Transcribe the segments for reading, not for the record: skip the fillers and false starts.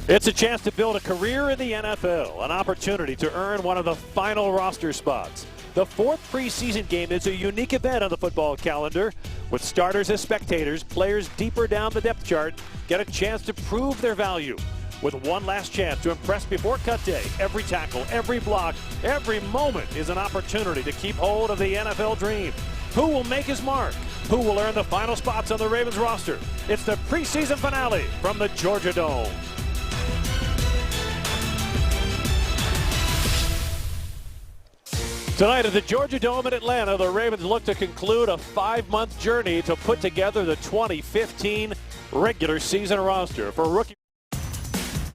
It's a chance to build a career in the NFL, an opportunity to earn one of the final roster spots. The fourth preseason game is a unique event on the football calendar. With starters as spectators, players deeper down the depth chart get a chance to prove their value. With one last chance to impress before cut day, every tackle, every block, every moment is an opportunity to keep hold of the NFL dream. Who will make his mark? Who will earn the final spots on the Ravens roster? It's the preseason finale from the Georgia Dome. Tonight at the Georgia Dome in Atlanta, the Ravens look to conclude a 5-month journey to put together the 2015 regular season roster. For rookie,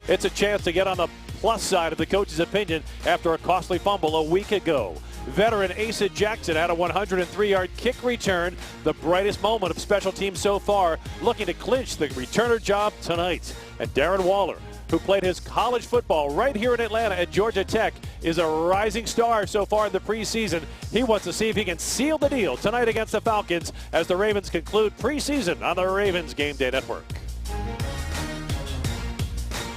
it's a chance to get on the plus side of the coach's opinion after a costly fumble a week ago. Veteran Asa Jackson had a 103-yard kick return, the brightest moment of special teams so far, looking to clinch the returner job tonight. And Darren Waller, who played his college football right here in Atlanta at Georgia Tech, is a rising star so far in the preseason. He wants to see if he can seal the deal tonight against the Falcons as the Ravens conclude preseason on the Ravens Game Day Network.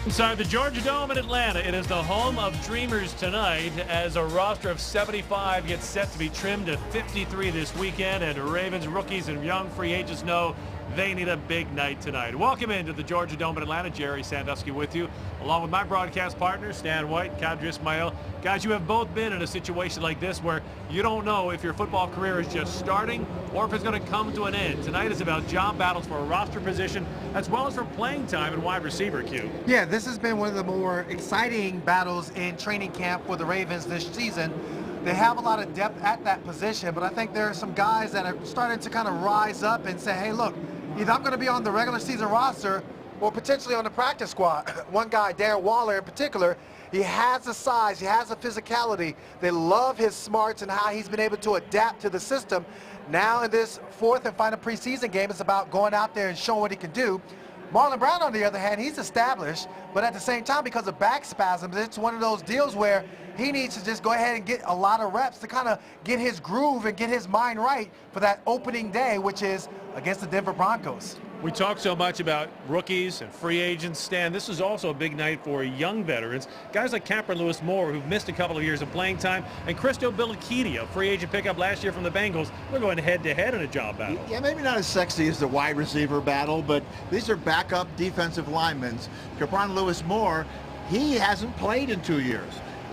Inside the Georgia Dome in Atlanta, it is the home of dreamers tonight as a roster of 75 gets set to be trimmed to 53 this weekend, and Ravens rookies and young free agents know they need a big night tonight. Welcome into the Georgia Dome in Atlanta. Jerry Sandusky with you, along with my broadcast partners, Stan White, Kadri Ismail. Guys, you have both been in a situation like this where you don't know if your football career is just starting or if it's going to come to an end. Tonight is about job battles for a roster position as well as for playing time in wide receiver, Q. Yeah, this has been one of the more exciting battles in training camp for the Ravens this season. They have a lot of depth at that position, but I think there are some guys that are starting to kind of rise up and say, hey, look, either I'm going to be on the regular season roster or potentially on the practice squad. One guy, Darren Waller in particular, he has the size, he has the physicality. They love his smarts and how he's been able to adapt to the system. Now in this fourth and final preseason game, it's about going out there and showing what he can do. Marlon Brown, on the other hand, he's established, but at the same time, because of back spasms, it's one of those deals where he needs to just go ahead and get a lot of reps to kind of get his groove and get his mind right for that opening day, which is against the Denver Broncos. We talk so much about rookies and free agents, Stan. This is also a big night for young veterans. Guys like Cameron Lewis Moore, who've missed a couple of years of playing time, and Christo Billakidi, a free agent pickup last year from the Bengals. They're going head-to-head in a job battle. Yeah, maybe not as sexy as the wide receiver battle, but these are backup defensive linemen. Cameron Lewis Moore, he hasn't played in 2 years.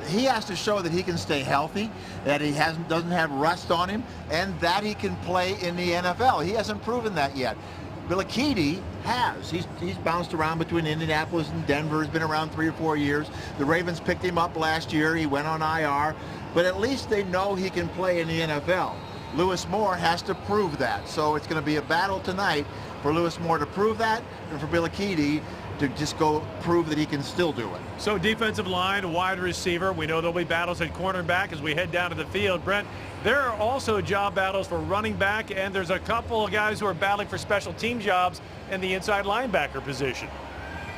He has to show that he can stay healthy, that he doesn't have rust on him, and that he can play in the NFL. He hasn't proven that yet. Billakidi has. He's bounced around between Indianapolis and Denver. He's been around 3 or 4 years. The Ravens picked him up last year. He went on IR, but at least they know he can play in the NFL. Lewis Moore has to prove that. So it's going to be a battle tonight for Lewis Moore to prove that, and for Billakidi to just go prove that he can still do it. So defensive line, wide receiver. We know there'll be battles at cornerback as we head down to the field. Brent, there are also job battles for running back, and there's a couple of guys who are battling for special team jobs in the inside linebacker position.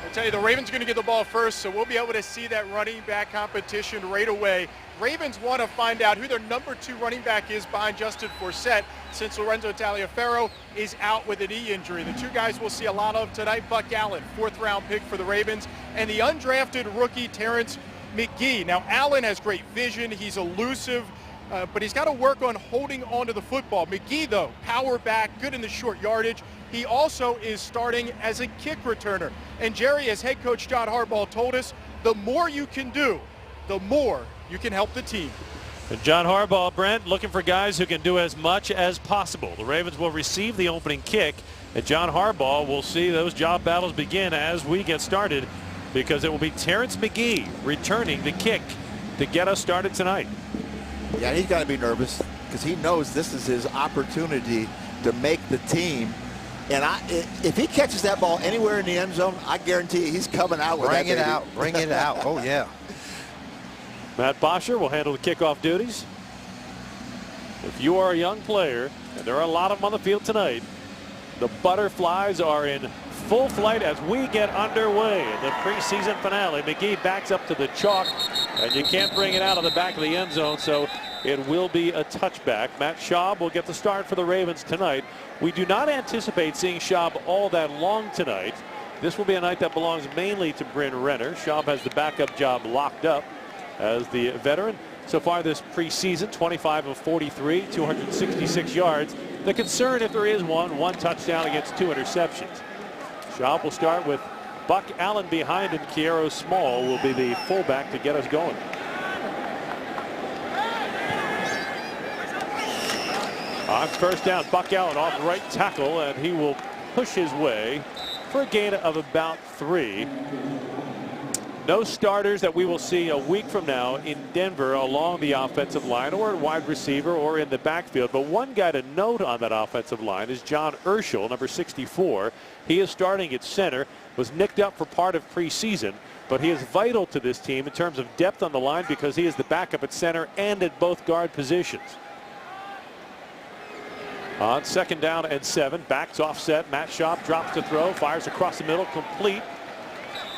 I'll tell you, the Ravens are going to get the ball first, so we'll be able to see that running back competition right away. Ravens want to find out who their number 2 running back is behind Justin Forsett, since Lorenzo Taliaferro is out with a knee injury. The 2 guys we'll see a lot of tonight, Buck Allen, 4th-round pick for the Ravens, and the undrafted rookie Terrence McGee. Now, Allen has great vision. He's elusive, but he's got to work on holding on to the football. McGee, though, power back, good in the short yardage. He also is starting as a kick returner. And Jerry, as head coach John Harbaugh told us, the more you can do, the more you can help the team. And John Harbaugh, Brent, looking for guys who can do as much as possible. The Ravens will receive the opening kick, and John Harbaugh will see those job battles begin as we get started, because it will be Terrence McGee returning the kick to get us started tonight. Yeah, he's got to be nervous because he knows this is his opportunity to make the team. And if he catches that ball anywhere in the end zone, I guarantee you he's coming out with that baby. Bring it out. Bring it out. Oh, yeah. Matt Bosher will handle the kickoff duties. If you are a young player, and there are a lot of them on the field tonight, the Butterflies are in full flight as we get underway in the preseason finale. McGee backs up to the chalk, and you can't bring it out of the back of the end zone, so it will be a touchback. Matt Schaub will get the start for the Ravens tonight. We do not anticipate seeing Schaub all that long tonight. This will be a night that belongs mainly to Bryn Renner. Schaub has the backup job locked up as the veteran. So far this preseason, 25 of 43, 266 yards. The concern, if there is one touchdown against 2 interceptions. Schaub will start with Buck Allen behind him. Kiero Small will be the fullback to get us going. On first down, Buck Allen off the right tackle, and he will push his way for a gain of about 3. No starters that we will see a week from now in Denver along the offensive line or at wide receiver or in the backfield. But one guy to note on that offensive line is John Urschel, number 64. He is starting at center, was nicked up for part of preseason, but he is vital to this team in terms of depth on the line because he is the backup at center and at both guard positions. On second down and 7, backs offset. Matt Schaub drops to throw, fires across the middle, complete.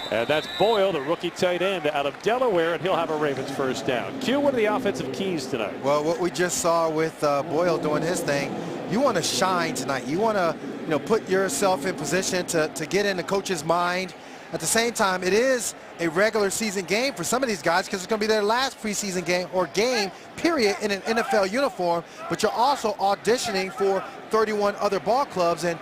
And that's Boyle, the rookie tight end out of Delaware, and he'll have a Ravens first down. Q, what are the offensive keys tonight? Well, what we just saw with Boyle doing his thing, you want to shine tonight. You want to, put yourself in position to get in the coach's mind. At the same time, it is a regular season game for some of these guys because it's going to be their last preseason game or game, period, in an NFL uniform. But you're also auditioning for 31 other ball clubs, and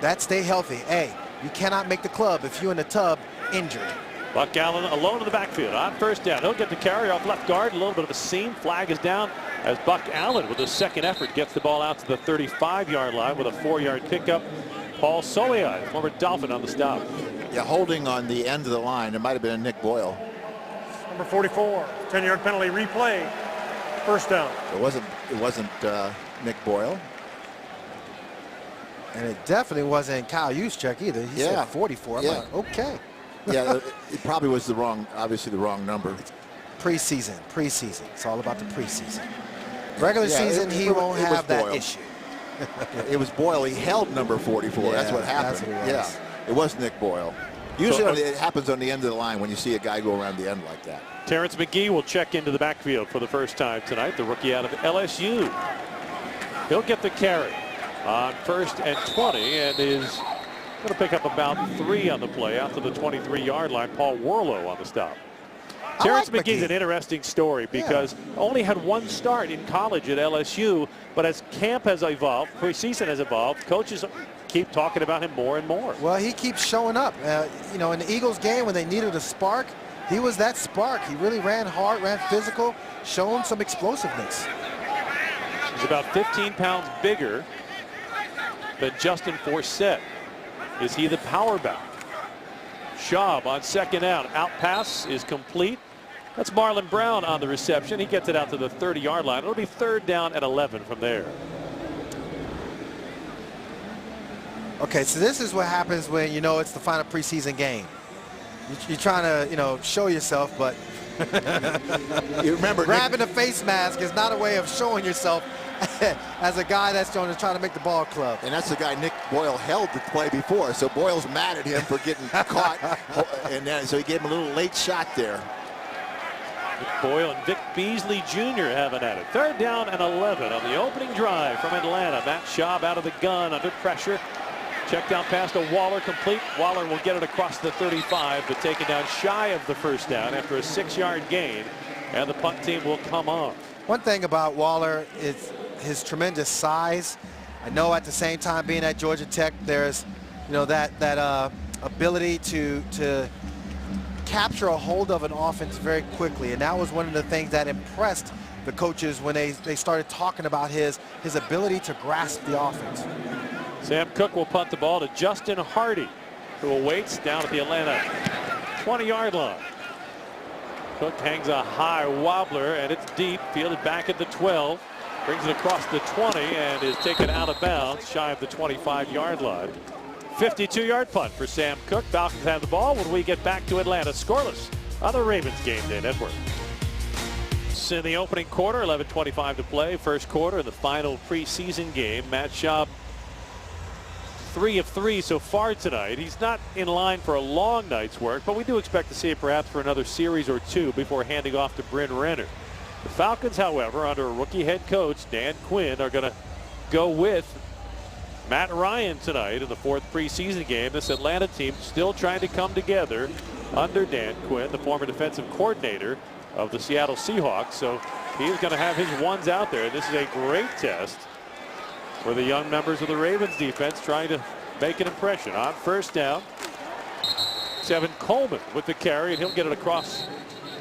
that stay healthy. Hey, you cannot make the club if you're in the tub injured. Buck Allen alone in the backfield on first down. He'll get the carry off left guard. A little bit of a seam. Flag is down as Buck Allen with his second effort gets the ball out to the 35-yard line with a 4-yard pickup. Paul Soliai, former Dolphin, on the stop. Yeah, holding on the end of the line. It might have been a Nick Boyle. Number 44, 10-yard penalty, replay, first down. It wasn't Nick Boyle. And it definitely wasn't Kyle Juszczyk either. He said 44. I'm like, okay. Yeah, it probably was obviously the wrong number. Preseason. It's all about the preseason. Regular season, he won't have that issue. It was Boyle. He held number 44. That's what happened. That's what it was Nick Boyle. Usually it happens on the end of the line when you see a guy go around the end like that. Terrence McGee will check into the backfield for the first time tonight, the rookie out of LSU. He'll get the carry on first and 20 and is going to pick up about 3 on the play out to the 23-yard line. Paul Warlow on the stop. Terrence McGee's an interesting story because only had 1 start in college at LSU, but as camp has evolved, preseason has evolved, coaches keep talking about him more and more. Well, he keeps showing up. In the Eagles game when they needed a spark, he was that spark. He really ran hard, ran physical, showing some explosiveness. He's about 15 pounds bigger than Justin Forsett. Is he the power back? Schaub on second down. Out pass is complete. That's Marlon Brown on the reception. He gets it out to the 30-yard line. It'll be third down and 11 from there. Okay, so this is what happens when it's the final preseason game. You're trying to, show yourself, but you remember grabbing a face mask is not a way of showing yourself as a guy that's trying to make the ball club. And that's the guy Nick Boyle held the play before. So Boyle's mad at him for getting caught, and so he gave him a little late shot there. Boyle and Vic Beasley Jr. having at it. Third down and 11 on the opening drive from Atlanta. Matt Schaub out of the gun under pressure. Check down pass to Waller, complete. Waller will get it across the 35, but taken down shy of the first down after a 6-yard gain, and the punt team will come on. One thing about Waller is his tremendous size. I know at the same time being at Georgia Tech, there's that ability to capture a hold of an offense very quickly, and that was one of the things that impressed the coaches when they started talking about his ability to grasp the offense. Sam Cook will punt the ball to Justin Hardy, who awaits down at the Atlanta 20-yard line. Cook hangs a high wobbler, and it's deep, fielded back at the 12. Brings it across the 20 and is taken out of bounds shy of the 25-yard line. 52-yard punt for Sam Cook. Falcons have the ball when we get back to Atlanta. Scoreless on the Ravens Game Day Network. In the opening quarter, 11:25 to play. First quarter in the final preseason game. Matt Schaub 3 of 3 so far tonight. He's not in line for a long night's work, but we do expect to see it perhaps for another series or 2 before handing off to Bryn Renner. The Falcons, however, under a rookie head coach, Dan Quinn, are going to go with Matt Ryan tonight in the 4th preseason game. This Atlanta team still trying to come together under Dan Quinn, the former defensive coordinator of the Seattle Seahawks. So he's going to have his ones out there. This is a great test for the young members of the Ravens defense trying to make an impression. On first down, Tevin Coleman with the carry, and he'll get it across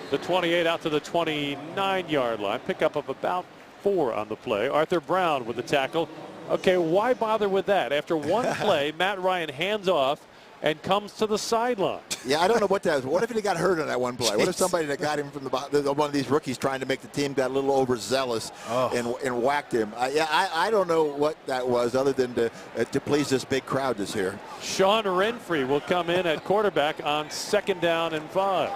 the 28 out to the 29-yard line. Pickup of about 4 on the play. Arthur Brown with the tackle. Okay, why bother with that? After one play, Matt Ryan hands off and comes to the sideline. Yeah, I don't know what that is. What if he got hurt on that one play? What if somebody that got him from one of these rookies trying to make the team got a little overzealous and whacked him? I don't know what that was other than to please this big crowd that's here. Sean Renfrey will come in at quarterback on 2nd down and 5.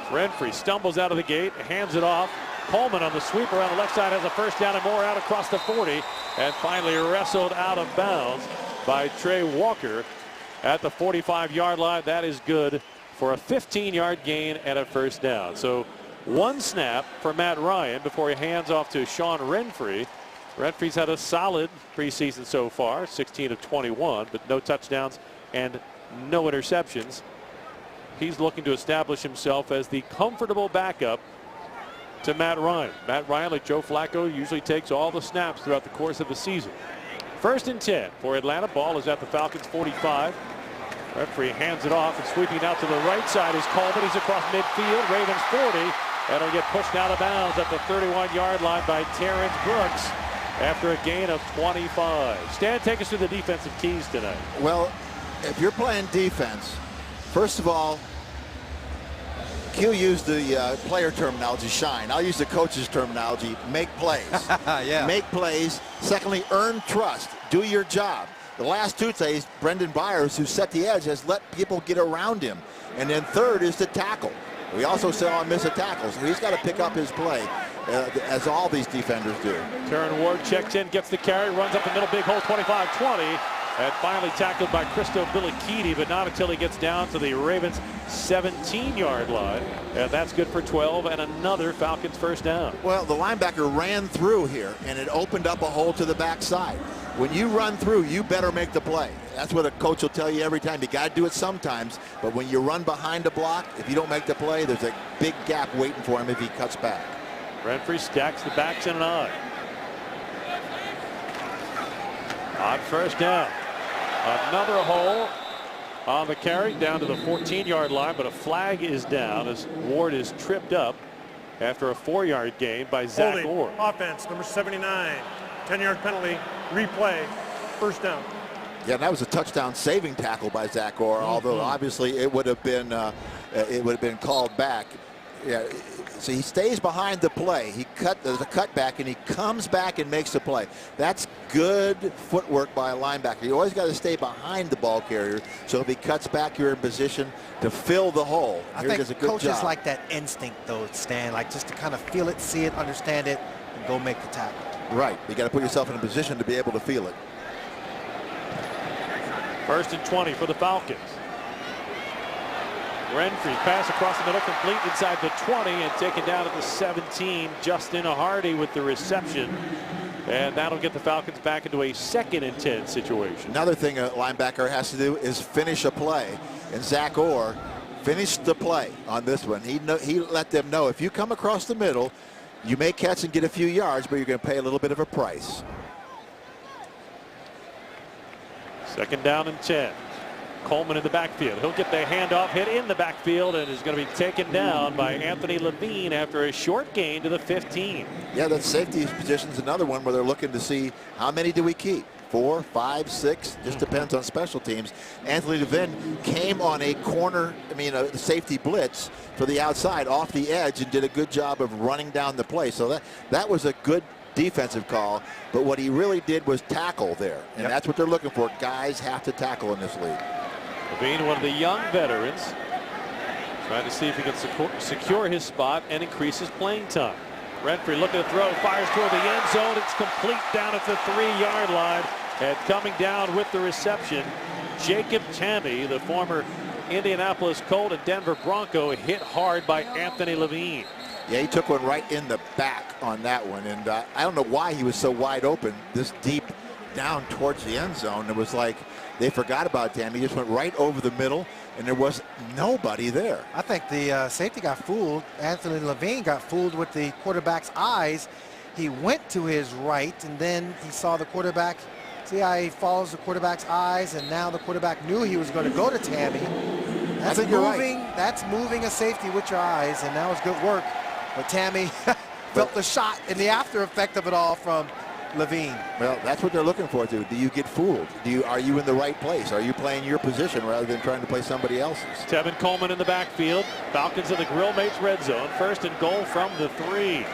Renfrey stumbles out of the gate, hands it off. Coleman on the sweep around the left side has a first down and more out across the 40, and finally wrestled out of bounds by Trey Walker at the 45-yard line. That is good for a 15-yard gain and a first down. So one snap for Matt Ryan before he hands off to Sean Renfrey. Renfrey's had a solid preseason so far, 16 of 21, but no touchdowns and no interceptions. He's looking to establish himself as the comfortable backup to Matt Ryan. Matt Ryan, like Joe Flacco, usually takes all the snaps throughout the course of the season. 1st and 10 for Atlanta. Ball is at the Falcons 45. Referee hands it off, and sweeping out to the right side is Coleman. He's across midfield. Ravens 40. And he'll get pushed out of bounds at the 31-yard line by Terrence Brooks after a gain of 25. Stan, take us through the defensive keys tonight. Well, if you're playing defense, first of all, Q used the player terminology, shine. I'll use the coach's terminology, make plays. Yeah. Make plays. Secondly, earn trust. Do your job. The last 2 days, Brendan Byers, who set the edge, has let people get around him. And then third is to tackle. We also saw him miss a tackle, so he's got to pick up his play, as all these defenders do. Terran Ward checks in, gets the carry, runs up the middle, big hole, 25-20. And finally tackled by Christo Billikidi, but not until he gets down to the Ravens 17-yard line. And that's good for 12 and another Falcons first down. Well, the linebacker ran through here, and it opened up a hole to the backside. When you run through, you better make the play. That's what a coach will tell you every time. You got to do it sometimes, but when you run behind a block, if you don't make the play, there's a big gap waiting for him if he cuts back. Renfrey stacks the backs in an eye. On first down. Another hole on the carry down to the 14-yard line, but a flag is down as Ward is tripped up after a 4-yard gain by Zach Orr. Offense, number 79. 10-yard penalty, replay, first down. Yeah, that was a touchdown saving tackle by Zach Orr, although obviously it would have been called back. Yeah, so he stays behind the play. There's a cutback, and he comes back and makes the play. That's good footwork by a linebacker. You always got to stay behind the ball carrier, so if he cuts back, you're in position to fill the hole. I think coaches like that instinct, though, Stan, like just to kind of feel it, see it, understand it, and go make the tackle. Right. You got to put yourself in a position to be able to feel it. 1st and 20 for the Falcons. Renfrey pass across the middle, complete inside the 20 and taken down at the 17. Justin Hardy with the reception. And that'll get the Falcons back into a 2nd and 10 situation. Another thing a linebacker has to do is finish a play. And Zach Orr finished the play on this one. He let them know if you come across the middle, you may catch and get a few yards, but you're going to pay a little bit of a price. 2nd down and 10. Coleman in the backfield. He'll get the handoff hit in the backfield and is going to be taken down by Anthony Levine after a short gain to the 15. Yeah, that safety position is another one where they're looking to see how many do we keep. 4, 5, 6, just depends on special teams. Anthony Levine came on a safety blitz for the outside off the edge and did a good job of running down the play. So that was a good defensive call, but what he really did was tackle there, and that's what they're looking for. Guys have to tackle in this league. Levine, one of the young veterans, trying to see if he can secure his spot and increase his playing time. Renfrey looking to throw, fires toward the end zone. It's complete down at the 3-yard line, and coming down with the reception, Jacob Tamme, the former Indianapolis Colt and Denver Bronco, hit hard by Anthony Levine. Yeah, he took one right in the back on that one, and I don't know why he was so wide open this deep down towards the end zone. It was like they forgot about Tammy. He just went right over the middle, and there was nobody there. I think the safety got fooled. Anthony Levine got fooled with the quarterback's eyes. He went to his right, and then he saw the quarterback. See how he follows the quarterback's eyes, and now the quarterback knew he was going to go to Tammy. That's moving. Right. That's moving a safety with your eyes, and that was good work. But Tammy felt the shot and the after effect of it all from Levine. Well, that's what they're looking for, too. Do you get fooled? Are you in the right place? Are you playing your position rather than trying to play somebody else's? Tevin Coleman in the backfield. Falcons in the Grill Mates red zone. 1st and goal from the 3.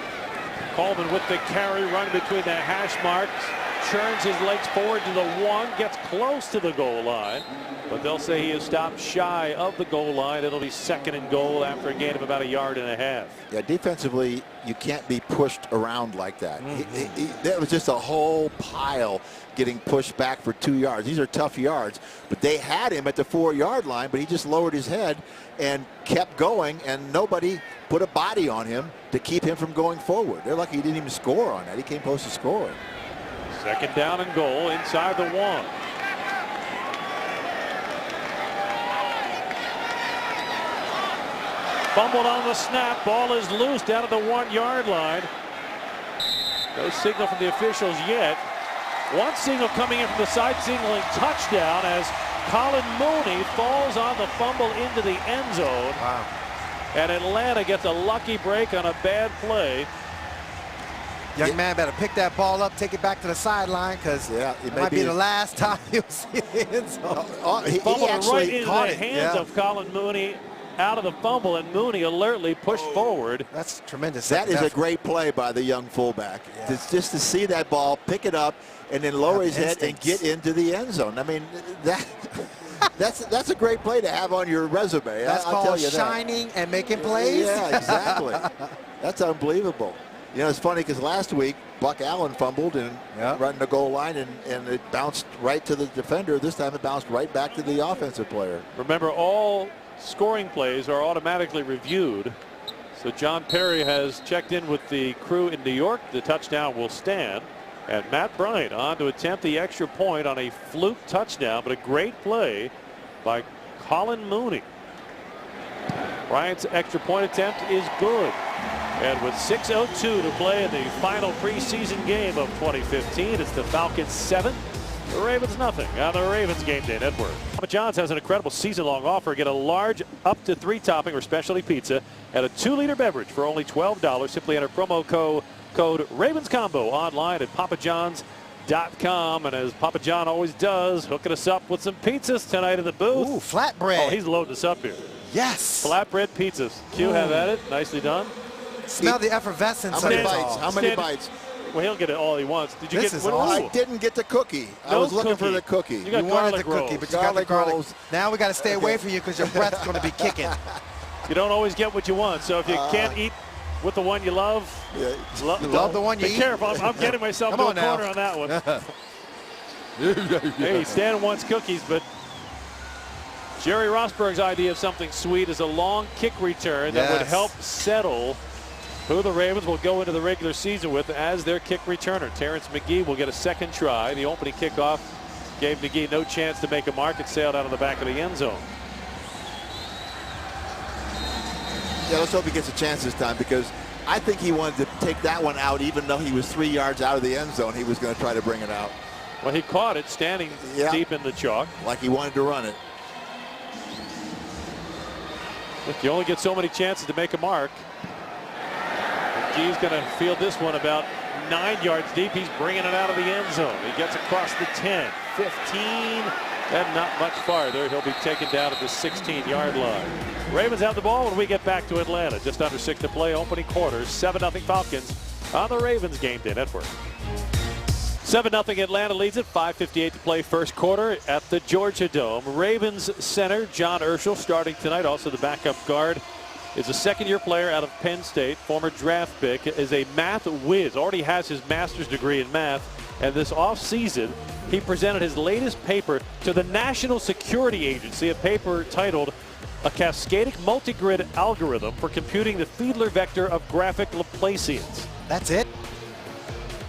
Coleman with the carry, run between the hash marks. Churns his legs forward to the 1, gets close to the goal line, but they'll say he is stopped shy of the goal line. It'll be 2nd and goal after a gain of about 1.5 yards. Yeah, defensively, you can't be pushed around like that. That was just a whole pile getting pushed back for 2 yards. These are tough yards, but they had him at the 4-yard line, but he just lowered his head and kept going, and nobody put a body on him to keep him from going forward. They're lucky he didn't even score on that. He came close to scoring. 2nd down and goal inside the 1. Fumbled on the snap. Ball is loose down at the 1-yard line. No signal from the officials yet. One signal coming in from the side, signaling touchdown as Colin Mooney falls on the fumble into the end zone. Wow. And Atlanta gets a lucky break on a bad play. Young man better pick that ball up, take it back to the sideline, because it might be the last time you'll see the end zone. He fumbled right into the hands of Colin Mooney out of the fumble, and Mooney alertly pushed forward. That's tremendous. That is a great play by the young fullback. Just to see that ball, pick it up, and then lower his head and get into the end zone. I mean, that's a great play to have on your resume. That's called shining and making plays. Yeah, exactly. That's unbelievable. You know, it's funny because last week Buck Allen fumbled and running the goal line, and it bounced right to the defender. This time it bounced right back to the offensive player. Remember, all scoring plays are automatically reviewed. So John Perry has checked in with the crew in New York. The touchdown will stand. And Matt Bryant on to attempt the extra point on a fluke touchdown, but a great play by Colin Mooney. Bryant's extra point attempt is good. And with 6:02 to play in the final preseason game of 2015, it's the Falcons 7, the Ravens nothing on the Ravens Game Day Network. Papa John's has an incredible season-long offer. Get a large up to 3-topping or specialty pizza and a 2-liter beverage for only $12. Simply enter promo code RavensCombo online at papajohns.com. And as Papa John always does, hooking us up with some pizzas tonight in the booth. Ooh, flatbread. Oh, he's loading us up here. Yes. Flatbread pizzas. Q, have at it. Nicely done. Smell the effervescence. How many bites? How many bites? Well, he'll get it all he wants. Did you This get is what? awesome. I didn't get the cookie. I was looking for the cookie. You got You wanted garlic the cookie, rolls. but you got the garlic rolls. Now we got to stay away from you because your breath's going to be kicking. You don't always get what you want. So if you can't eat with the one you love, love the one you be eat. careful. I'm getting myself to a corner on that one. Hey, Stan wants cookies, but Jerry Rosberg's idea of something sweet is a long kick return that would help settle who the Ravens will go into the regular season with as their kick returner. Terrence McGee will get a second try. The opening kickoff gave McGee no chance to make a mark. It sailed out of the back of the end zone. Yeah, let's hope he gets a chance this time, because I think he wanted to take that one out even though he was 3 yards out of the end zone. He was going to try to bring it out. Well, he caught it standing deep in the chalk. Like he wanted to run it. Look, you only get so many chances to make a mark. McGee's going to field this one about 9 yards deep. He's bringing it out of the end zone. He gets across the 10, 15, and not much farther. He'll be taken down at the 16-yard line. Ravens have the ball when we get back to Atlanta. Just under 6 to play, opening quarters. 7-0 Falcons on the Ravens Game Day Network. 7-0 Atlanta leads it. 5:58 to play first quarter at the Georgia Dome. Ravens center John Urschel starting tonight. Also the backup guard is a second-year player out of Penn State, former draft pick, is a math whiz, already has his master's degree in math, and this offseason he presented his latest paper to the National Security Agency, a paper titled A Cascadic Multigrid Algorithm for Computing the Fiedler Vector of Graphic Laplacians. That's it?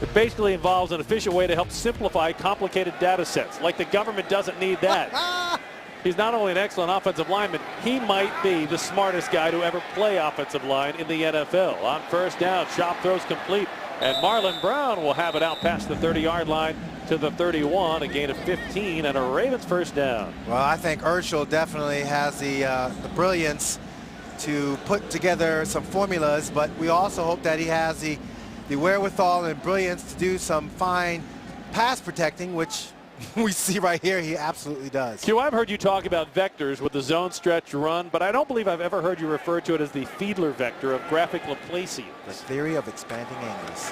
It basically involves an efficient way to help simplify complicated data sets. Like the government doesn't need that. He's not only an excellent offensive lineman, he might be the smartest guy to ever play offensive line in the NFL. On first down, Schaub throws complete, and Marlon Brown will have it out past the 30-yard line to the 31, a gain of 15 and a Ravens first down. Well, I think Urschel definitely has the brilliance to put together some formulas, but we also hope that he has the wherewithal and brilliance to do some fine pass protecting, which we see right here he absolutely does. Q, I've heard you talk about vectors with the zone stretch run, but I don't believe I've ever heard you refer to it as the Fiedler vector of graphic Laplacians. The theory of expanding angles.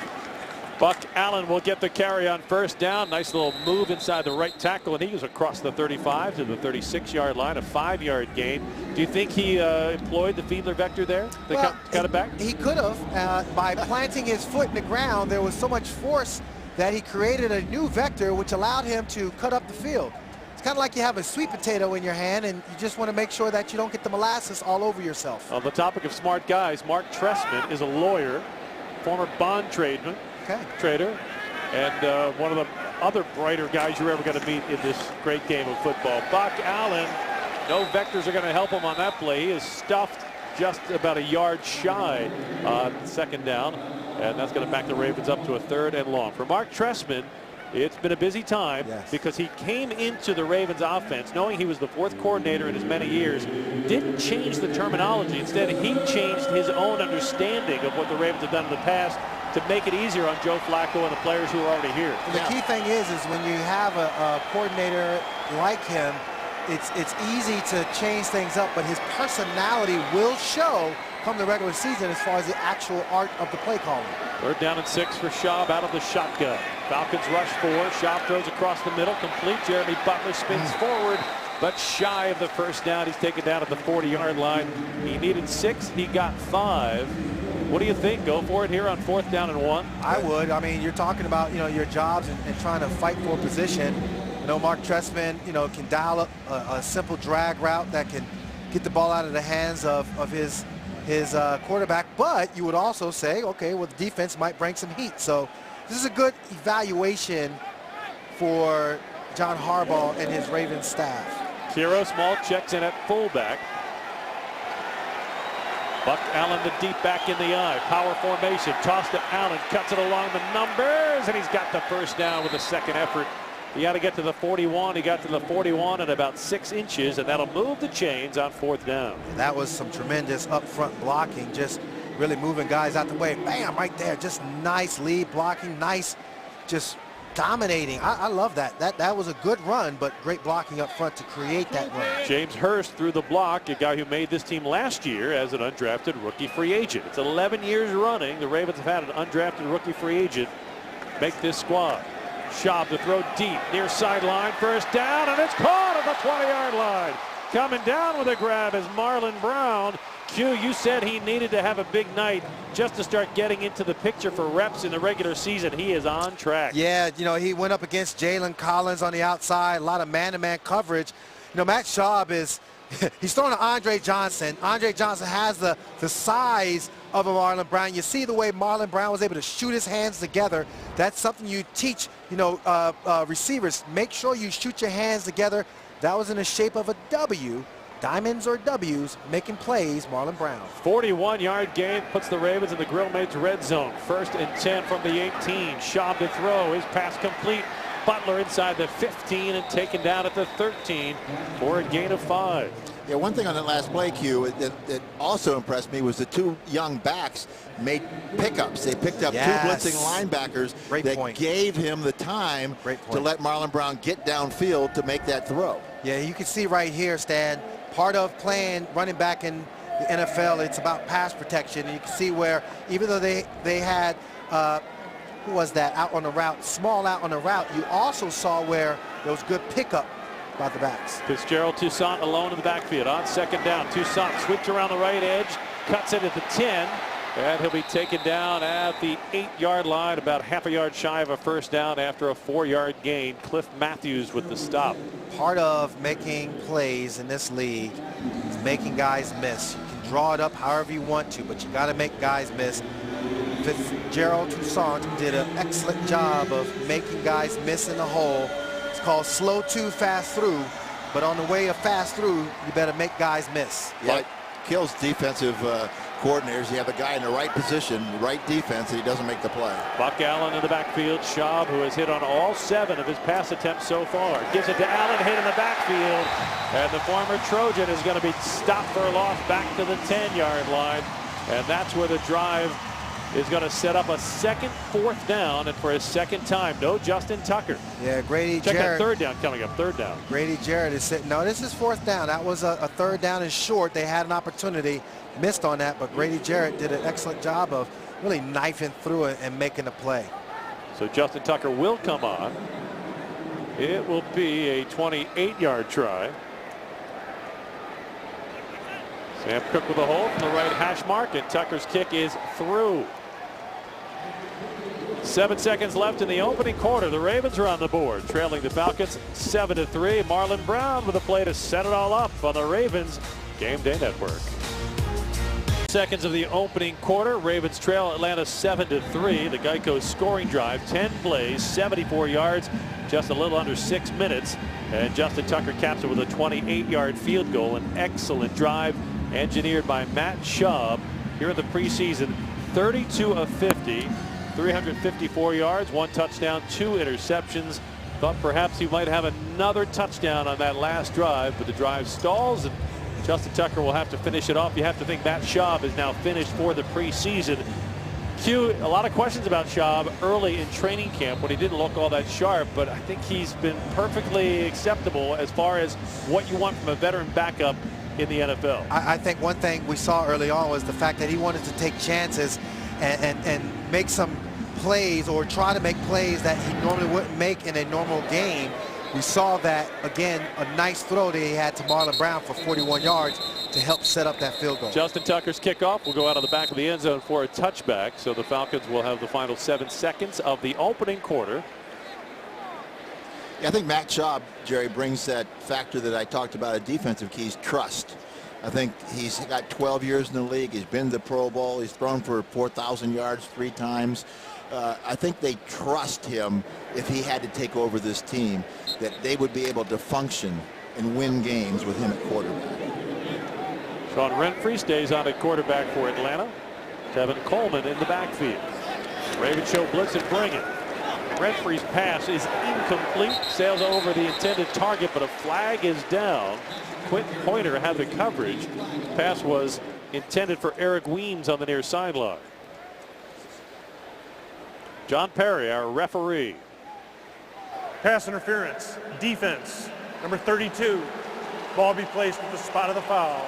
Buck Allen will get the carry on first down. Nice little move inside the right tackle, and he was across the 35 to the 36-yard line, a 5-yard gain. Do you think he employed the Fiedler vector there to cut it back? He could have. By planting his foot in the ground, there was so much force that he created a new vector which allowed him to cut up the field. It's kind of like you have a sweet potato in your hand and you just want to make sure that you don't get the molasses all over yourself. On the topic of smart guys, Mark Trestman is a lawyer, former bond trader, and one of the other brighter guys you're ever going to meet in this great game of football. Buck Allen, no vectors are going to help him on that play. He is stuffed just about a yard shy on second down. And that's going to back the Ravens up to a 3rd and long. For Mark Trestman, it's been a busy time because he came into the Ravens offense knowing he was the 4th coordinator in as many years, didn't change the terminology. Instead, he changed his own understanding of what the Ravens have done in the past to make it easier on Joe Flacco and the players who are already here. And the key thing is when you have a coordinator like him, it's easy to change things up, but his personality will show come the regular season as far as the actual art of the play calling. 3rd down and 6 for Schaub out of the shotgun. Falcons rush 4. Schaub throws across the middle, complete. Jeremy Butler spins forward, but shy of the first down. He's taken down at the 40-yard line. He needed 6. He got 5. What do you think? Go for it here on 4th down and 1? I would. I mean, you're talking about, your jobs and trying to fight for position. Mark Trestman, can dial up a simple drag route that can get the ball out of the hands of his quarterback, but you would also say, okay, well, the defense might bring some heat. So this is a good evaluation for John Harbaugh and his Ravens staff. Kiro Small checks in at fullback. Buck Allen, the deep back in the eye. Power formation, toss to Allen, cuts it along the numbers, and he's got the first down with a second effort. He had to get to the 41. He got to the 41 at about 6 inches, and that'll move the chains on 4th down. And that was some tremendous up-front blocking, just really moving guys out the way. Bam, right there. Just nice lead blocking, nice, just dominating. I love that. That was a good run, but great blocking up front to create that run. James Hurst threw the block, a guy who made this team last year as an undrafted rookie free agent. It's 11 years running. The Ravens have had an undrafted rookie free agent make this squad. Schaub to throw deep, near sideline, first down, and it's caught at the 20-yard line. Coming down with a grab is Marlon Brown. Q, you said he needed to have a big night just to start getting into the picture for reps in the regular season. He is on track. Yeah, he went up against Jalen Collins on the outside, a lot of man-to-man coverage. Matt Schaub is, he's throwing to Andre Johnson. Andre Johnson has the size of a Marlon Brown. You see the way Marlon Brown was able to shoot his hands together. That's something you teach, receivers. Make sure you shoot your hands together. That was in the shape of a W. Diamonds or W's, making plays, Marlon Brown. 41-yard gain puts the Ravens in the Grill Mates red zone. 1st and 10 from the 18. Schaub to throw. His pass complete. Butler inside the 15 and taken down at the 13 for a gain of 5. Yeah, one thing on that last play, Q, that also impressed me was the 2 young backs made pickups. They picked up 2 blitzing linebackers that gave him the time to let Marlon Brown get downfield to make that throw. Yeah, you can see right here, Stan, part of playing running back in the NFL, it's about pass protection. And you can see where even though they had, who was that, out on the route, small out on the route, you also saw where there was good pickup by the backs. Fitzgerald Toussaint alone in the backfield on 2nd down. Toussaint sweeps around the right edge, cuts it at the 10, and he'll be taken down at the 8-yard line, about half a yard shy of a first down after a 4-yard gain. Cliff Matthews with the stop. Part of making plays in this league is making guys miss. You can draw it up however you want to, but you got to make guys miss. Fitzgerald Toussaint did an excellent job of making guys miss in the hole. It's called slow to, fast through. But on the way of fast through, you better make guys miss. Yeah, it kills defensive coordinators. You have a guy in the right position, right defense, and he doesn't make the play. Buck Allen in the backfield. Schaub, who has hit on all 7 of his pass attempts so far, gives it to Allen, hit in the backfield. And the former Trojan is going to be stopped for a loss back to the 10-yard line. And that's where the drive is going to set up a second 4th down, and for his second time, no Justin Tucker. Yeah, Grady Check Jarrett. that 3rd down coming up, 3rd down. Grady Jarrett is sitting. No, this is 4th down. That was a 3rd down and short. They had an opportunity, missed on that, but Grady Jarrett did an excellent job of really knifing through it and making a play. So Justin Tucker will come on. It will be a 28-yard try. Sam Cook with a hole from the right hash mark, and Tucker's kick is through. 7 seconds left in the opening quarter. The Ravens are on the board, trailing the Falcons 7-3. Marlon Brown with a play to set it all up on the Ravens Game Day Network. Seconds of the opening quarter. Ravens trail Atlanta 7-3. The Geico scoring drive, 10 plays, 74 yards, just a little under 6 minutes. And Justin Tucker caps it with a 28-yard field goal. An excellent drive engineered by Matt Schaub here in the preseason. 32 of 50. 354 yards, 1 touchdown, 2 interceptions. Thought perhaps he might have another touchdown on that last drive, but the drive stalls, and Justin Tucker will have to finish it off. You have to think Matt Schaub is now finished for the preseason. Q, a lot of questions about Schaub early in training camp when he didn't look all that sharp, but I think he's been perfectly acceptable as far as what you want from a veteran backup in the NFL. I think one thing we saw early on was the fact that he wanted to take chances and make some plays, or try to make plays that he normally wouldn't make in a normal game. We saw that again, a nice throw that he had to Marlon Brown for 41 yards to help set up that field goal. Justin Tucker's kickoff will go out of the back of the end zone for a touchback, so the Falcons will have the final 7 seconds of the opening quarter. Yeah, I think Matt Schaub, Jerry, brings that factor that I talked about at defensive keys, trust. I think he's got 12 years in the league. He's been to the Pro Bowl. He's thrown for 4,000 yards 3 times. I think they trust him if he had to take over this team, that they would be able to function and win games with him at quarterback. Sean Renfree stays on at quarterback for Atlanta. Tevin Coleman in the backfield. Ravens show blitz and bring it. Renfree's pass is incomplete. Sails over the intended target, but a flag is down. Quentin Pointer had the coverage. Pass was intended for Eric Weems on the near sideline. John Perry, our referee. Pass interference, defense, number 32. Ball be placed at the spot of the foul.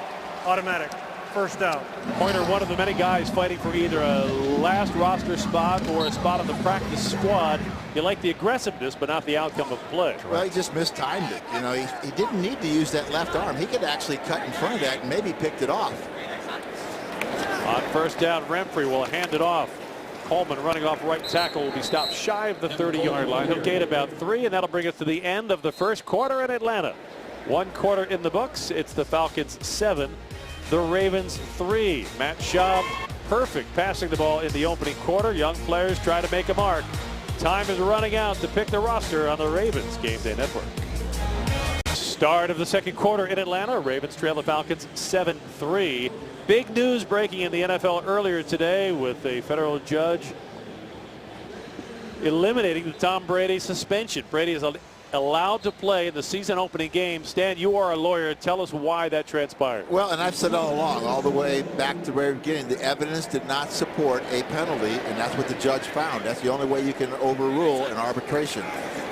Automatic, 1st down. Pointer, one of the many guys fighting for either a last roster spot or a spot on the practice squad. You like the aggressiveness, but not the outcome of play. Well, he just mistimed it. You know, he didn't need to use that left arm. He could actually cut in front of that and maybe picked it off. On 1st down, Renfree will hand it off. Coleman running off right tackle will be stopped shy of the 30-yard line. He'll gain about 3, and that'll bring us to the end of the first quarter in Atlanta. 1 quarter in the books. It's the Falcons 7, the Ravens 3. Matt Schaub, perfect passing the ball in the opening quarter. Young players try to make a mark. Time is running out to pick the roster on the Ravens Game Day Network. Start of the second quarter in Atlanta. Ravens trail the Falcons 7-3. Big news breaking in the NFL earlier today with a federal judge eliminating the Tom Brady suspension. Brady is allowed to play in the season opening game. Stan, you are a lawyer. Tell us why that transpired. Well, and I've said all along, all the way back to the very beginning, the evidence did not support a penalty, and that's what the judge found. That's the only way you can overrule an arbitration.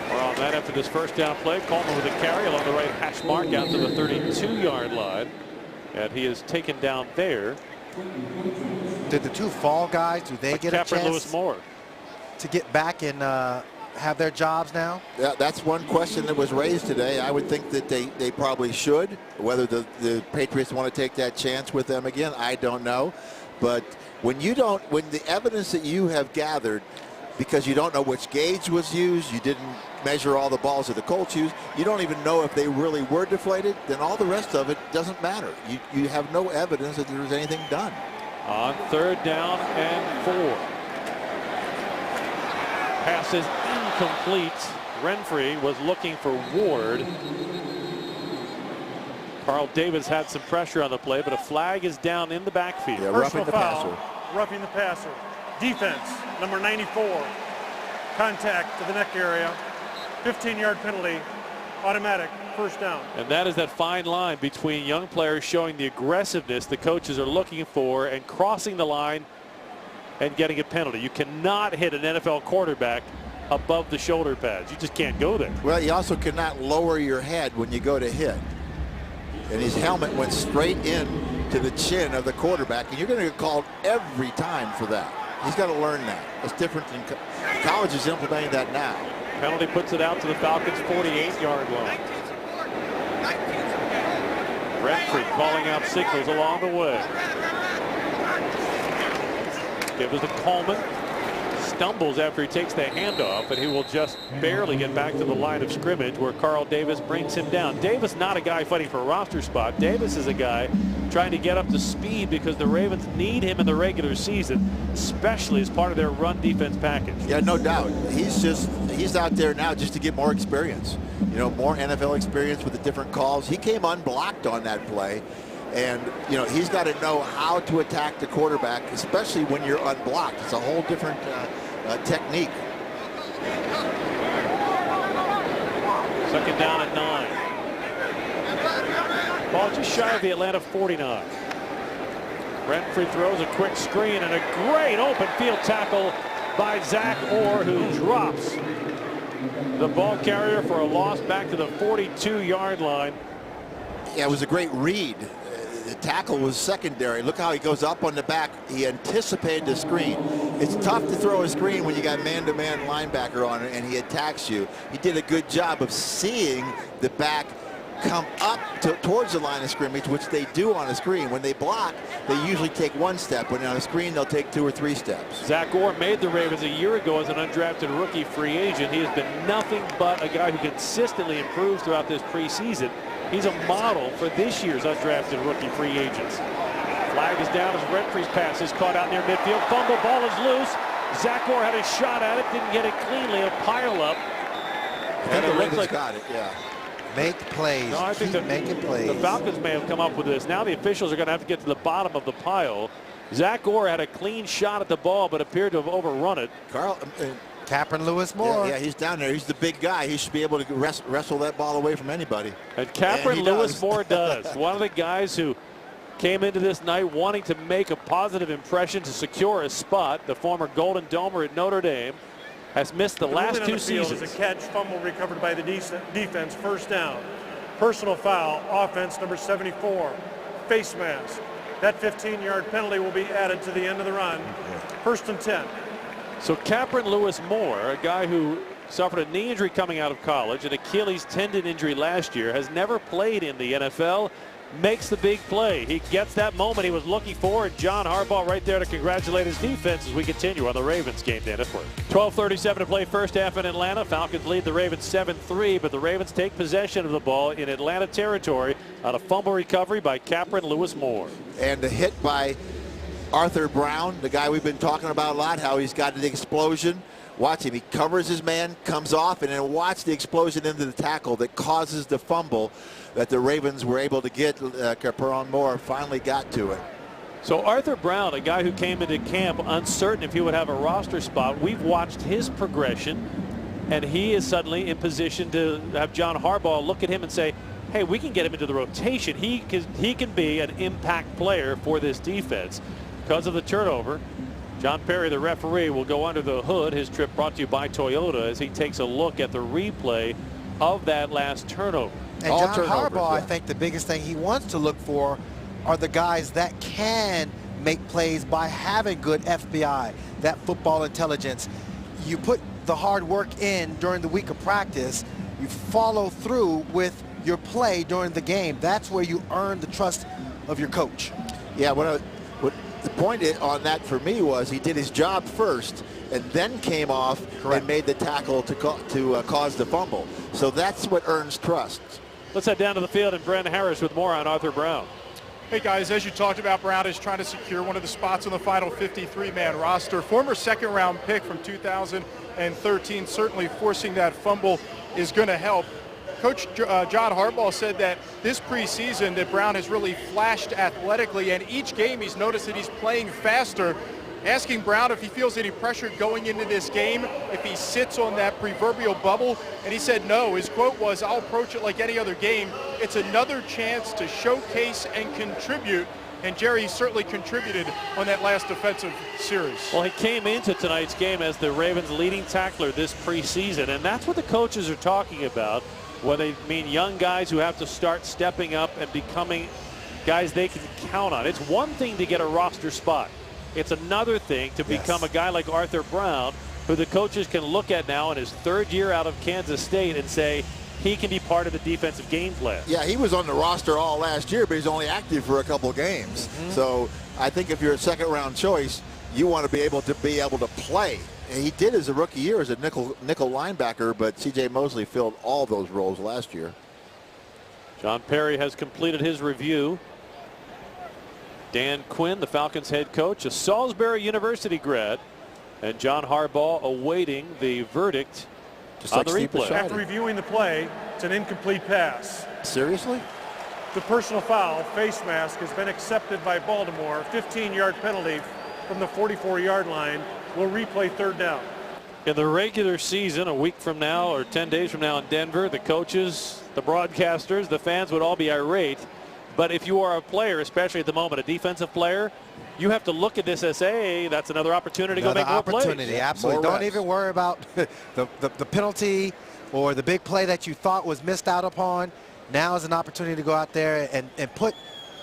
We're on that after this 1st down play. Coleman with a carry along the right hash mark out to the 32-yard line. And he is taken down there. Did the 2 fall guys, do they get a chance Lewis Moore to get back and have their jobs now? Yeah, that's one question that was raised today. I would think that they probably should. Whether the Patriots want to take that chance with them again, I don't know. But when the evidence that you have gathered, because you don't know which gauge was used, you didn't measure all the balls that the Colts used, you don't even know if they really were deflated, then all the rest of it doesn't matter. You have no evidence that there was anything done. On 3rd down and 4. Pass is incomplete. Renfrey was looking for Ward. Carl Davis had some pressure on the play, but a flag is down in the backfield. Yeah, roughing the passer. Roughing the passer. Defense, number 94. Contact to the neck area. 15-yard penalty. Automatic. First down. And that is that fine line between young players showing the aggressiveness the coaches are looking for and crossing the line and getting a penalty. You cannot hit an NFL quarterback above the shoulder pads. You just can't go there. Well, you also cannot lower your head when you go to hit. And his helmet went straight in to the chin of the quarterback, and you're going to get called every time for that. He's got to learn that. It's different than college is implementing that now. Penalty puts it out to the Falcons' 48-yard line. Renfrey calling out signals along the way. Give us to Coleman. Stumbles after he takes the handoff, and he will just barely get back to the line of scrimmage where Carl Davis brings him down. Davis not a guy fighting for a roster spot. Davis is a guy trying to get up to speed because the Ravens need him in the regular season, especially as part of their run defense package. Yeah, no doubt. He's out there now just to get more experience. You know, more NFL experience with the different calls. He came unblocked on that play. And, you know, he's got to know how to attack the quarterback, especially when you're unblocked. It's a whole different technique. Second down at 9. Ball just shy of the Atlanta 49. Renfrey throws a quick screen and a great open field tackle by Zach Orr, who drops the ball carrier for a loss back to the 42-yard line. Yeah, it was a great read. The tackle was secondary. Look how he goes up on the back. He anticipated the screen. It's tough to throw a screen when you got man-to-man linebacker on it and he attacks you. He did a good job of seeing the back come up towards the line of scrimmage, which they do on a screen. When they block, they usually take one step. When on a screen, they'll take 2 or 3 steps. Zach Orr made the Ravens a year ago as an undrafted rookie free agent. He has been nothing but a guy who consistently improves throughout this preseason. He's a model for this year's undrafted rookie free agents. Flag is down as Renfrey's pass is caught out near midfield. Fumble, ball is loose. Zach Orr had a shot at it, didn't get it cleanly. A pile up. And the Ravens got it, yeah. Make plays. No, I think making plays. The Falcons may have come up with this. Now the officials are going to have to get to the bottom of the pile. Zach Orr had a clean shot at the ball, but appeared to have overrun it. Capron Lewis Moore. Yeah, he's down there. He's the big guy. He should be able to wrestle that ball away from anybody. And Capron Lewis Moore does. One of the guys who came into this night wanting to make a positive impression to secure a spot. The former Golden Domer at Notre Dame has missed the last 2 seasons. A catch, fumble recovered by the defense. First down. Personal foul. Offense number 74. Face mask. That 15-yard penalty will be added to the end of the run. First and 10. So Capron Lewis Moore, a guy who suffered a knee injury coming out of college, an Achilles tendon injury last year, has never played in the NFL, makes the big play. He gets that moment he was looking for, and John Harbaugh right there to congratulate his defense as we continue on the Ravens Game Day Network. 12:37 to play first half in Atlanta. Falcons lead the Ravens 7-3, but the Ravens take possession of the ball in Atlanta territory on a fumble recovery by Capron Lewis Moore. And the hit by Arthur Brown, the guy we've been talking about a lot, how he's got the explosion. Watch him. He covers his man, comes off, and then watch the explosion into the tackle that causes the fumble that the Ravens were able to get. Capron Moore finally got to it. So Arthur Brown, a guy who came into camp uncertain if he would have a roster spot, we've watched his progression, and he is suddenly in position to have John Harbaugh look at him and say, hey, we can get him into the rotation. He can be an impact player for this defense. Because of the turnover, John Perry, the referee, will go under the hood. His trip brought to you by Toyota as he takes a look at the replay of that last turnover. And John Harbaugh, I think the biggest thing he wants to look for are the guys that can make plays by having good FBI, that football intelligence. You put the hard work in during the week of practice, you follow through with your play during the game. That's where you earn the trust of your coach. Yeah, the point on that for me was he did his job first and then came off and made the tackle to cause the fumble. So that's what earns trust. Let's head down to the field and Brent Harris with more on Arthur Brown. Hey guys, as you talked about, Brown is trying to secure one of the spots on the final 53-man roster. Former second-round pick from 2013, certainly forcing that fumble is going to help. Coach John Harbaugh said that this preseason that Brown has really flashed athletically, and each game he's noticed that he's playing faster. Asking Brown if he feels any pressure going into this game, if he sits on that proverbial bubble, and he said no. His quote was, "I'll approach it like any other game. It's another chance to showcase and contribute." And Jerry certainly contributed on that last defensive series. Well, he came into tonight's game as the Ravens' leading tackler this preseason, and that's what the coaches are talking about when they mean young guys who have to start stepping up and becoming guys they can count on. It's one thing to get a roster spot. It's another thing to become a guy like Arthur Brown, who the coaches can look at now in his third year out of Kansas State and say he can be part of the defensive game plan. Yeah, he was on the roster all last year, but he's only active for a couple games. So I think if you're a second-round choice, you want to be able to play. And he did as a rookie year as a nickel linebacker, but C.J. Mosley filled all those roles last year. John Perry has completed his review. Dan Quinn, the Falcons head coach, a Salisbury University grad, and John Harbaugh awaiting the verdict on the replay. After reviewing the play, it's an incomplete pass. Seriously? The personal foul, face mask, has been accepted by Baltimore. 15-yard penalty from the 44-yard line. Will replay third down. In the regular season, a week from now or 10 days from now in Denver, the coaches, the broadcasters, the fans would all be irate. But if you are a player, especially at the moment, a defensive player, you have to look at this as, hey, that's another opportunity to go make more plays. Absolutely. Don't even worry about the penalty or the big play that you thought was missed out upon. Now is an opportunity to go out there and put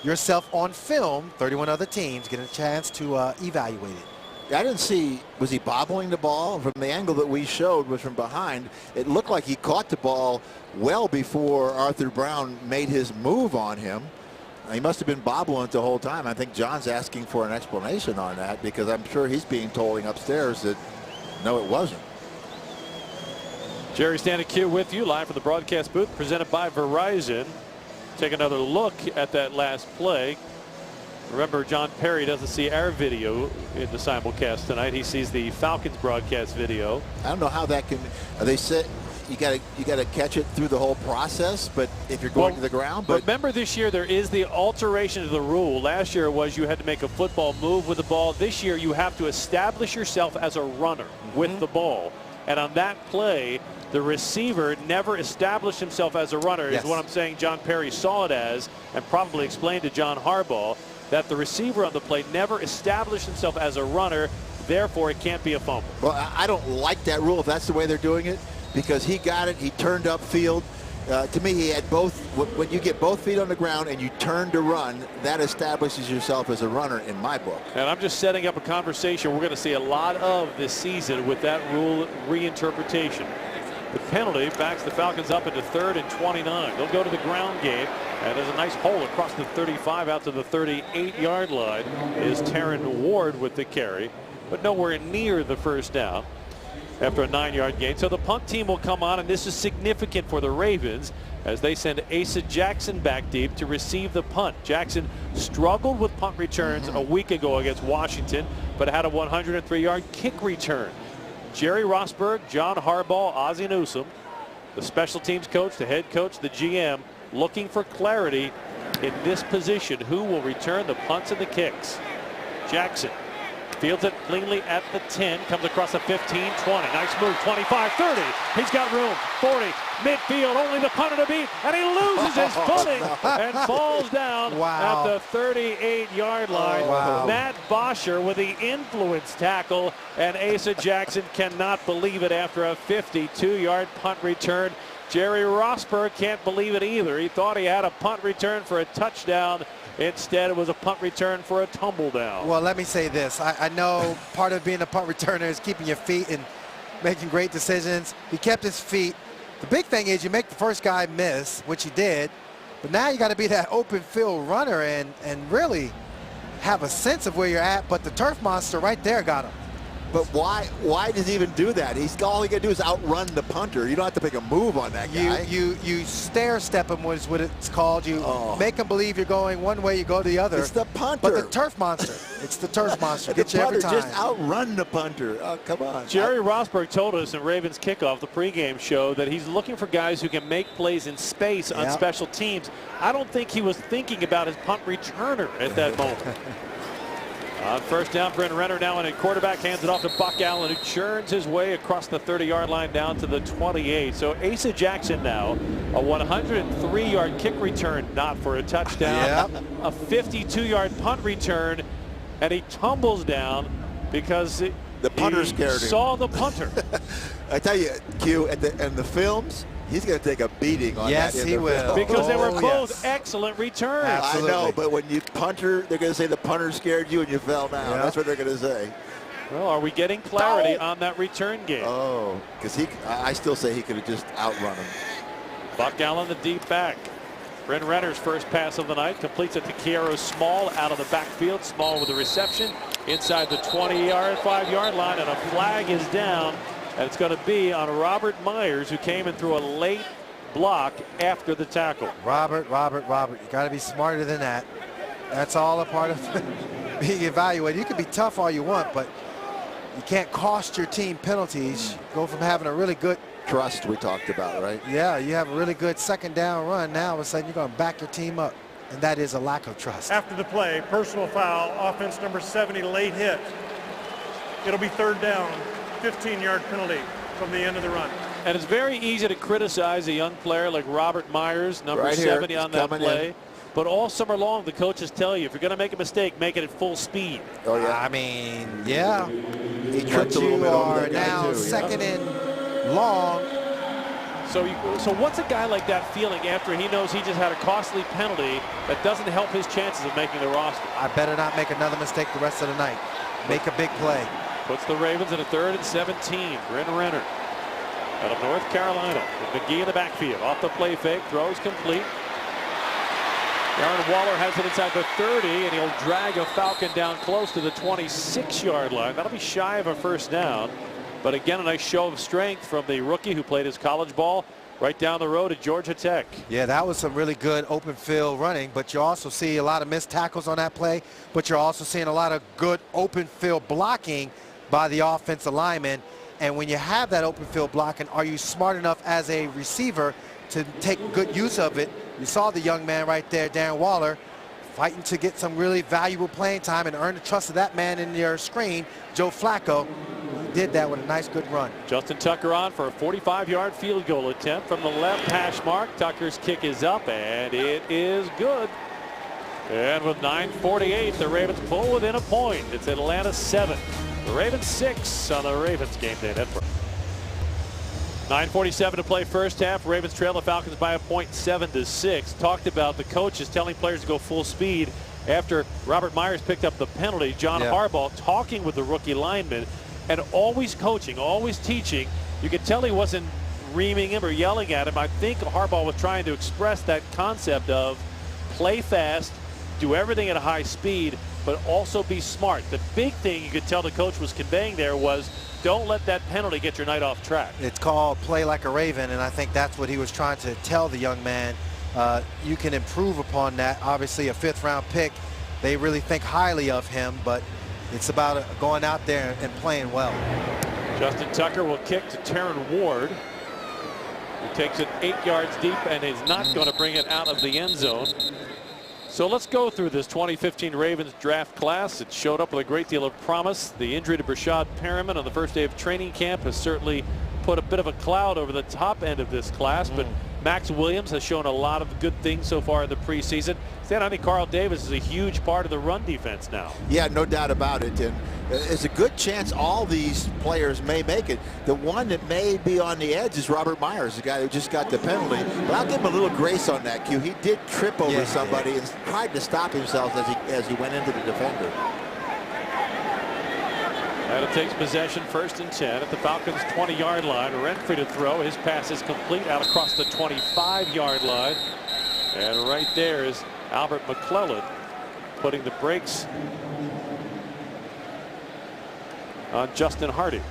yourself on film. 31 other teams get a chance to evaluate it. I didn't see, was he bobbling the ball? From the angle that we showed was from behind. It looked like he caught the ball well before Arthur Brown made his move on him. He must have been bobbling it the whole time. I think John's asking for an explanation on that because I'm sure he's being told upstairs that no, it wasn't. Jerry Stanek with you live from the broadcast booth presented by Verizon. Take another look at that last play. Remember, John Perry doesn't see our video in the simulcast tonight. He sees the Falcons broadcast video. I don't know how that can. They said you got to catch it through the whole process, but if you're going to the ground. But remember, this year there is the alteration to the rule. Last year was you had to make a football move with the ball. This year you have to establish yourself as a runner with the ball. And on that play, the receiver never established himself as a runner. Is what I'm saying. John Perry saw it as, and probably explained to John Harbaugh that the receiver on the play never established himself as a runner. Therefore, it can't be a fumble. Well, I don't like that rule if that's the way they're doing it, because he got it. He turned upfield. To me, he had both. When you get both feet on the ground and you turn to run, that establishes yourself as a runner in my book. And I'm just setting up a conversation we're going to see a lot of this season with that rule reinterpretation. The penalty backs the Falcons up into 3rd and 29. They'll go to the ground game, and there's a nice hole across the 35 out to the 38-yard line. Is Taryn Ward with the carry, but nowhere near the first down after a 9-yard gain. So the punt team will come on, and this is significant for the Ravens as they send Asa Jackson back deep to receive the punt. Jackson struggled with punt returns a week ago against Washington, but had a 103-yard kick return. Jerry Rosburg, John Harbaugh, Ozzie Newsome, the special teams coach, the head coach, the GM, looking for clarity in this position. Who will return the punts and the kicks? Jackson fields it cleanly at the 10, comes across the 15, 20. Nice move, 25, 30. He's got room, 40, midfield, only the punter to beat, and he loses his footing and falls down at the 38-yard line. Matt Bosher with the influence tackle, and Asa Jackson cannot believe it after a 52-yard punt return. Jerry Rosburg can't believe it either. He thought he had a punt return for a touchdown. Instead, it was a punt return for a tumble down. Well, let me say this. I know part of being a punt returner is keeping your feet and making great decisions. He kept his feet. The big thing is you make the first guy miss, which he did, but now you got to be that open field runner and really have a sense of where you're at. But the turf monster right there got him. But why does he even do that? All he got to do is outrun the punter. You don't have to make a move on that guy. You stair step him is what it's called. You make him believe you're going one way, you go the other. It's the punter. But the turf monster. It's the turf monster. The Get you every time. just outrun the punter. Oh, come on. Jerry Rosberg told us in Ravens Kickoff, the pregame show, that he's looking for guys who can make plays in space on special teams. I don't think he was thinking about his punt returner at that moment. On first down, Bryn Renner now in at quarterback, hands it off to Buck Allen, who churns his way across the 30-yard line down to the 28. So Asa Jackson now, a 103-yard kick return, not for a touchdown. A 52-yard punt return, and he tumbles down because the punter scared him. Saw the punter. I tell you, Q, in the films, he's going to take a beating on that. Yes, he will. Because they were both excellent returns. Absolutely. I know, but when you punter, they're going to say the punter scared you and you fell down. That's what they're going to say. Well, are we getting clarity on that return game? Oh, because I still say he could have just outrun him. Buck Allen, the deep back. Bryn Renner's first pass of the night completes it to Kiero Small out of the backfield. Small with the reception inside the 25-yard line, and a flag is down. And it's going to be on Robert Myers, who came in through a late block after the tackle. Robert, you got to be smarter than that. That's all a part of being evaluated. You can be tough all you want, but you can't cost your team penalties. Go from having a really good trust we talked about, right? Yeah, you have a really good second down run. Now all of a sudden you're going to back your team up, and that is a lack of trust. After the play, personal foul, offense number 70, late hit. It'll be third down. 15-yard penalty from the end of the run. And it's very easy to criticize a young player like Robert Myers, number 70 on that play. But all summer long, the coaches tell you, if you're going to make a mistake, make it at full speed. Oh, yeah. I mean, yeah. He tripped a little bit over that guy, now too, second and long. So what's a guy like that feeling after he knows he just had a costly penalty that doesn't help his chances of making the roster? I better not make another mistake the rest of the night. Make a big play. Puts the Ravens in a 3rd and 17. Bryn Renner out of North Carolina with McGee in the backfield. Off the play fake, throws complete. Darren Waller has it inside the 30, and he'll drag a Falcon down close to the 26-yard line. That'll be shy of a first down. But again, a nice show of strength from the rookie who played his college ball right down the road at Georgia Tech. Yeah, that was some really good open field running, but you also see a lot of missed tackles on that play, but you're also seeing a lot of good open field blocking by the offensive lineman. And when you have that open field blocking, are you smart enough as a receiver to take good use of it? You saw the young man right there, Darren Waller, fighting to get some really valuable playing time and earn the trust of that man in your screen, Joe Flacco. He did that with a nice, good run. Justin Tucker on for a 45-yard field goal attempt from the left hash mark. Tucker's kick is up, and it is good. And with 9:48, the Ravens pull within a point. It's Atlanta 7. The Ravens 6 on the Ravens Game Day Network. 9:47 to play first half. Ravens trail the Falcons by a point, 7-6. Talked about the coaches telling players to go full speed after Robert Myers picked up the penalty. John Harbaugh talking with the rookie lineman and always coaching, always teaching. You could tell he wasn't reaming him or yelling at him. I think Harbaugh was trying to express that concept of play fast, do everything at a high speed, but also be smart. The big thing you could tell the coach was conveying there was don't let that penalty get your night off track. It's called play like a Raven, and I think that's what he was trying to tell the young man. You can improve upon that. Obviously, a 5th-round pick, they really think highly of him, but it's about going out there and playing well. Justin Tucker will kick to Terron Ward, who takes it 8 yards deep and is not going to bring it out of the end zone. So let's go through this 2015 Ravens draft class. It showed up with a great deal of promise. The injury to Brashad Perriman on the first day of training camp has certainly put a bit of a cloud over the top end of this class, but Max Williams has shown a lot of good things so far in the preseason. I think Carl Davis is a huge part of the run defense now. Yeah, no doubt about it. And it's a good chance all these players may make it. The one that may be on the edge is Robert Myers, the guy who just got the penalty. But I'll give him a little grace on that, Q. He did trip over somebody and tried to stop himself as he went into the defender. And it takes possession 1st and 10 at the Falcons 20-yard line. Renfrey to throw. His pass is complete out across the 25-yard line. And right there is Albert McClellan putting the brakes on Justin Hardy.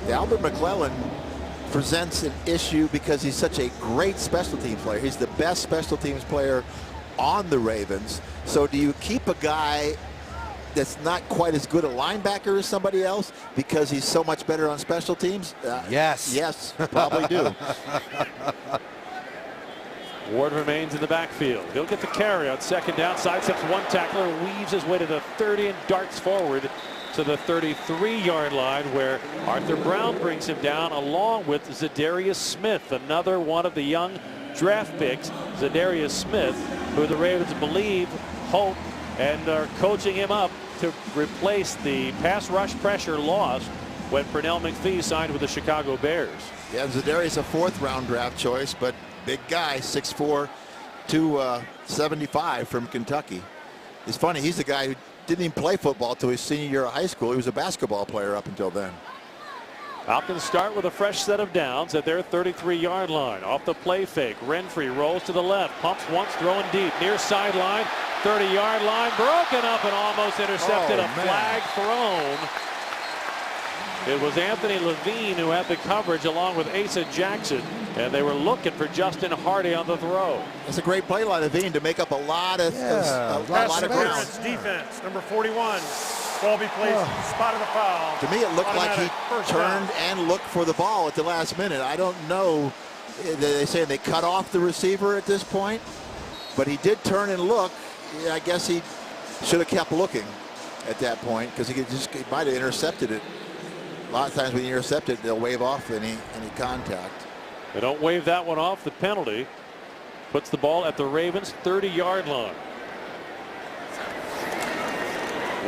Albert McClellan presents an issue because he's such a great special teams player. He's the best special teams player on the Ravens. So do you keep a guy that's not quite as good a linebacker as somebody else because he's so much better on special teams? Yes. Yes, probably do. Ward remains in the backfield. He'll get the carry on second down. Sidesteps one tackler, weaves his way to the 30 and darts forward to the 33-yard line, where Arthur Brown brings him down along with Zadarius Smith, another one of the young draft picks. Zadarius Smith, who the Ravens believe, hope, and are coaching him up to replace the pass rush pressure lost when Pernell McPhee signed with the Chicago Bears. Yeah, Zadarius a 4th-round draft choice, but big guy, 6'4", 275 from Kentucky. It's funny, he's the guy who didn't even play football till his senior year of high school. He was a basketball player up until then. Falcons start with a fresh set of downs at their 33-yard line. Off the play fake, Renfrey rolls to the left, pumps once, throwing deep, near sideline, 30-yard line, broken up and almost intercepted. A flag thrown. It was Anthony Levine who had the coverage along with Asa Jackson, and they were looking for Justin Hardy on the throw. It's a great play by Levine to make up a lot of ground. Defense, number 41. Ball be placed in the spot of the foul. To me, it looked like he turned and looked for the ball at the last minute. I don't know. They say they cut off the receiver at this point, but he did turn and look. Yeah, I guess he should have kept looking at that point because he might have intercepted it. A lot of times when you intercept it, they'll wave off any contact. They don't wave that one off. The penalty puts the ball at the Ravens' 30-yard line.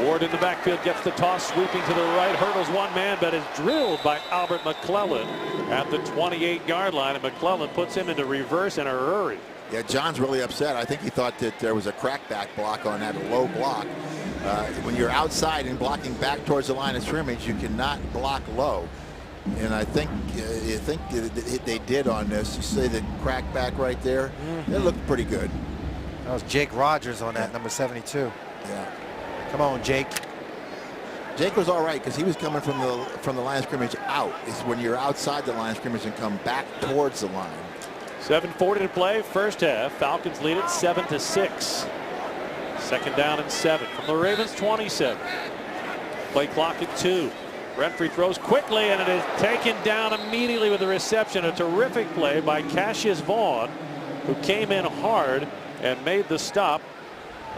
Ward in the backfield gets the toss, sweeping to the right, hurdles one man, but is drilled by Albert McClellan at the 28-yard line, and McClellan puts him into reverse in a hurry. Yeah, John's really upset. I think he thought that there was a crackback block on that low block. When you're outside and blocking back towards the line of scrimmage, you cannot block low. And I think they did on this. You see the crackback right there? It looked pretty good. That was Jake Rogers on that, number 72. Yeah. Come on, Jake. Jake was all right because he was coming from the line of scrimmage out. It's when you're outside the line of scrimmage and come back towards the line. 7:40 to play, first half. Falcons lead it 7-6. Second down and 7 from the Ravens 27. Play clock at 2. Renfrey throws quickly, and it is taken down immediately with the reception. A terrific play by Cassius Vaughn, who came in hard and made the stop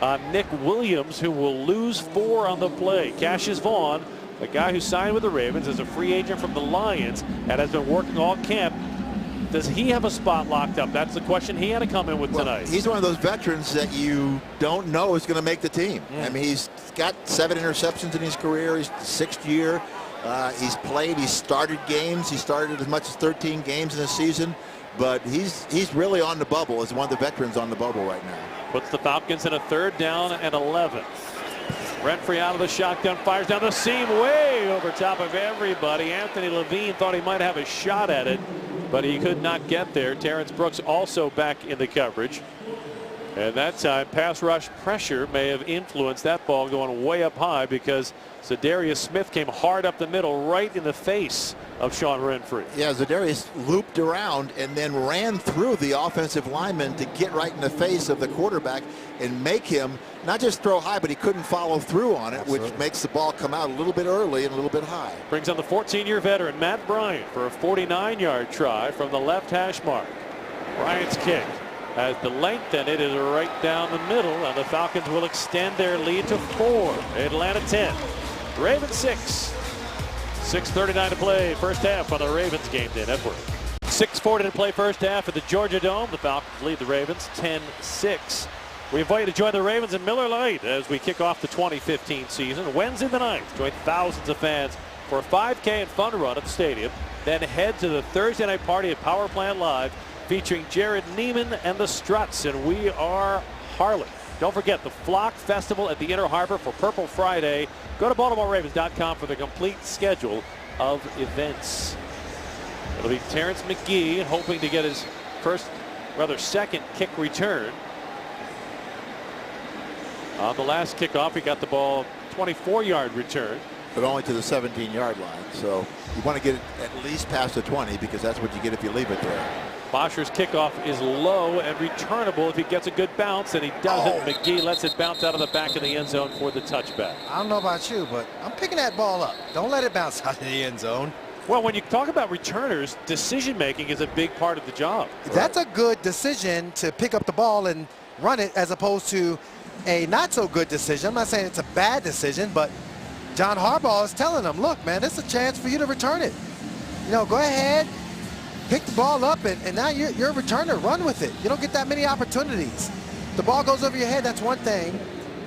on Nick Williams, who will lose 4 on the play. Cassius Vaughn, a guy who signed with the Ravens as a free agent from the Lions and has been working all camp. Does he have a spot locked up? That's the question he had to come in with tonight. He's one of those veterans that you don't know is going to make the team. I mean, he's got 7 interceptions in his career. He's 6th year. He's played. He's started games. He started as much as 13 games in a season. But he's really on the bubble, as one of the veterans on the bubble right now. Puts the Falcons in a 3rd down and 11. Renfrey out of the shotgun, fires down the seam way over top of everybody. Anthony Levine thought he might have a shot at it, but he could not get there. Terrence Brooks also back in the coverage. And that time, pass rush pressure may have influenced that ball going way up high, because Zadarius Smith came hard up the middle, right in the face of Sean Renfrey. Yeah, Zadarius looped around and then ran through the offensive lineman to get right in the face of the quarterback and make him not just throw high, but he couldn't follow through on it, which makes the ball come out a little bit early and a little bit high. Brings on the 14-year veteran Matt Bryant for a 49-yard try from the left hash mark. Bryant's kick has the length, and it is right down the middle, and the Falcons will extend their lead to 4. Atlanta 10, Ravens 6. 6:39 to play, first half on the Ravens Game Day Network. 6:40 to play, first half at the Georgia Dome. The Falcons lead the Ravens 10-6. We invite you to join the Ravens in Miller Lite as we kick off the 2015 season. Wednesday the 9th, join thousands of fans for a 5K and fun run at the stadium. Then head to the Thursday night party at Power Plant Live, featuring Jared Neiman and the Struts, and we are Harlan. Don't forget the Flock Festival at the Inner Harbor for Purple Friday. Go to BaltimoreRavens.com for the complete schedule of events. It'll be Terrence McGee, hoping to get his second kick return. On the last kickoff, he got the ball 24-yard return. but only to the 17-yard line. So you want to get it at least past the 20 because that's what you get if you leave it there. Bosher's kickoff is low and returnable if he gets a good bounce, and he doesn't. McGee lets it bounce out of the back of the end zone for the touchback. I don't know about you, but I'm picking that ball up. Don't let it bounce out of the end zone. Well, when you talk about returners, decision-making is a big part of the job. That's a good decision to pick up the ball and run it as opposed to a not-so-good decision. I'm not saying it's a bad decision, but John Harbaugh is telling them, look, man, this is a chance for you to return it. You know, go ahead, pick the ball up, and now you're a returner. Run with it. You don't get that many opportunities. The ball goes over your head, that's one thing.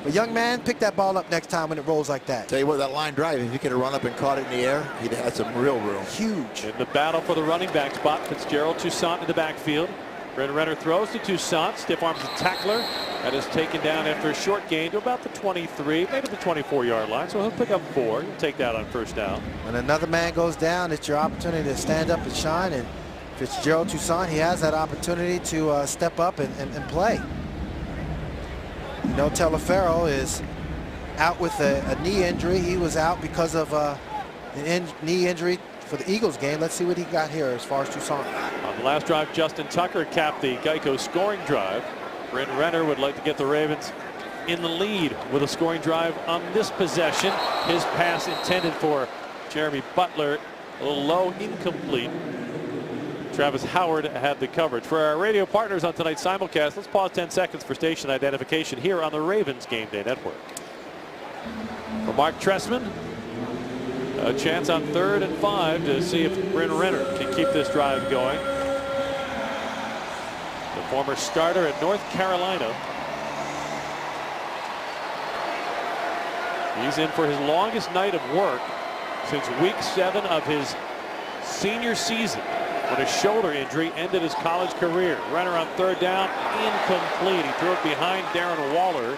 But young man, pick that ball up next time when it rolls like that. Tell you what, that line drive, if he could have run up and caught it in the air, he'd have had some real room. Huge. In the battle for the running back spot, Fitzgerald, Toussaint in the backfield. Brent Renner throws to Toussaint, stiff arms the tackler. That is taken down after a short gain to about the 23, maybe the 24-yard line. So he'll pick up 4. He'll take that on first down. When another man goes down, it's your opportunity to stand up and shine. And Fitzgerald Toussaint, he has that opportunity to step up and play. You know, Telefero is out with a knee injury. He was out because of an knee injury for the Eagles game. Let's see what he got here as far as Toussaint. On the last drive, Justin Tucker capped the Geico scoring drive. Brent Renner would like to get the Ravens in the lead with a scoring drive on this possession. His pass intended for Jeremy Butler, a little low, incomplete. Travis Howard had the coverage. For our radio partners on tonight's simulcast, let's pause 10 seconds for station identification here on the Ravens Game Day Network. For Mark Trestman, a chance on 3rd and 5 to see if Brent Renner can keep this drive going. The former starter at North Carolina. He's in for his longest night of work since week 7 of his senior season, when a shoulder injury ended his college career. Renner on 3rd down, incomplete. He threw it behind Darren Waller,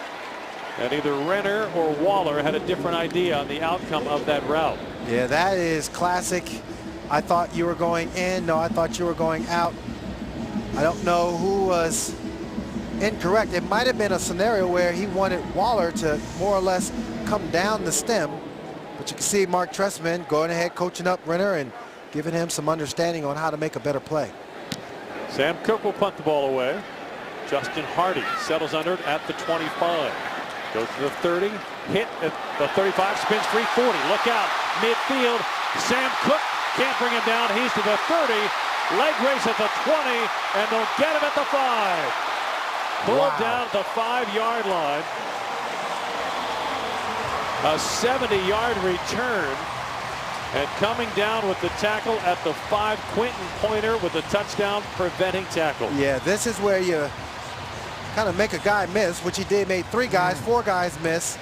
and either Renner or Waller had a different idea on the outcome of that route. Yeah, that is classic. I thought you were going in. No, I thought you were going out. I don't know who was incorrect. It might have been a scenario where he wanted Waller to more or less come down the stem, but you can see Mark Trestman going ahead, coaching up Renner and giving him some understanding on how to make a better play. Sam Cook will punt the ball away. Justin Hardy settles under it at the 25. Goes to the 30, hit at the 35, spins 340. Look out, midfield. Sam Cook can't bring him down. He's to the 30. Leg race at the 20, and they'll get him at the 5. Pulled down at the 5-yard line. A 70-yard return. And coming down with the tackle at the 5, Quentin Pointer with a touchdown preventing tackle. Yeah, this is where you kind of make a guy miss, which he did, made 3 guys, 4 guys miss.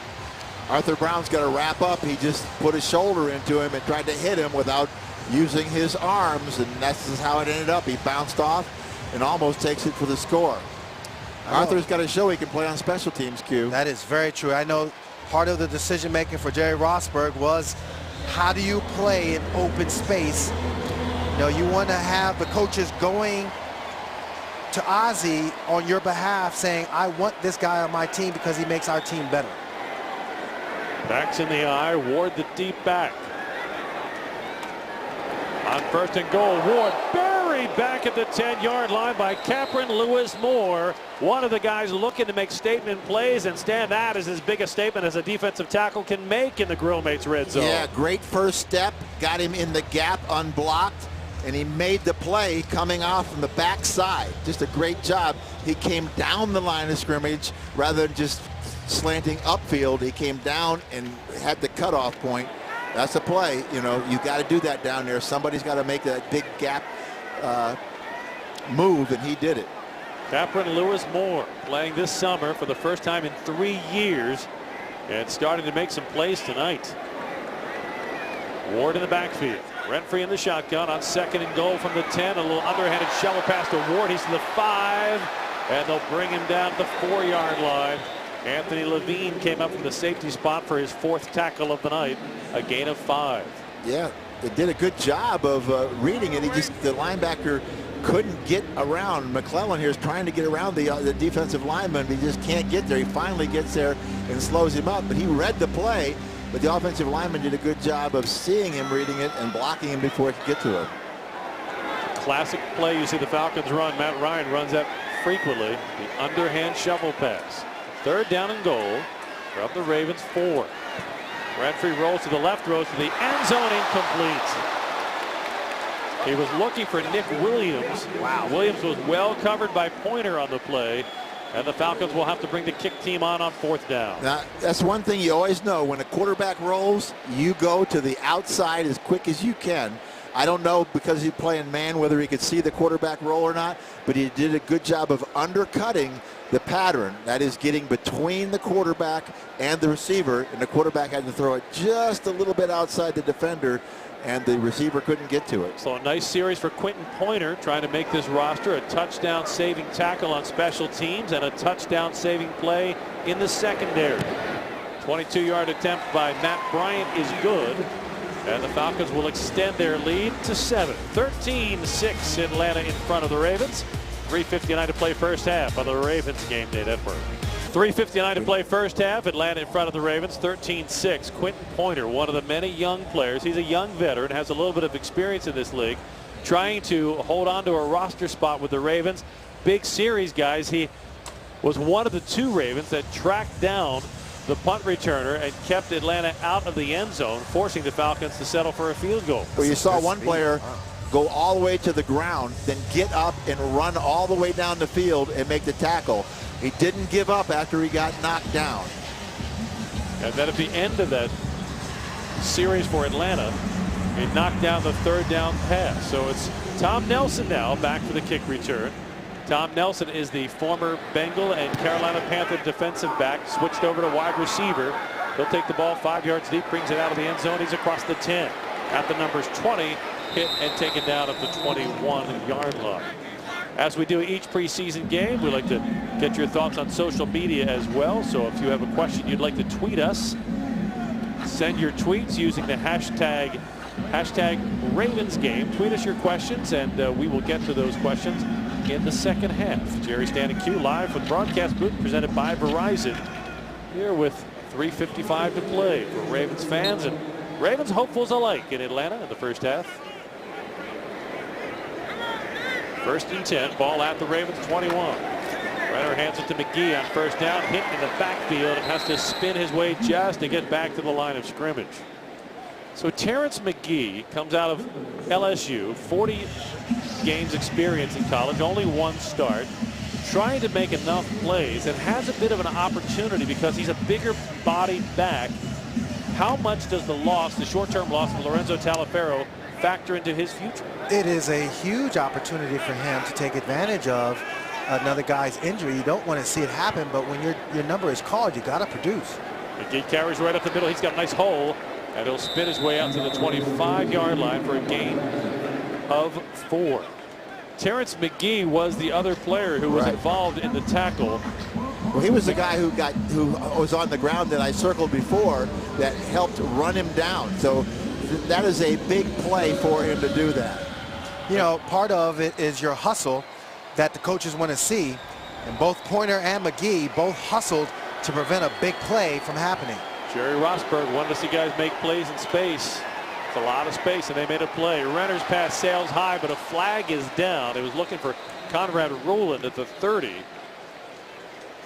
Arthur Brown's got to wrap up. He just put his shoulder into him and tried to hit him without using his arms, and that's how it ended up. He bounced off and almost takes it for the score. Arthur's got to show he can play on special teams, Q. That is very true. I know part of the decision making for Jerry Rosberg was, how do you play in open space? You know, you want to have the coaches going to Ozzie on your behalf saying, I want this guy on my team because he makes our team better. Backs in the eye, Ward the deep back. On 1st and goal, Ward buried back at the 10-yard line by Capron Lewis Moore. One of the guys looking to make statement plays, and Stan, that is as big a statement as a defensive tackle can make in the Grill Mates red zone. Yeah, great first step, got him in the gap unblocked, and he made the play coming off from the backside. Just a great job. He came down the line of scrimmage rather than just slanting upfield. He came down and had the cutoff point. That's a play. You know, you got to do that down there. Somebody's got to make that big gap move, and he did it. Capron Lewis Moore playing this summer for the first time in 3 years and starting to make some plays tonight. Ward in the backfield. Renfrey in the shotgun on 2nd and goal from the 10. A little underhanded shovel pass to Ward. He's to the 5, and they'll bring him down to the 4-yard line. Anthony Levine came up from the safety spot for his 4th tackle of the night. A gain of 5. Yeah, they did a good job of reading it. The linebacker couldn't get around. McClellan here is trying to get around the defensive lineman, but he just can't get there. He finally gets there and slows him up, but he read the play but the offensive lineman did a good job of seeing him, reading it, and blocking him before he could get to him. Classic play you see the Falcons run. Matt Ryan runs that frequently. The underhand shovel pass. 3rd down and goal from the Ravens 4. Bradford rolls to the left, throws to the end zone, incomplete. He was looking for Nick Williams. Wow. Williams was well covered by Pointer on the play, and the Falcons will have to bring the kick team on 4th down. Now, that's one thing you always know. When a quarterback rolls, you go to the outside as quick as you can. I don't know, because he's playing man, whether he could see the quarterback roll or not, but he did a good job of undercutting the pattern. That is getting between the quarterback and the receiver, and the quarterback had to throw it just a little bit outside the defender, and the receiver couldn't get to it. So a nice series for Quentin Pointer, trying to make this roster. A touchdown saving tackle on special teams and a touchdown saving play in the secondary. 22-yard attempt by Matt Bryant is good, and the Falcons will extend their lead to 7. 13-6 Atlanta in front of the Ravens. 3:59 to play first half on the Ravens Game Day Network. 3:59 to play first half. Atlanta in front of the Ravens, 13-6. Quentin Pointer, one of the many young players. He's a young veteran, has a little bit of experience in this league, trying to hold on to a roster spot with the Ravens. Big series, guys. He was one of the 2 Ravens that tracked down the punt returner and kept Atlanta out of the end zone, forcing the Falcons to settle for a field goal. Well, you saw one player go all the way to the ground, then get up and run all the way down the field and make the tackle. He didn't give up after he got knocked down. And then at the end of that series for Atlanta, he knocked down the 3rd down pass. So it's Tom Nelson now back for the kick return. Tom Nelson is the former Bengal and Carolina Panther defensive back, switched over to wide receiver. He'll take the ball 5 yards deep, brings it out of the end zone. He's across the 10 at the numbers 20, hit and taken down at the 21-yard line. As we do each preseason game, we like to get your thoughts on social media as well. So if you have a question you'd like to tweet us, send your tweets using the hashtag #RavensGame. Tweet us your questions, and we will get to those questions in the second half. Jerry Standing Q live from the broadcast booth, presented by Verizon, here with 3:55 to play for Ravens fans and Ravens hopefuls alike in Atlanta in the first half. 1st and 10, ball at the Ravens 21. Renner hands it to McGee on 1st down, hit in the backfield, and has to spin his way just to get back to the line of scrimmage. So Terrence McGee comes out of LSU, 40 games experience in college, only 1 start, trying to make enough plays, and has a bit of an opportunity because he's a bigger bodied back. How much does the short-term loss of Lorenzo Taliaferro factor into his future? It is a huge opportunity for him to take advantage of another guy's injury. You don't want to see it happen, but when your number is called, you got to produce. McGee carries right up the middle. He's got a nice hole, and he'll spin his way out to the 25-yard line for a gain of 4. Terrence McGee was the other player who was involved in the tackle. Well, he was the guy who was on the ground that I circled before that helped run him down. So that is a big play for him to do that. You know, part of it is your hustle that the coaches want to see, and both Pointer and McGee both hustled to prevent a big play from happening. Jerry Rosberg wanted to see guys make plays in space. It's a lot of space, and they made a play. Renner's pass sails high, but a flag is down. It was looking for Conrad Rowland at the 30.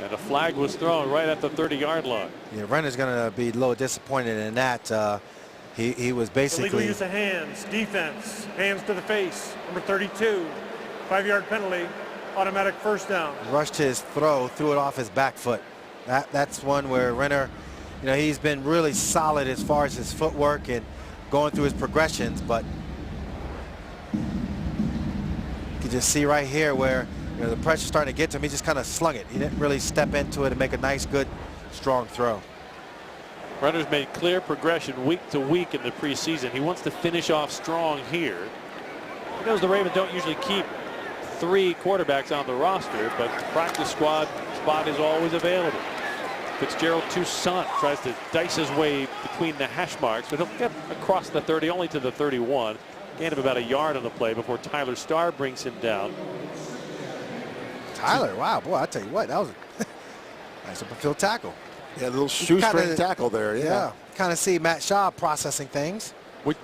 And a flag was thrown right at the 30-yard line. Yeah, Renner's going to be a little disappointed in that. He was basically... Illegal use of hands, defense, hands to the face, number 32. 5-yard penalty, automatic 1st down. Rushed his throw, threw it off his back foot. That's one where Renner, you know, he's been really solid as far as his footwork and going through his progressions, but you can just see right here where, you know, the pressure's starting to get to him. He just kind of slung it. He didn't really step into it and make a nice, good, strong throw. Renner's made clear progression week to week in the preseason. He wants to finish off strong here. He knows the Ravens don't usually keep 3 quarterbacks on the roster, but the practice squad spot is always available. Fitzgerald Toussaint tries to dice his way between the hash marks, but he'll get across the 30, only to the 31. Gain of about a yard on the play before Tyler Starr brings him down. Tyler, wow, boy, I tell you what, that was a nice up field tackle. Yeah, a little shoestring tackle there. Yeah. Kind of see Matt Shaw processing things.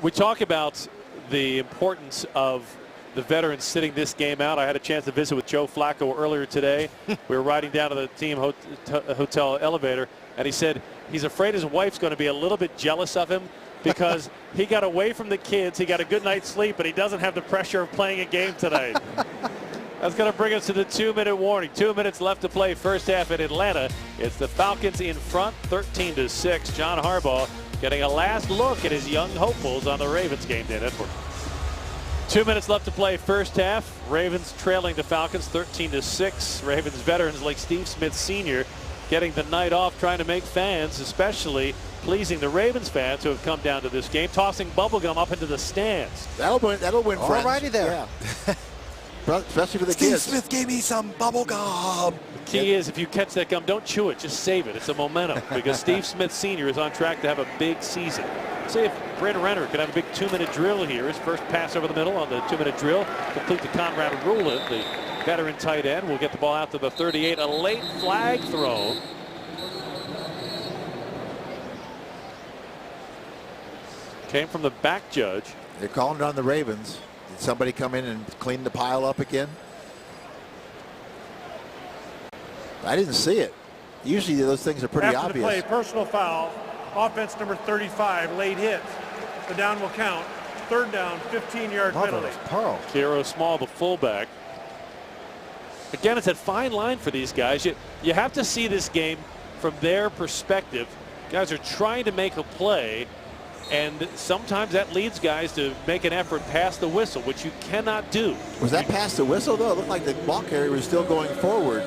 We talk about the importance of the veterans sitting this game out. I had a chance to visit with Joe Flacco earlier today. We were riding down to the team hotel elevator, and he said he's afraid his wife's going to be a little bit jealous of him because he got away from the kids, he got a good night's sleep, but he doesn't have the pressure of playing a game tonight. That's going to bring us to the 2-minute warning. 2 minutes left to play first half in Atlanta. It's the Falcons in front, 13-6. John Harbaugh getting a last look at his young hopefuls on the Ravens game day network. 2 minutes left to play first half. Ravens trailing the Falcons 13-6. Ravens veterans like Steve Smith Sr. getting the night off, trying to make fans, especially pleasing the Ravens fans who have come down to this game, tossing bubblegum up into the stands. That'll win All righty there. Yeah. Especially for the Steve kids. Smith gave me some bubble gum. The key is if you catch that gum, don't chew it, just save it. It's a momentum because Steve Smith Sr. is on track to have a big season. See if Brandon Renner can have a big 2-minute drill here. His first pass over the middle on the 2-minute drill. Complete to Conrad Rulin, the veteran tight end. Will get the ball out to the 38. A late flag throw. Came from the back judge. They're calling it on the Ravens. Did somebody come in and clean the pile up again? I didn't see it. Usually those things are pretty After obvious. the play, personal foul, offense number 35, late hit. The down will count. Third down, 15-yard penalty. Pearl. Kiro Small, the fullback. Again, it's a fine line for these guys. You have to see this game from their perspective. Guys are trying to make a play, and sometimes that leads guys to make an effort past the whistle, which you cannot do. Was that past the whistle, though? It looked like the ball carrier was still going forward.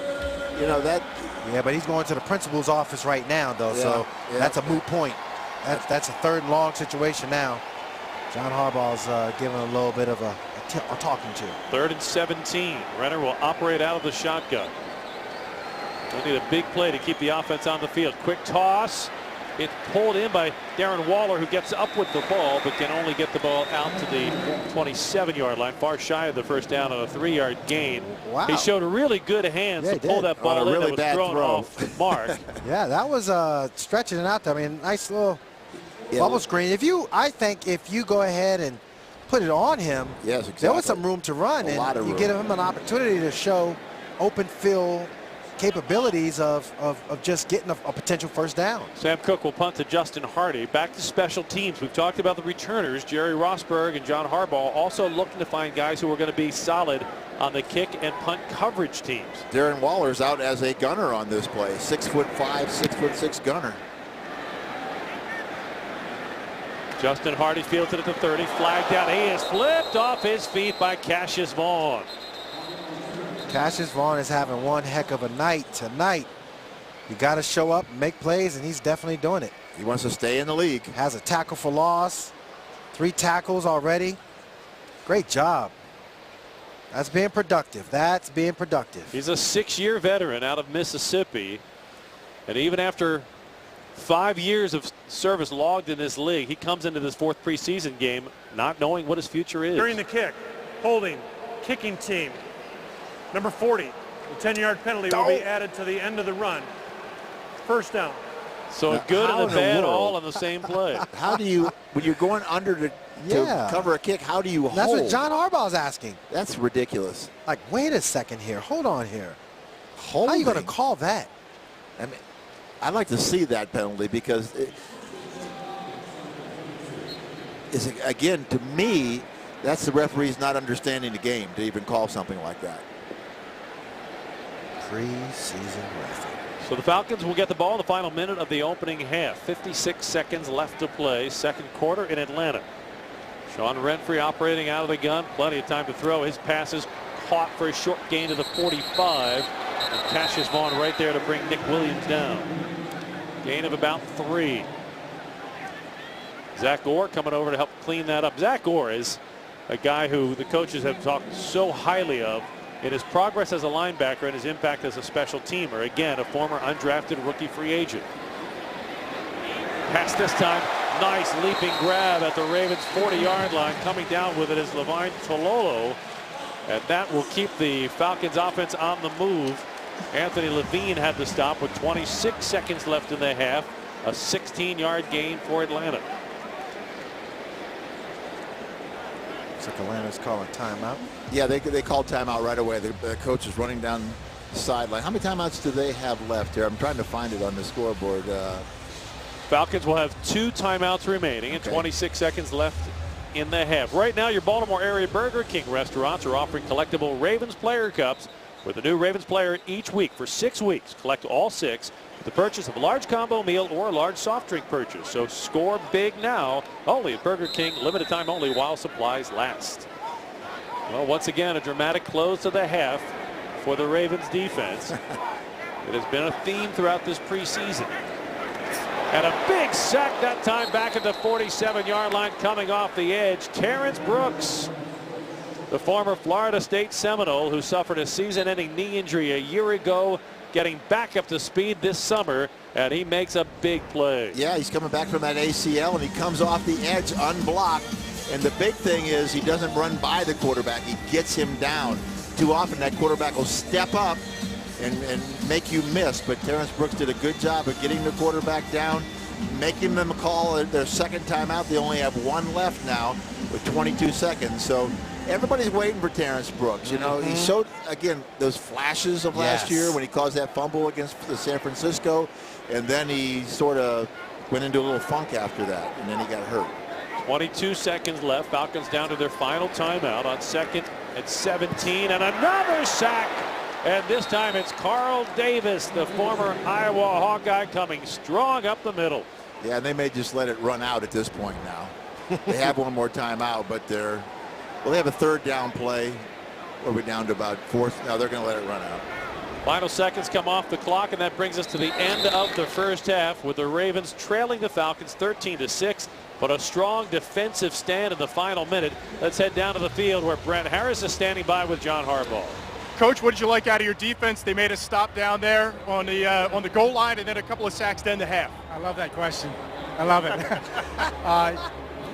You know, that... Yeah, but he's going to the principal's office right now, though, so that's a moot point. That's a third and long situation now. John Harbaugh's giving a little bit of a talking to. 3rd and 17. Renner will operate out of the shotgun. They'll need a big play to keep the offense on the field. Quick toss. It's pulled in by Darren Waller, who gets up with the ball, but can only get the ball out to the 27-yard line, far shy of the first down on a 3-yard gain. Wow. He showed really good hands to pull that ball in. Really that was thrown off the mark. Yeah, that was stretching it out there. I mean, nice little bubble screen. I think if you go ahead and put it on him, yes, exactly. there was some room to run, and you give him an opportunity to show open field capabilities of just getting a potential first down. Sam Cook will punt to Justin Hardy. Back to special teams. We've talked about the returners, Jerry Rosberg and John Harbaugh, also looking to find guys who are going to be solid on the kick and punt coverage teams. Darren Waller's out as a gunner on this play. 6'5", 6'6" gunner. Justin Hardy fields it at the 30. Flagged down. He is flipped off his feet by Cassius Vaughn. Cassius Vaughn is having one heck of a night tonight. You got to show up and make plays, and he's definitely doing it. He wants to stay in the league. Has a tackle for loss, 3 tackles already. Great job. That's being productive. That's being productive. He's a 6-year veteran out of Mississippi, and even after 5 years of service logged in this league, he comes into this 4th preseason game not knowing what his future is. During the kick, holding, kicking team. Number 40, the 10-yard penalty will be added to the end of the run. First down. So a good and a bad all on the same play. How do you, when you're going under to cover a kick, how do you hold? That's what John Harbaugh's asking. That's ridiculous. Like, wait a second here. Hold on here. Holding. How are you going to call that? I mean, I'd like to see that penalty because again, to me, that's the referee's not understanding the game to even call something like that. Preseason referee. So the Falcons will get the ball in the final minute of the opening half. 56 seconds left to play. 2nd quarter in Atlanta. Sean Renfrey operating out of the gun. Plenty of time to throw. His passes caught for a short gain to the 45. And Cassius Vaughn right there to bring Nick Williams down. Gain of about 3. Zach Orr coming over to help clean that up. Zach Orr is a guy who the coaches have talked so highly of in his progress as a linebacker and his impact as a special teamer. Again, a former undrafted rookie free agent. Pass this time. Nice leaping grab at the Ravens 40-yard line. Coming down with it is Levine Tololo. And that will keep the Falcons offense on the move Anthony Levine had the stop with 26 seconds left in the half. A 16-yard gain for Atlanta. Looks like Atlanta's calling timeout. Yeah, they called timeout right away. The coach is running down the sideline. How many timeouts do they have left here? I'm trying to find it on the scoreboard. Falcons will have 2 timeouts remaining and 26 seconds left in the half. Right now, your Baltimore area Burger King restaurants are offering collectible Ravens player cups with a new Ravens player each week for 6 weeks. Collect all 6 with the purchase of a large combo meal or a large soft drink purchase. So score big now, only at Burger King, limited time only while supplies last. Well, once again, a dramatic close to the half for the Ravens defense. It has been a theme throughout this preseason. And a big sack that time back at the 47-yard line coming off the edge. Terrence Brooks, the former Florida State Seminole who suffered a season-ending knee injury a year ago, getting back up to speed this summer, and he makes a big play. Yeah, he's coming back from that ACL, and he comes off the edge unblocked. And the big thing is he doesn't run by the quarterback. He gets him down. Too often that quarterback will step up and make you miss. But Terrence Brooks did a good job of getting the quarterback down, making them call their second timeout. They only have 1 left now with 22 seconds. So everybody's waiting for Terrence Brooks. You know, he showed, again, those flashes of last year when he caused that fumble against the San Francisco. And then he sort of went into a little funk after that, and then he got hurt. 22 seconds left. Falcons down to their final timeout on 2nd and 17, and another sack. And this time it's Carl Davis, the former Iowa Hawkeye, coming strong up the middle. Yeah, and they may just let it run out at this point now. They have 1 more timeout, but they have a 3rd down play. Or we're down to about 4th. Now they're going to let it run out. Final seconds come off the clock, and that brings us to the end of the first half with the Ravens trailing the Falcons 13-6. But a strong defensive stand in the final minute. Let's head down to the field where Brent Harris is standing by with John Harbaugh. Coach, what did you like out of your defense? They made a stop down there on the goal line, and then a couple of sacks to end the half. I love that question. I love it.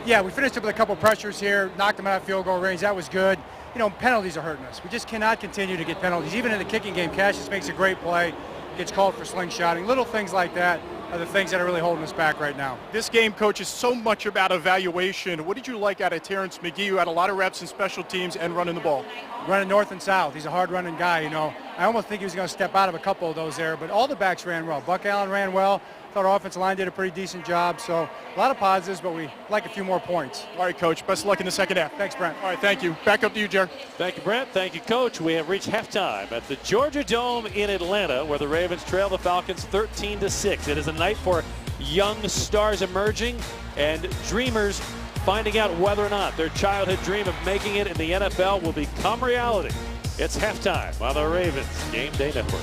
Yeah, we finished up with a couple pressures here, knocked them out of field goal range. That was good. You know, penalties are hurting us. We just cannot continue to get penalties. Even in the kicking game, Cassius makes a great play, gets called for slingshotting. Little things like that are the things that are really holding us back right now. This game, Coach, is so much about evaluation. What did you like out of Terrence McGee, who had a lot of reps in special teams and running the ball? Running north and south. He's a hard-running guy, you know. I almost think he was going to step out of a couple of those there, but all the backs ran well. Buck Allen ran well. Thought our offensive line did a pretty decent job. So a lot of positives, but we like a few more points. All right, Coach. Best of luck in the second half. Thanks, Brent. All right, thank you. Back up to you, Jerry. Thank you, Brent. Thank you, Coach. We have reached halftime at the Georgia Dome in Atlanta, where the Ravens trail the Falcons 13-6. It is a night for young stars emerging and dreamers finding out whether or not their childhood dream of making it in the NFL will become reality. It's halftime on the Ravens Game Day Network.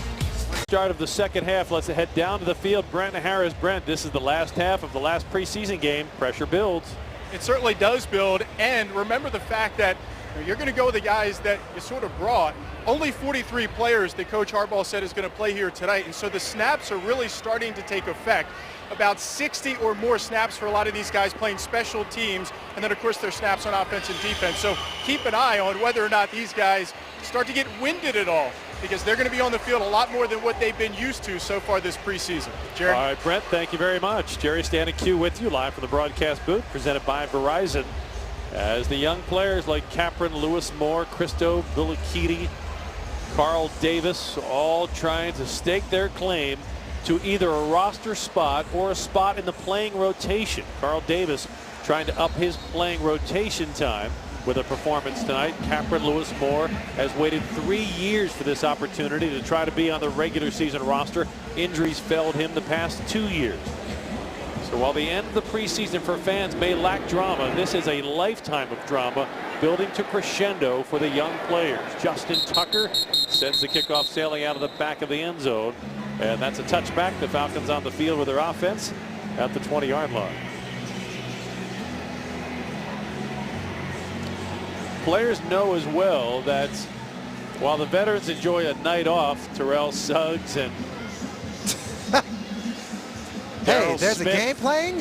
Start of the second half. Let's head down to the field. Brent Harris. Brent, this is the last half of the last preseason game. Pressure builds. It certainly does build, and remember the fact that you're going to go with the guys that you sort of brought. Only 43 players that Coach Harbaugh said is going to play here tonight, and so the snaps are really starting to take effect. About 60 or more snaps for a lot of these guys playing special teams, and then of course their snaps on offense and defense. So keep an eye on whether or not these guys start to get winded at all, because they're going to be on the field a lot more than what they've been used to so far this preseason. Jerry? All right, Brent, thank you very much. Jerry Stanek with you live from the broadcast booth, presented by Verizon, as the young players like Capron, Lewis Moore, Christo Billikidi, Carl Davis, all trying to stake their claim to either a roster spot or a spot in the playing rotation. Carl Davis trying to up his playing rotation time with a performance tonight. Capron Lewis Moore has waited 3 years for this opportunity to try to be on the regular season roster. Injuries failed him the past 2 years. So while the end of the preseason for fans may lack drama, this is a lifetime of drama building to crescendo for the young players. Justin Tucker sends the kickoff sailing out of the back of the end zone. And that's a touchback. The Falcons on the field with their offense at the 20-yard line. Players know as well that while the veterans enjoy a night off, Terrell Suggs and hey, there's Smith, a game playing.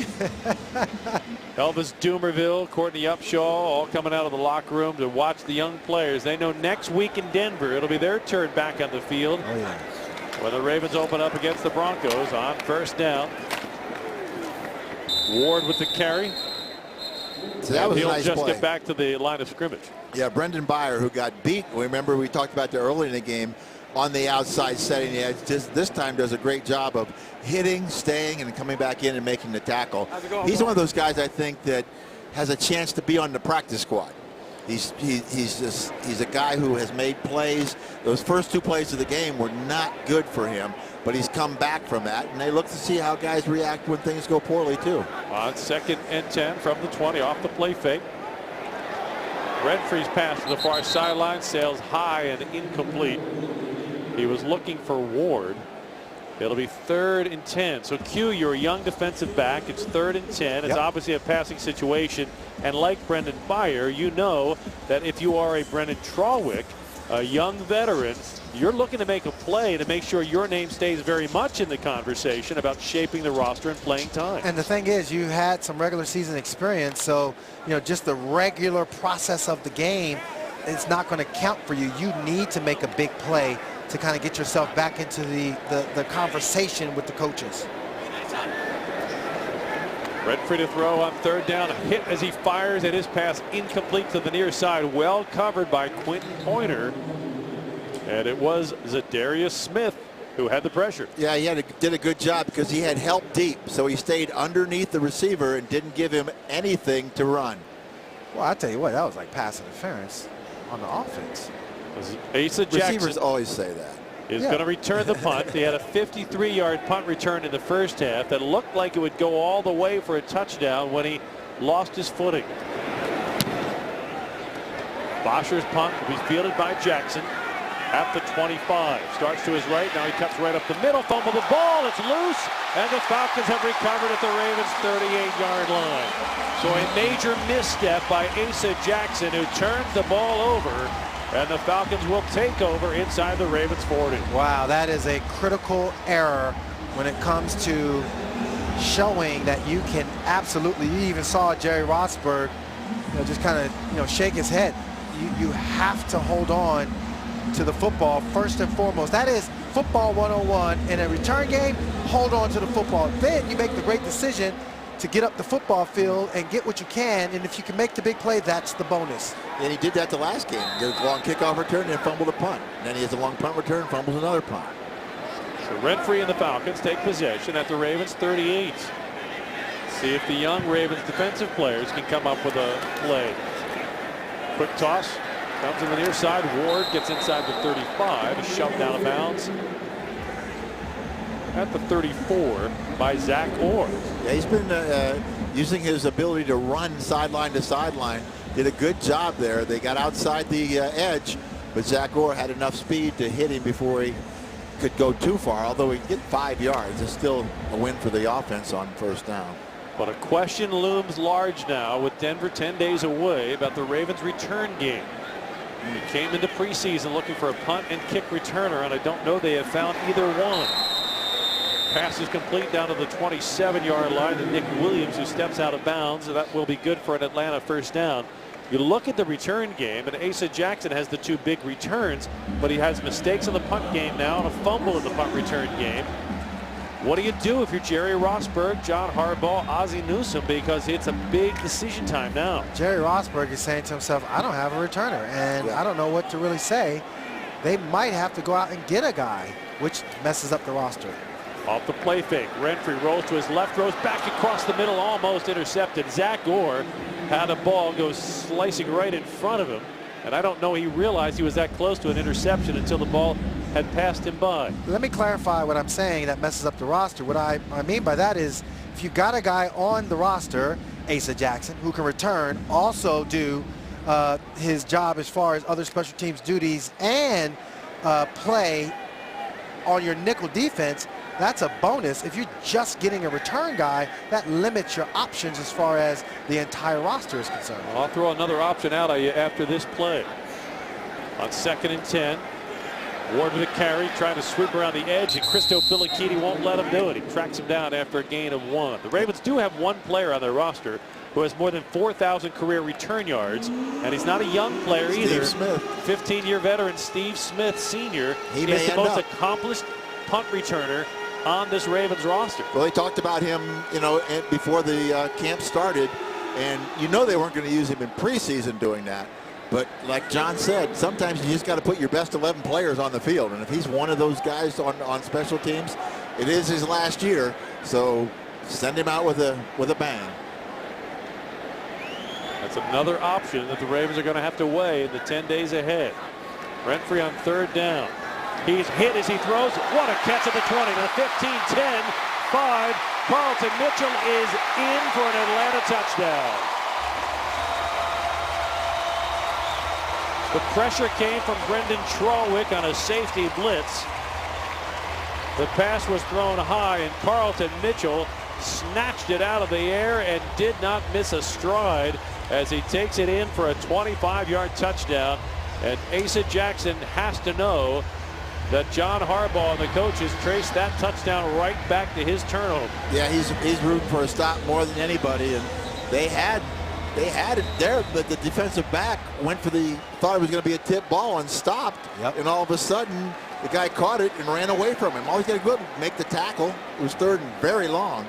Elvis Dumerville, Courtney Upshaw, all coming out of the locker room to watch the young players. They know next week in Denver, it'll be their turn back on the field. Oh, yeah. When the Ravens open up against the Broncos on first down. Ward with the carry. So that was a He'll nice just play. get back to the line of scrimmage. Yeah, Brendan Byer, who got beat. Remember, we talked about that early in the game on the outside setting the edge. This time does a great job of hitting, staying, and coming back in and making the tackle. He's one of those guys, I think, that has a chance to be on the practice squad. He's a guy who has made plays. Those first 2 plays of the game were not good for him, but he's come back from that, and they look to see how guys react when things go poorly too. On 2nd and 10 from the 20 off the play fake. Renfree's pass to the far sideline sails high and incomplete. He was looking for Ward. It'll be 3rd and 10. So Q, you're a young defensive back. It's 3rd and 10. It's obviously a passing situation. And like Brendan Byer, you know that if you are a Brendan Trawick, a young veteran, you're looking to make a play to make sure your name stays very much in the conversation about shaping the roster and playing time. And the thing is, you had some regular season experience, so just the regular process of the game is not going to count for you. You need to make a big play to kind of get yourself back into the conversation with the coaches. Renfree to throw on 3rd down. A hit as he fires, and his pass incomplete to the near side. Well covered by Quentin Pointer. And it was Zadarius Smith who had the pressure. Yeah, he did a good job because he had help deep. So he stayed underneath the receiver and didn't give him anything to run. Well, I tell you what, that was like pass interference on the offense. Asa Jackson Receivers always say that. is going to return the punt. He had a 53-yard punt return in the first half that looked like it would go all the way for a touchdown when he lost his footing. Bosher's punt will be fielded by Jackson at the 25. Starts to his right. Now he cuts right up the middle. Fumble the ball. It's loose. And the Falcons have recovered at the Ravens' 38-yard line. So a major misstep by Asa Jackson, who turns the ball over. And the Falcons will take over inside the Ravens 40. Wow, that is a critical error when it comes to showing that you can absolutely. You even saw Jerry Rossberg, just kind of, shake his head. You have to hold on to the football first and foremost. That is football 101 in a return game. Hold on to the football. Then you make the great decision to get up the football field and get what you can, and if you can make the big play, that's the bonus. And he did that the last game. He did a long kickoff return and then fumbled a punt. And then he has a long punt return and fumbles another punt. So Renfree and the Falcons take possession at the Ravens 38. See if the young Ravens defensive players can come up with a play. Quick toss. Comes in the near side. Ward gets inside the 35. He's shoved out of bounds at the 34 by Zach Orr. Yeah, he's been using his ability to run sideline to sideline. Did a good job there. They got outside the edge, but Zach Orr had enough speed to hit him before he could go too far. Although he get 5 yards, it's still a win for the offense on first down. But a question looms large now with Denver 10 days away about the Ravens return game. He came into preseason looking for a punt and kick returner, and I don't know they have found either one. Pass is complete down to the 27-yard line to Nick Williams, who steps out of bounds. So that will be good for an Atlanta first down. You look at the return game, and Asa Jackson has the 2 big returns, but he has mistakes in the punt game now and a fumble in the punt return game. What do you do if you're Jerry Rossberg, John Harbaugh, Ozzie Newsome, because it's a big decision time now? Jerry Rossberg is saying to himself, I don't have a returner, and I don't know what to really say. They might have to go out and get a guy, which messes up the roster. Off the play fake, Renfree rolls to his left, throws back across the middle, almost intercepted. Zach Orr had a ball go slicing right in front of him, and I don't know he realized he was that close to an interception until the ball had passed him by. Let me clarify what I'm saying that messes up the roster. What I mean by that is, if you got a guy on the roster, Asa Jackson, who can return, also do his job as far as other special teams duties and play on your nickel defense, that's a bonus. If you're just getting a return guy, that limits your options as far as the entire roster is concerned. I'll throw another option out at you after this play. On 2nd and 10, Ward with a carry, trying to sweep around the edge, and Christo Billikidi won't let him do it. He tracks him down after a gain of 1. The Ravens do have one player on their roster who has more than 4,000 career return yards, and he's not a young player either. Steve Smith. 15-year veteran Steve Smith Sr. He is may the end most up. accomplished punt returner on this Ravens roster. Well, they talked about him, before the camp started, and they weren't going to use him in preseason doing that. But like John said, sometimes you just got to put your best 11 players on the field, and if he's one of those guys on special teams, it is his last year, so send him out with a bang. That's another option that the Ravens are going to have to weigh in the 10 days ahead. Renfrey on third down. He's hit as he throws. What a catch at the 20, the 15, 10, 5. Carlton Mitchell is in for an Atlanta touchdown. The pressure came from Brendan Trawick on a safety blitz. The pass was thrown high, and Carlton Mitchell snatched it out of the air and did not miss a stride as he takes it in for a 25-yard touchdown. And Asa Jackson has to know that John Harbaugh and the coaches traced that touchdown right back to his turnover. Yeah, he's rooting for a stop more than anybody, and they had it there, but the defensive back thought it was going to be a tip ball and stopped. Yep. And all of a sudden, the guy caught it and ran away from him. All he's got to do is make the tackle. It was third and very long.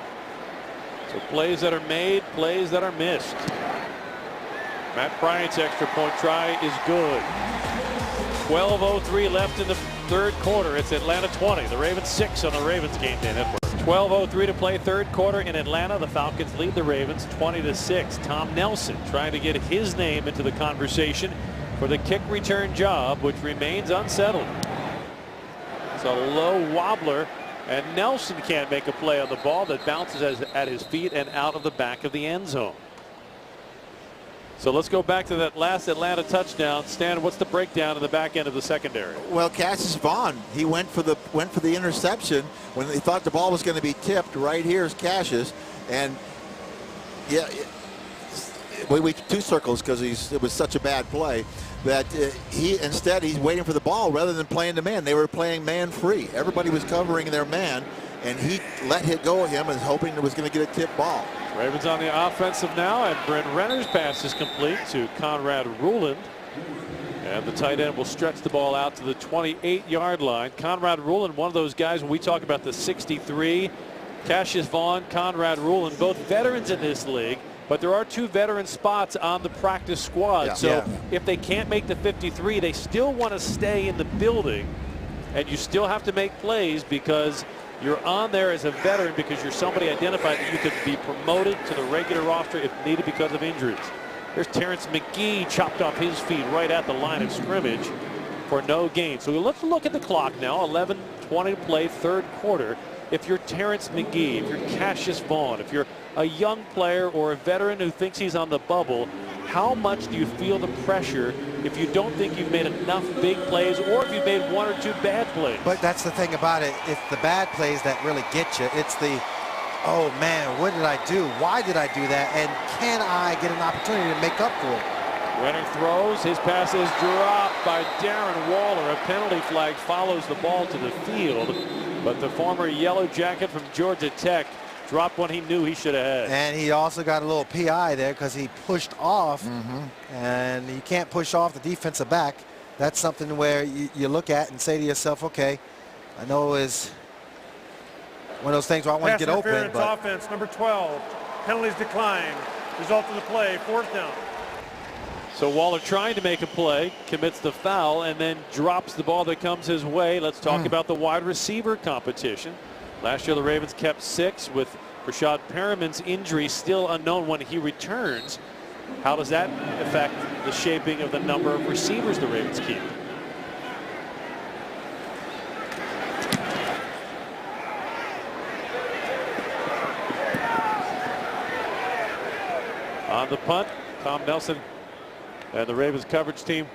So plays that are made, plays that are missed. Matt Bryant's extra point try is good. 12:03 left in the third quarter. It's Atlanta 20. The Ravens 6 on the Ravens Game Day Network. 12:03 to play third quarter in Atlanta. The Falcons lead the Ravens 20-6. Tom Nelson trying to get his name into the conversation for the kick return job, which remains unsettled. It's a low wobbler, and Nelson can't make a play on the ball that bounces at his feet and out of the back of the end zone. So let's go back to that last Atlanta touchdown. Stan, what's the breakdown in the back end of the secondary? Well, Cassius Vaughn, he went for the interception when they thought the ball was going to be tipped. Right here is Cassius, and yeah, we two circles because it was such a bad play that he's waiting for the ball rather than playing the man. They were playing man free. Everybody was covering their man, and he let it go of him and hoping it was going to get a tip ball. Ravens on the offensive now, and Brent Renner's pass is complete to Conrad Ruland. And the tight end will stretch the ball out to the 28-yard line. Conrad Ruland, one of those guys when we talk about the 63. Cassius Vaughn, Conrad Ruland, both veterans in this league. But there are two veteran spots on the practice squad. Yeah. So if they can't make the 53, they still want to stay in the building. And you still have to make plays because you're on there as a veteran because you're somebody identified that you could be promoted to the regular roster if needed because of injuries. There's Terrence McGee chopped off his feet right at the line of scrimmage for no gain. So let's look at the clock now. 11:20 to play, third quarter. If you're Terrence McGee, if you're Cassius Vaughn, if you're a young player or a veteran who thinks he's on the bubble, how much do you feel the pressure if you don't think you've made enough big plays or if you've made one or two bad plays? But that's the thing about it. It's the bad plays that really get you. It's the, oh man, what did I do? Why did I do that? And can I get an opportunity to make up for it? Renner throws. His pass is dropped by Darren Waller. A penalty flag follows the ball to the field. But the former Yellow Jacket from Georgia Tech dropped one he knew he should have had. And he also got a little PI there because he pushed off. And you can't push off the defensive back. That's something where you look at and say to yourself, okay, I know it's one of those things where I want to get open. But offense, number 12. Penalties decline. Result of the play, fourth down. So Waller trying to make a play, commits the foul, and then drops the ball that comes his way. Let's talk about the wide receiver competition. Last year the Ravens kept 6 with Rashad Perriman's injury still unknown when he returns. How does that affect the shaping of the number of receivers the Ravens keep? On the punt, Tom Nelson and the Ravens coverage team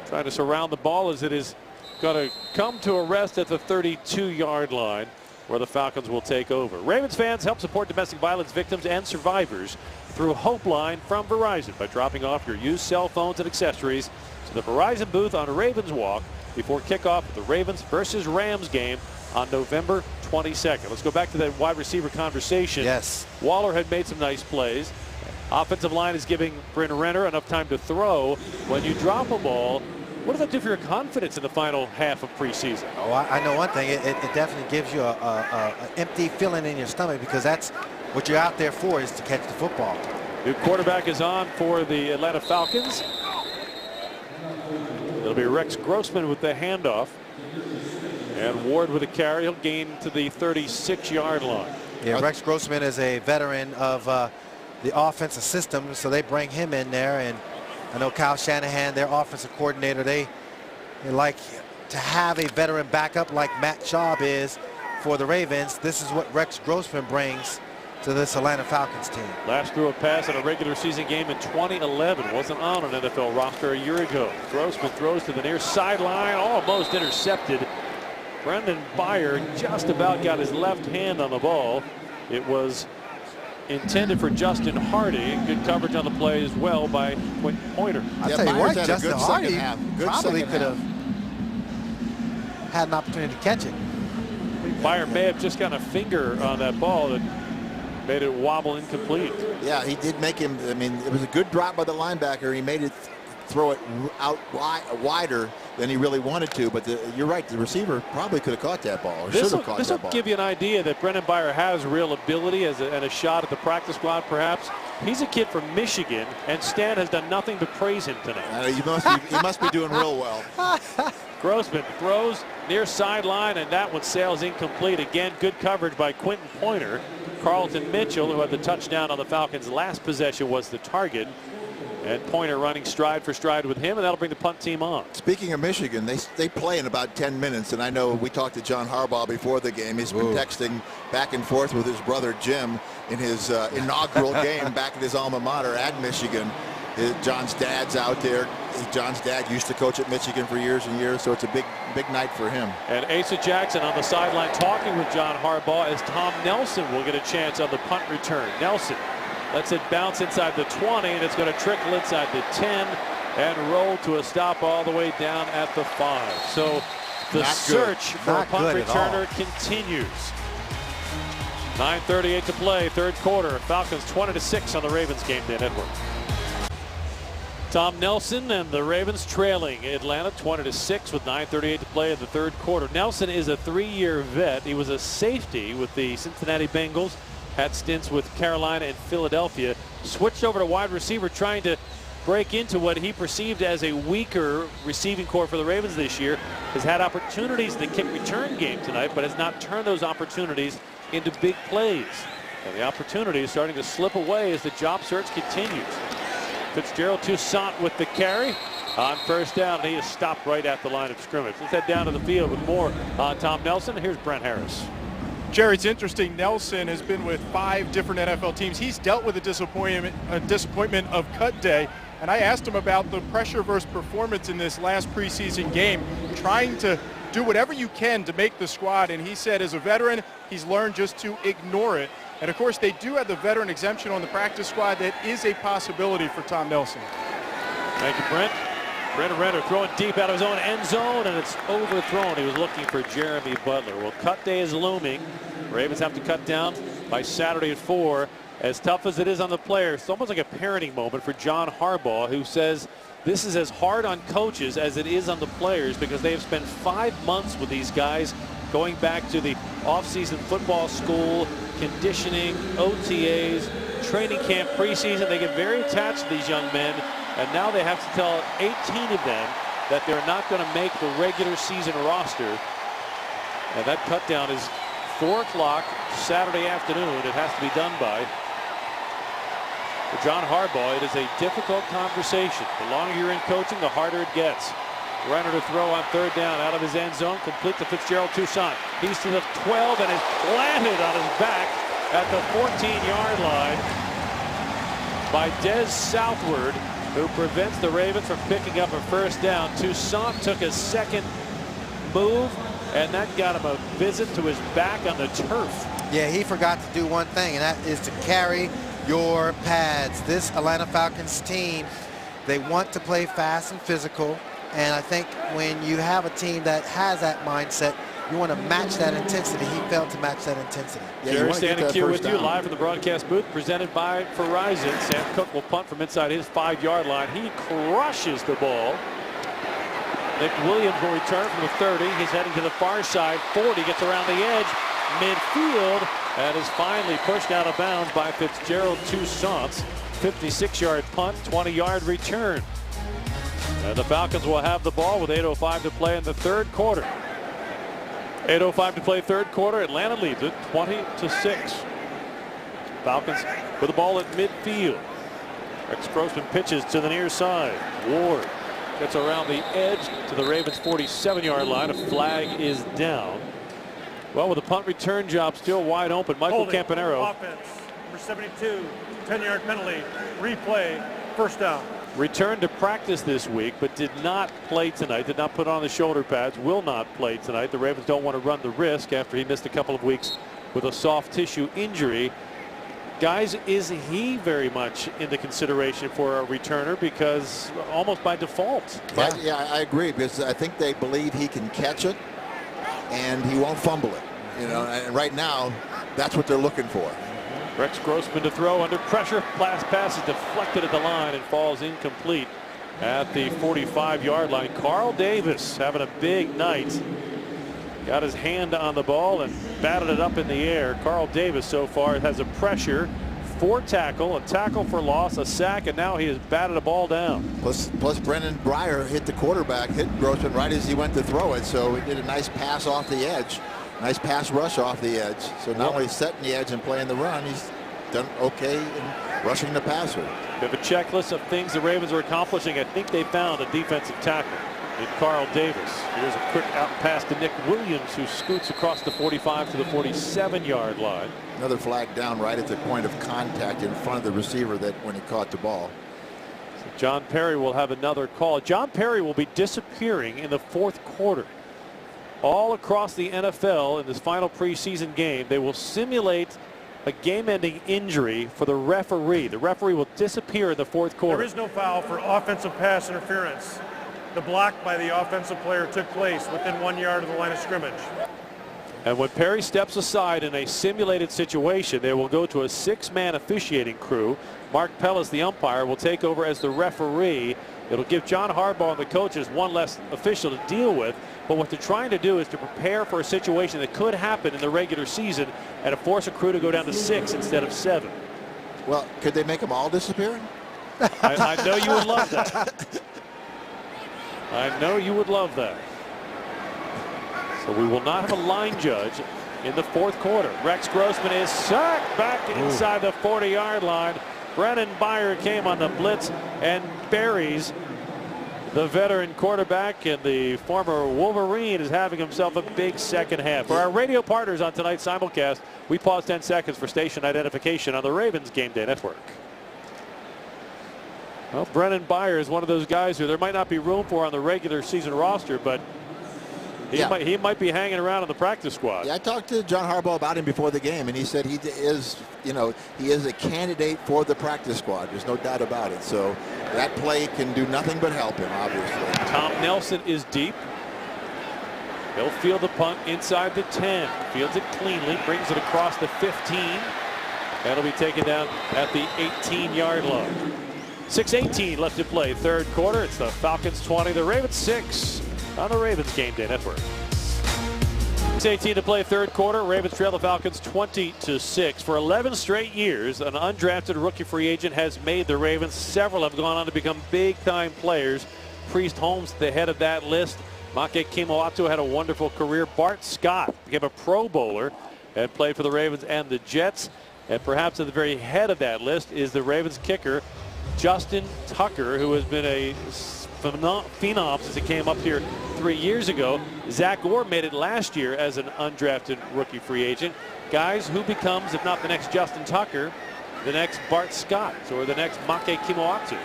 trying to surround the ball as it is going to come to a rest at the 32-yard line where the Falcons will take over. Ravens fans, help support domestic violence victims and survivors through Hope Line from Verizon by dropping off your used cell phones and accessories to the Verizon booth on Ravens Walk before kickoff of the Ravens versus Rams game on November 22nd. Let's go back to that wide receiver conversation. Yes. Waller had made some nice plays. Offensive line is giving Bryn Renner enough time to throw. When you drop a ball, What does that do for your confidence in the final half of preseason? Oh, I know one thing. It definitely gives you an empty feeling in your stomach, because that's what you're out there for, is to catch the football. New quarterback is on for the Atlanta Falcons. It'll be Rex Grossman with the handoff. And Ward with a carry. He'll gain to the 36-yard line. Yeah, Rex Grossman is a veteran of the offensive system, so they bring him in there. And I know Kyle Shanahan, their offensive coordinator, they like to have a veteran backup like Matt Schaub is for the Ravens. This is what Rex Grossman brings to this Atlanta Falcons team. Last threw a pass in a regular season game in 2011. Wasn't on an NFL roster a year ago. Grossman throws to the near sideline, almost intercepted. Brendan Byer just about got his left hand on the ball. It was intended for Justin Hardy. Good coverage on the play as well by Quentin Pointer. I'll tell you what, Justin Hardy probably could have had an opportunity to catch it. Byer may have just got a finger on that ball that made it wobble incomplete. Yeah, he did make him. I mean, it was a good drop by the linebacker. He made it throw it out wider than he really wanted to. But you're right, the receiver probably could have caught that ball, or should have caught that ball. This will give you an idea that Brendan Byer has real ability and a shot at the practice squad, perhaps. He's a kid from Michigan, and Stan has done nothing but praise him tonight. He must be doing real well. Grossman throws near sideline, and that one sails incomplete. Again, good coverage by Quentin Pointer. Carlton Mitchell, who had the touchdown on the Falcons' last possession, was the target. And Pointer running stride for stride with him, and that'll bring the punt team on. Speaking of Michigan, they play in about 10 minutes, and I know we talked to John Harbaugh before the game. He's been texting back and forth with his brother Jim in his inaugural game back at his alma mater at Michigan. John's dad's out there. John's dad used to coach at Michigan for years and years, so it's a big night for him. And Asa Jackson on the sideline talking with John Harbaugh as Tom Nelson will get a chance on the punt return. Nelson lets it bounce inside the 20, and it's going to trickle inside the 10 and roll to a stop all the way down at the 5. So the search for a punt returner continues. 9:38 to play, third quarter. Falcons 20-6 on the Ravens game day network. Tom Nelson and the Ravens trailing Atlanta 20-6 with 9:38 to play in the third quarter. Nelson is a 3-year vet. He was a safety with the Cincinnati Bengals, had stints with Carolina and Philadelphia, switched over to wide receiver, trying to break into what he perceived as a weaker receiving corps for the Ravens this year. Has had opportunities in the kick return game tonight, but has not turned those opportunities into big plays. And the opportunity is starting to slip away as the job search continues. Fitzgerald Toussaint with the carry on first down, and he is stopped right at the line of scrimmage. Let's head down to the field with more on Tom Nelson. Here's Brent Harris. Jerry, it's interesting. Nelson has been with 5 different NFL teams. He's dealt with a disappointment of cut day. And I asked him about the pressure versus performance in this last preseason game, trying to do whatever you can to make the squad. And he said as a veteran, he's learned just to ignore it. And of course, they do have the veteran exemption on the practice squad. That is a possibility for Tom Nelson. Thank you, Brent. Brendan Renner throwing deep out of his own end zone, and it's overthrown. He was looking for Jeremy Butler. Well, cut day is looming. Ravens have to cut down by Saturday at 4. As tough as it is on the players, it's almost like a parenting moment for John Harbaugh, who says this is as hard on coaches as it is on the players, because they have spent 5 months with these guys, going back to the offseason football school, conditioning, OTAs, training camp, preseason. They get very attached to these young men, and now they have to tell 18 of them that they're not going to make the regular season roster. And that cut down is 4 o'clock Saturday afternoon. It has to be done by. For John Harbaugh, it is a difficult conversation. The longer you're in coaching, the harder it gets. Renner to throw on third down out of his end zone, complete to Fitzgerald Toussaint. He's to the 12 and is planted on his back at the 14-yard line by Des Southward, who prevents the Ravens from picking up a first down. Toussaint took a second move, and that got him a visit to his back on the turf. Yeah, he forgot to do one thing, and that is to carry your pads. This Atlanta Falcons team, they want to play fast and physical, and I think when you have a team that has that mindset, you want to match that intensity. He failed to match that intensity. Yeah, Jerry Stanek with you live from the broadcast booth, presented by Verizon. Sam Cook will punt from inside his 5-yard line. He crushes the ball. Nick Williams will return from the 30. He's heading to the far side. 40 gets around the edge. Midfield. And is finally pushed out of bounds by Fitzgerald Toussaint. 56-yard punt, 20-yard return. And the Falcons will have the ball with 8:05 to play in the third quarter. 8:05 to play third quarter. Atlanta leads it 20-6. Falcons with the ball at midfield. Rex Grossman pitches to the near side. Ward gets around the edge to the Ravens' 47-yard line. A flag is down. Well, with the punt return job still wide open, Michael Campanaro. Offense, number 72, 10-yard penalty, replay, first down. Returned to practice this week, but did not play tonight. Did not put on the shoulder pads. Will not play tonight. The Ravens don't want to run the risk after he missed a couple of weeks with a soft tissue injury. Guys, is he very much in the consideration for a returner? Because almost by default. Yeah, I agree, because I think they believe he can catch it and he won't fumble it. You know, and right now, that's what they're looking for. Rex Grossman to throw under pressure. Last pass is deflected at the line and falls incomplete at the 45-yard line. Carl Davis having a big night. Got his hand on the ball and batted it up in the air. Carl Davis so far has a pressure, 4 tackle, a tackle for loss, a sack, and now he has batted a ball down. Plus Brennan Breyer hit the quarterback, hit Grossman right as he went to throw it, so he did a nice pass off the edge. Nice pass rush off the edge. So not only setting the edge and playing the run, he's done okay in rushing the passer. We have a checklist of things the Ravens are accomplishing. I think they found a defensive tackle in Carl Davis. Here's a quick out pass to Nick Williams, who scoots across the 45 to the 47-yard line. Another flag down right at the point of contact in front of the receiver that when he caught the ball. So John Perry will have another call. John Perry will be disappearing in the fourth quarter. All across the NFL in this final preseason game, they will simulate a game-ending injury for the referee. The referee will disappear in the fourth quarter. There is no foul for offensive pass interference. The block by the offensive player took place within 1 yard of the line of scrimmage. And when Perry steps aside in a simulated situation, they will go to a 6-man officiating crew. Mark Pellis, the umpire, will take over as the referee. It'll give John Harbaugh and the coaches one less official to deal with. But what they're trying to do is to prepare for a situation that could happen in the regular season and to force a crew to go down to 6 instead of 7. Well, could they make them all disappear? I know you would love that. I know you would love that. So we will not have a line judge in the fourth quarter. Rex Grossman is sacked back inside the 40-yard line. Brennan Breyer came on the blitz and buries the veteran quarterback, and the former Wolverine is having himself a big second half. For our radio partners on tonight's simulcast, we pause 10 seconds for station identification on the Ravens Game Day Network. Well, Brennan Breyer is one of those guys who there might not be room for on the regular season roster, but he might be hanging around on the practice squad. Yeah, I talked to John Harbaugh about him before the game, and he said he is a candidate for the practice squad. There's no doubt about it. So that play can do nothing but help him, obviously. Tom Nelson is deep. He'll field the punt inside the 10. Fields it cleanly, brings it across the 15. That'll be taken down at the 18-yard line. 6:18 left to play, third quarter. It's the Falcons 20, the Ravens 6 on the Ravens Game Day Network. 6:18 to play, third quarter. Ravens trail the Falcons 20-6. For 11 straight years, an undrafted rookie free agent has made the Ravens. Several have gone on to become big-time players. Priest Holmes, the head of that list. Make Kimoatu had a wonderful career. Bart Scott became a Pro Bowler and played for the Ravens and the Jets. And perhaps at the very head of that list is the Ravens kicker, Justin Tucker, who has been a phenom since he came up here 3 years ago. Zach Orr made it last year as an undrafted rookie free agent. Guys, who becomes, if not the next Justin Tucker, the next Bart Scott or the next Make Kimoatu?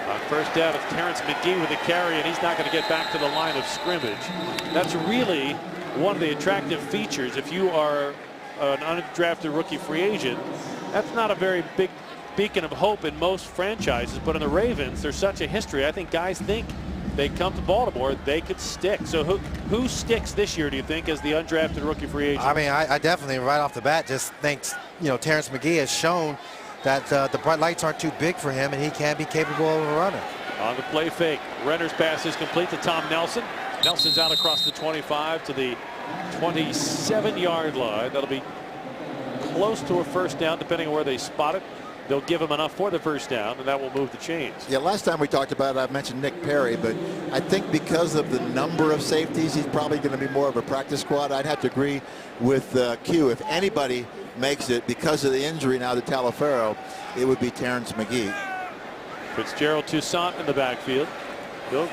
On first down, it's Terrence McGee with the carry, and he's not going to get back to the line of scrimmage. That's really one of the attractive features. If you are an undrafted rookie free agent, that's not a very big beacon of hope in most franchises, but in the Ravens, there's such a history. I think guys think they come to Baltimore, they could stick. So who sticks this year, do you think, as the undrafted rookie free agent? I mean, I definitely, right off the bat, just think, Terrence McGee has shown that the bright lights aren't too big for him, and he can be capable of a runner. On the play fake, Renner's pass is complete to Tom Nelson. Nelson's out across the 25 to the 27-yard line. That'll be close to a first down, depending on where they spot it. They'll give him enough for the first down, and that will move the chains. Yeah, last time we talked about it, I mentioned Nick Perry, but I think because of the number of safeties, he's probably going to be more of a practice squad. I'd have to agree with Q. If anybody makes it because of the injury now to Talafero, it would be Terrence McGee. Fitzgerald Toussaint in the backfield. You'll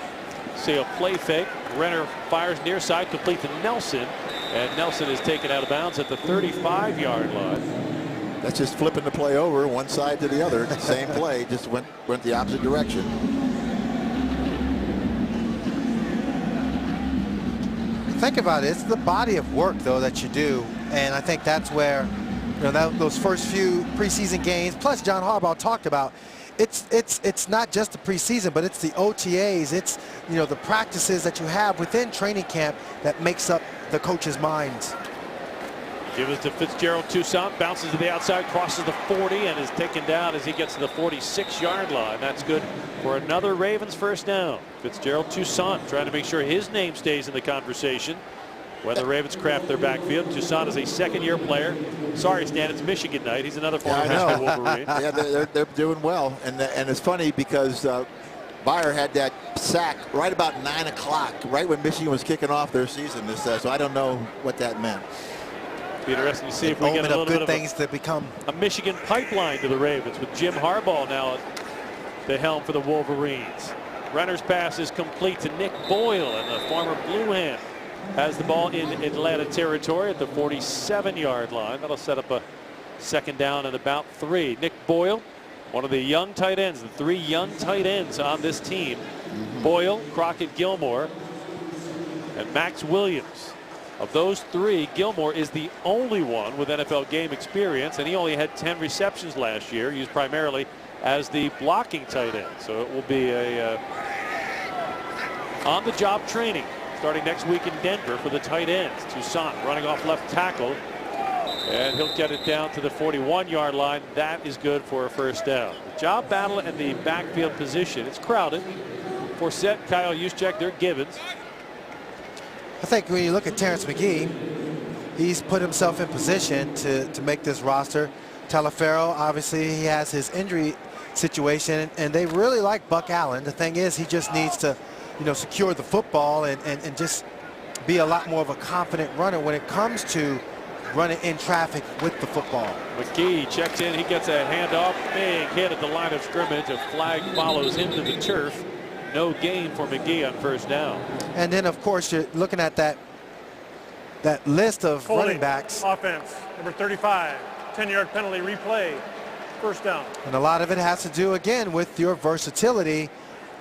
see a play fake. Renner fires near side, complete to Nelson, and Nelson is taken out of bounds at the 35-yard line. That's just flipping the play over one side to the other. Same play, just went the opposite direction. Think about it. It's the body of work, though, that you do, and I think that's where, those first few preseason games. Plus, John Harbaugh talked about it's not just the preseason, but it's the OTAs. It's the practices that you have within training camp that makes up the coach's minds. Give it to Fitzgerald Toussaint, bounces to the outside, crosses the 40, and is taken down as he gets to the 46-yard line. That's good for another Ravens first down. Fitzgerald Toussaint trying to make sure his name stays in the conversation when the Ravens craft their backfield. Toussaint is a second-year player. Sorry, Stan, it's Michigan night. He's another former high school Wolverine. Yeah, they're doing well, and it's funny because Bayer had that sack right about 9 o'clock, right when Michigan was kicking off their season. So I don't know what that meant. Be interesting to see if we get a little bit of things to become a Michigan pipeline to the Ravens with Jim Harbaugh now at the helm for the Wolverines. Renner's pass is complete to Nick Boyle, and the former Blue Hen has the ball in Atlanta territory at the 47-yard line. That'll set up a second down and about 3. Nick Boyle, one of the young tight ends, the 3 young tight ends on this team. Boyle, Crockett Gilmore, and Max Williams. Of those 3, Gilmore is the only one with NFL game experience, and he only had 10 receptions last year, used primarily as the blocking tight end. So it will be a on-the-job training starting next week in Denver for the tight ends. Toussaint running off left tackle, and he'll get it down to the 41-yard line. That is good for a first down. The job battle and the backfield position, it's crowded. Forsett, Kyle Juszczyk, they're givens. I think when you look at Terrence McGee, he's put himself in position to make this roster. Talafero, obviously, he has his injury situation, and they really like Buck Allen. The thing is, he just needs to, secure the football and just be a lot more of a confident runner when it comes to running in traffic with the football. McGee checks in. He gets a handoff. Big hit at the line of scrimmage. A flag follows into the turf. No gain for McGee on first down. And then, of course, you're looking at that list of running backs. Offense, number 35, 10-yard penalty, replay, first down. And a lot of it has to do, again, with your versatility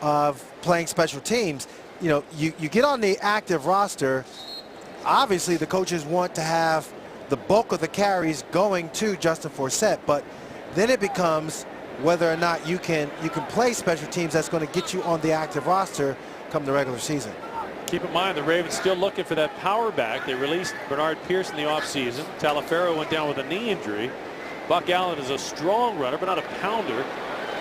of playing special teams. You get on the active roster, obviously the coaches want to have the bulk of the carries going to Justin Forsett, but then it becomes whether or not you can play special teams that's going to get you on the active roster come the regular season. Keep in mind the Ravens still looking for that power back. They released Bernard Pierce in the offseason. Talafero went down with a knee injury. Buck Allen is a strong runner, but not a pounder.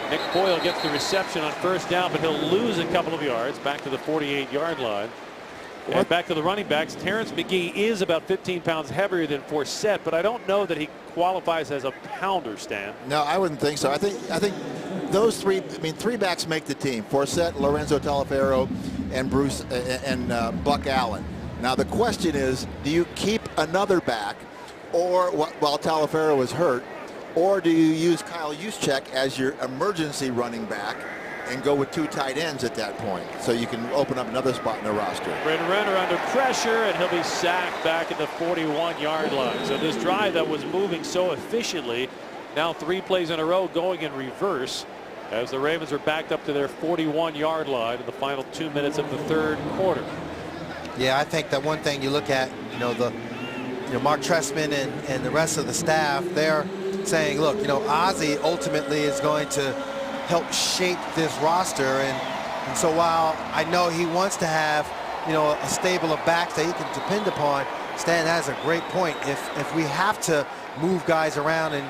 Nick Boyle gets the reception on first down, but he'll lose a couple of yards back to the 48-yard line. And back to the running backs. Terrence McGee is about 15 pounds heavier than Forsett, but I don't know that he qualifies as a pounder, Stan. No, I wouldn't think so. I think those 3 backs make the team. Forsett, Lorenzo Talafero, and Buck Allen. Now the question is, do you keep another back or while Talafero is hurt, or do you use Kyle Juszczyk as your emergency running back and go with 2 tight ends at that point, so you can open up another spot in the roster? Renner under pressure, and he'll be sacked back at the 41-yard line. So this drive that was moving so efficiently, now 3 plays in a row going in reverse as the Ravens are backed up to their 41-yard line in the final 2 minutes of the third quarter. Yeah, I think that one thing you look at, Mark Trestman and the rest of the staff, they're saying, look, Ozzie ultimately is going to help shape this roster, and so while I know he wants to have a stable of backs that he can depend upon, Stan has a great point. If we have to move guys around and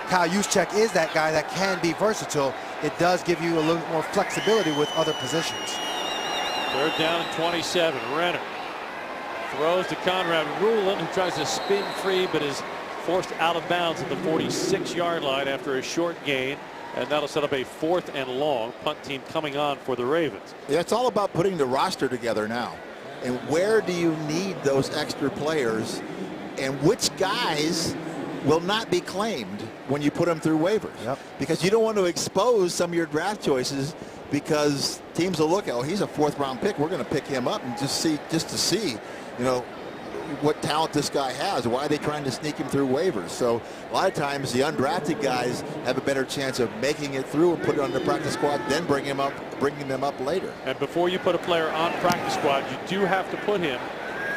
Kyle Juszczyk is that guy that can be versatile. It does give you a little bit more flexibility with other positions. Third down and 27. Renner throws to Conrad Rulin, who tries to spin free but is forced out of bounds at the 46-yard line after a short gain. And that'll set up a 4th and long. Punt team coming on for the Ravens. Yeah, it's all about putting the roster together now. And where do you need those extra players? And which guys will not be claimed when you put them through waivers? Yep. Because you don't want to expose some of your draft choices, because teams will look at, oh, he's a 4th-round pick. We're going to pick him up and just to see, you know, what talent this guy has. Why are they trying to sneak him through waivers? So a lot of times the undrafted guys have a better chance of making it through and put it on the practice squad, then bringing them up later. And before you put a player on practice squad, you do have to put him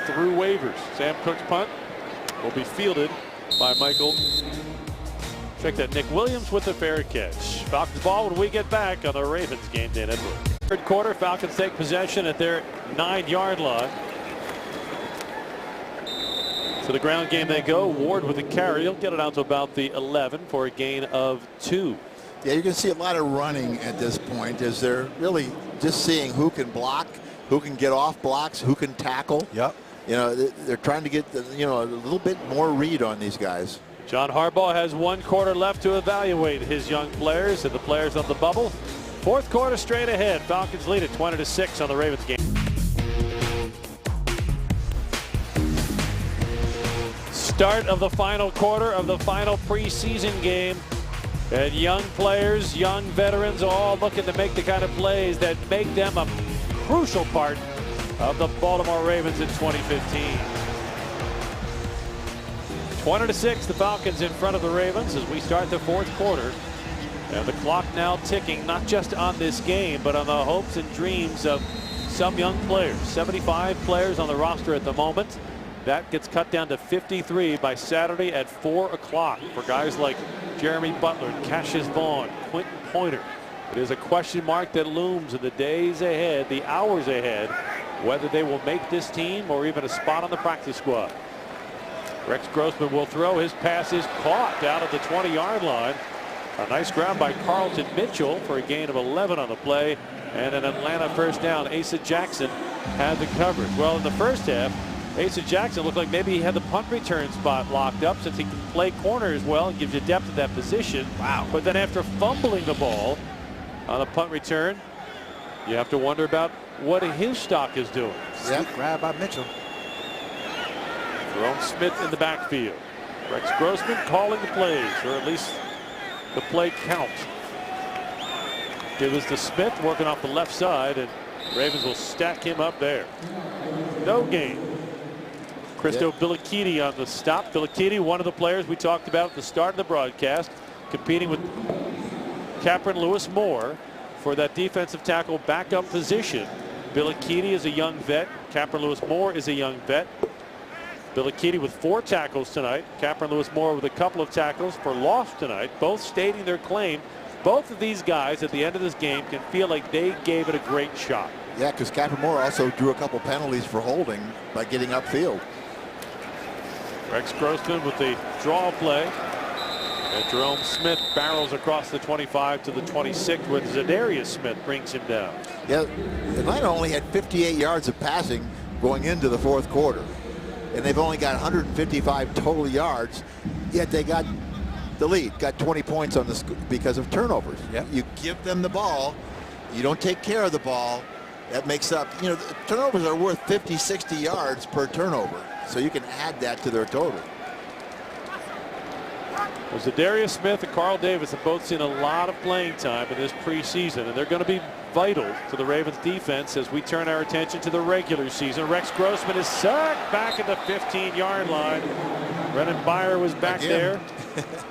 through waivers. Sam Cook's punt will be fielded by Michael. Check that. Nick Williams with the fair catch. Falcons ball when we get back on the Ravens Game Day Network. Third quarter, Falcons take possession at their 9-yard line. To the ground game they go. Ward with the carry. He'll get it out to about the 11 for a gain of 2. Yeah, you can see a lot of running at this point as they're really just seeing who can block, who can get off blocks, who can tackle. Yep. You know, they're trying to get a little bit more read on these guys. John Harbaugh has 1 quarter left to evaluate his young players and the players on the bubble. 4th quarter straight ahead. Falcons lead at 20-6 on the Ravens game. Start of the final quarter of the final preseason game. And young players, young veterans, all looking to make the kind of plays that make them a crucial part of the Baltimore Ravens in 2015. 20-6, the Falcons in front of the Ravens as we start the 4th quarter. And the clock now ticking, not just on this game, but on the hopes and dreams of some young players. 75 players on the roster at the moment. That gets cut down to 53 by Saturday at 4 o'clock for guys like Jeremy Butler, Cassius Vaughn, Quentin Pointer. It is a question mark that looms in the days ahead, the hours ahead, whether they will make this team or even a spot on the practice squad. Rex Grossman will throw. His pass is caught out of the 20-yard line. A nice grab by Carlton Mitchell for a gain of 11 on the play. And an Atlanta first down. Asa Jackson had the coverage. Well, in the first half, Asa Jackson looked like maybe he had the punt return spot locked up, since he can play corner as well and gives you depth at that position. Wow. But then after fumbling the ball on a punt return, you have to wonder about what his stock is doing. Yep. Grab by Mitchell. Jerome Smith in the backfield. Rex Grossman calling the plays, or at least the play count. It was to Smith working off the left side, and Ravens will stack him up there. No gain. Christo Billikidi on the stop. Billikidi, one of the players we talked about at the start of the broadcast, competing with Capron Lewis Moore for that defensive tackle backup position. Billikidi is a young vet. Capron Lewis Moore is a young vet. Billikidi with 4 tackles tonight. Capron Lewis Moore with a couple of tackles for loss tonight, both stating their claim. Both of these guys at the end of this game can feel like they gave it a great shot. Yeah, because Capron Moore also drew a couple penalties for holding by getting upfield. Rex Grossman with the draw play. And Jerome Smith barrels across the 25 to the 26, where Zadarius Smith brings him down. Yeah, Atlanta only had 58 yards of passing going into the 4th quarter. And they've only got 155 total yards, yet they got the lead, got 20 points on this because of turnovers. Yep. You give them the ball, you don't take care of the ball, that makes up, turnovers are worth 50, 60 yards per turnover. So you can add that to their total. Well, Zadarius Smith and Carl Davis have both seen a lot of playing time in this preseason, and they're going to be vital to the Ravens defense as we turn our attention to the regular season. Rex Grossman is sacked back at the 15-yard line. Brennan Beyer was back there.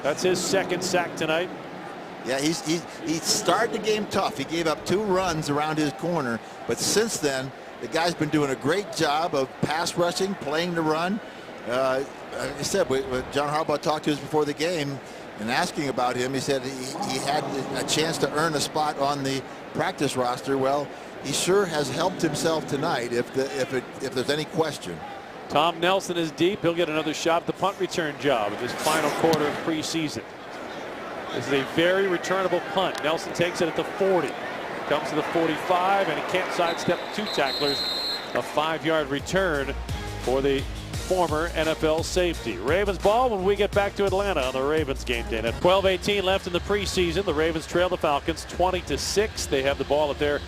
That's his 2nd sack tonight. Yeah, he started the game tough. He gave up 2 runs around his corner, but since then the guy's been doing a great job of pass rushing, playing the run. Like I said, when John Harbaugh talked to us before the game and asking about him, he said he had a chance to earn a spot on the practice roster. Well, he sure has helped himself tonight, if there's any question. Tom Nelson is deep. He'll get another shot at the punt return job in this final quarter of preseason. This is a very returnable punt. Nelson takes it at the 40. Comes to the 45, and he can't sidestep 2 tacklers. A 5-yard return for the former NFL safety. Ravens ball when we get back to Atlanta on the Ravens game day. At 12:18 left in the preseason, the Ravens trail the Falcons 20-6. They have the ball at their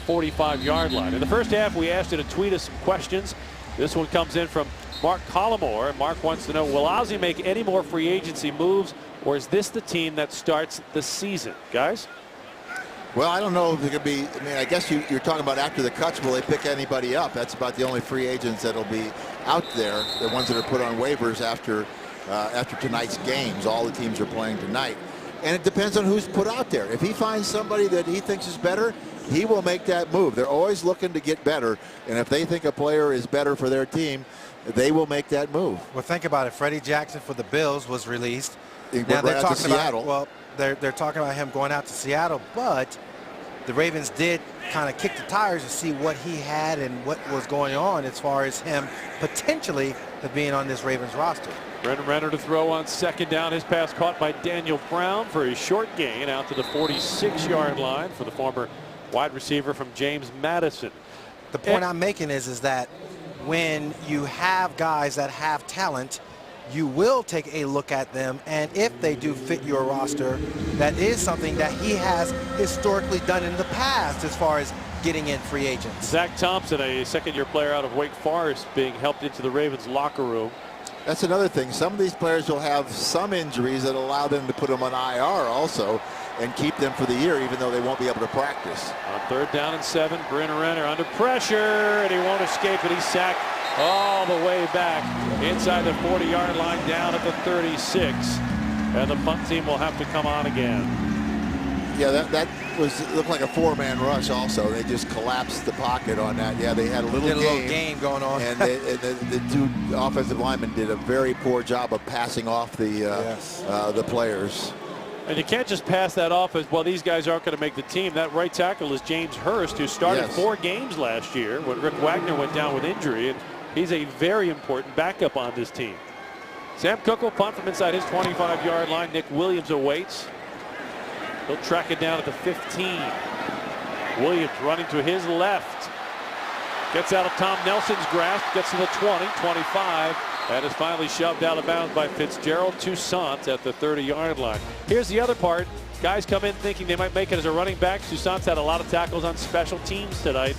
45-yard line. In the first half, we asked you to tweet us some questions. This one comes in from Mark Collymore. Mark wants to know, will Ozzie make any more free agency moves, or is this the team that starts the season? Guys? Well, I don't know if it could be. I mean, I guess you're talking about after the cuts, will they pick anybody up? That's about the only free agents that'll be out there, the ones that are put on waivers after tonight's games. All the teams are playing tonight. And it depends on who's put out there. If he finds somebody that he thinks is better, he will make that move. They're always looking to get better. And if they think a player is better for their team, they will make that move. Well, think about it. Freddie Jackson for the Bills was released. Now they're talking about, well, they're talking about him going out to Seattle, but the Ravens did kind of kick the tires to see what he had and what was going on as far as him potentially being on this Ravens roster. Brendan Renner to throw on second down. His pass caught by Daniel Brown for a short gain out to the 46-yard line for the former wide receiver from James Madison. The point I'm making is that when you have guys that have talent, you will take a look at them, and if they do fit your roster, that is something that he has historically done in the past as far as getting in free agents. Zach Thompson, a second-year player out of Wake Forest, being helped into the Ravens locker room. That's another thing. Some of these players will have some injuries that allow them to put them on IR also and keep them for the year, even though they won't be able to practice. On 3rd down and 7, Brendan Renner under pressure, and he won't escape it. He's sacked all the way back inside the 40-yard line, down at the 36, and the punt team will have to come on again. Yeah, that looked like a 4-man rush. Also, they just collapsed the pocket on that. Yeah, they had a little game going on, and the 2 offensive linemen did a very poor job of passing off the players. And you can't just pass that off as, well, these guys aren't going to make the team. That right tackle is James Hurst, who started 4 games last year when Rick Wagner went down with injury, and he's a very important backup on this team. Sam Cook will punt from inside his 25-yard line. Nick Williams awaits. He'll track it down at the 15. Williams running to his left. Gets out of Tom Nelson's grasp, gets to the 20, 25, and is finally shoved out of bounds by Fitzgerald Toussaint at the 30-yard line. Here's the other part. Guys come in thinking they might make it as a running back. Toussaint's had a lot of tackles on special teams tonight.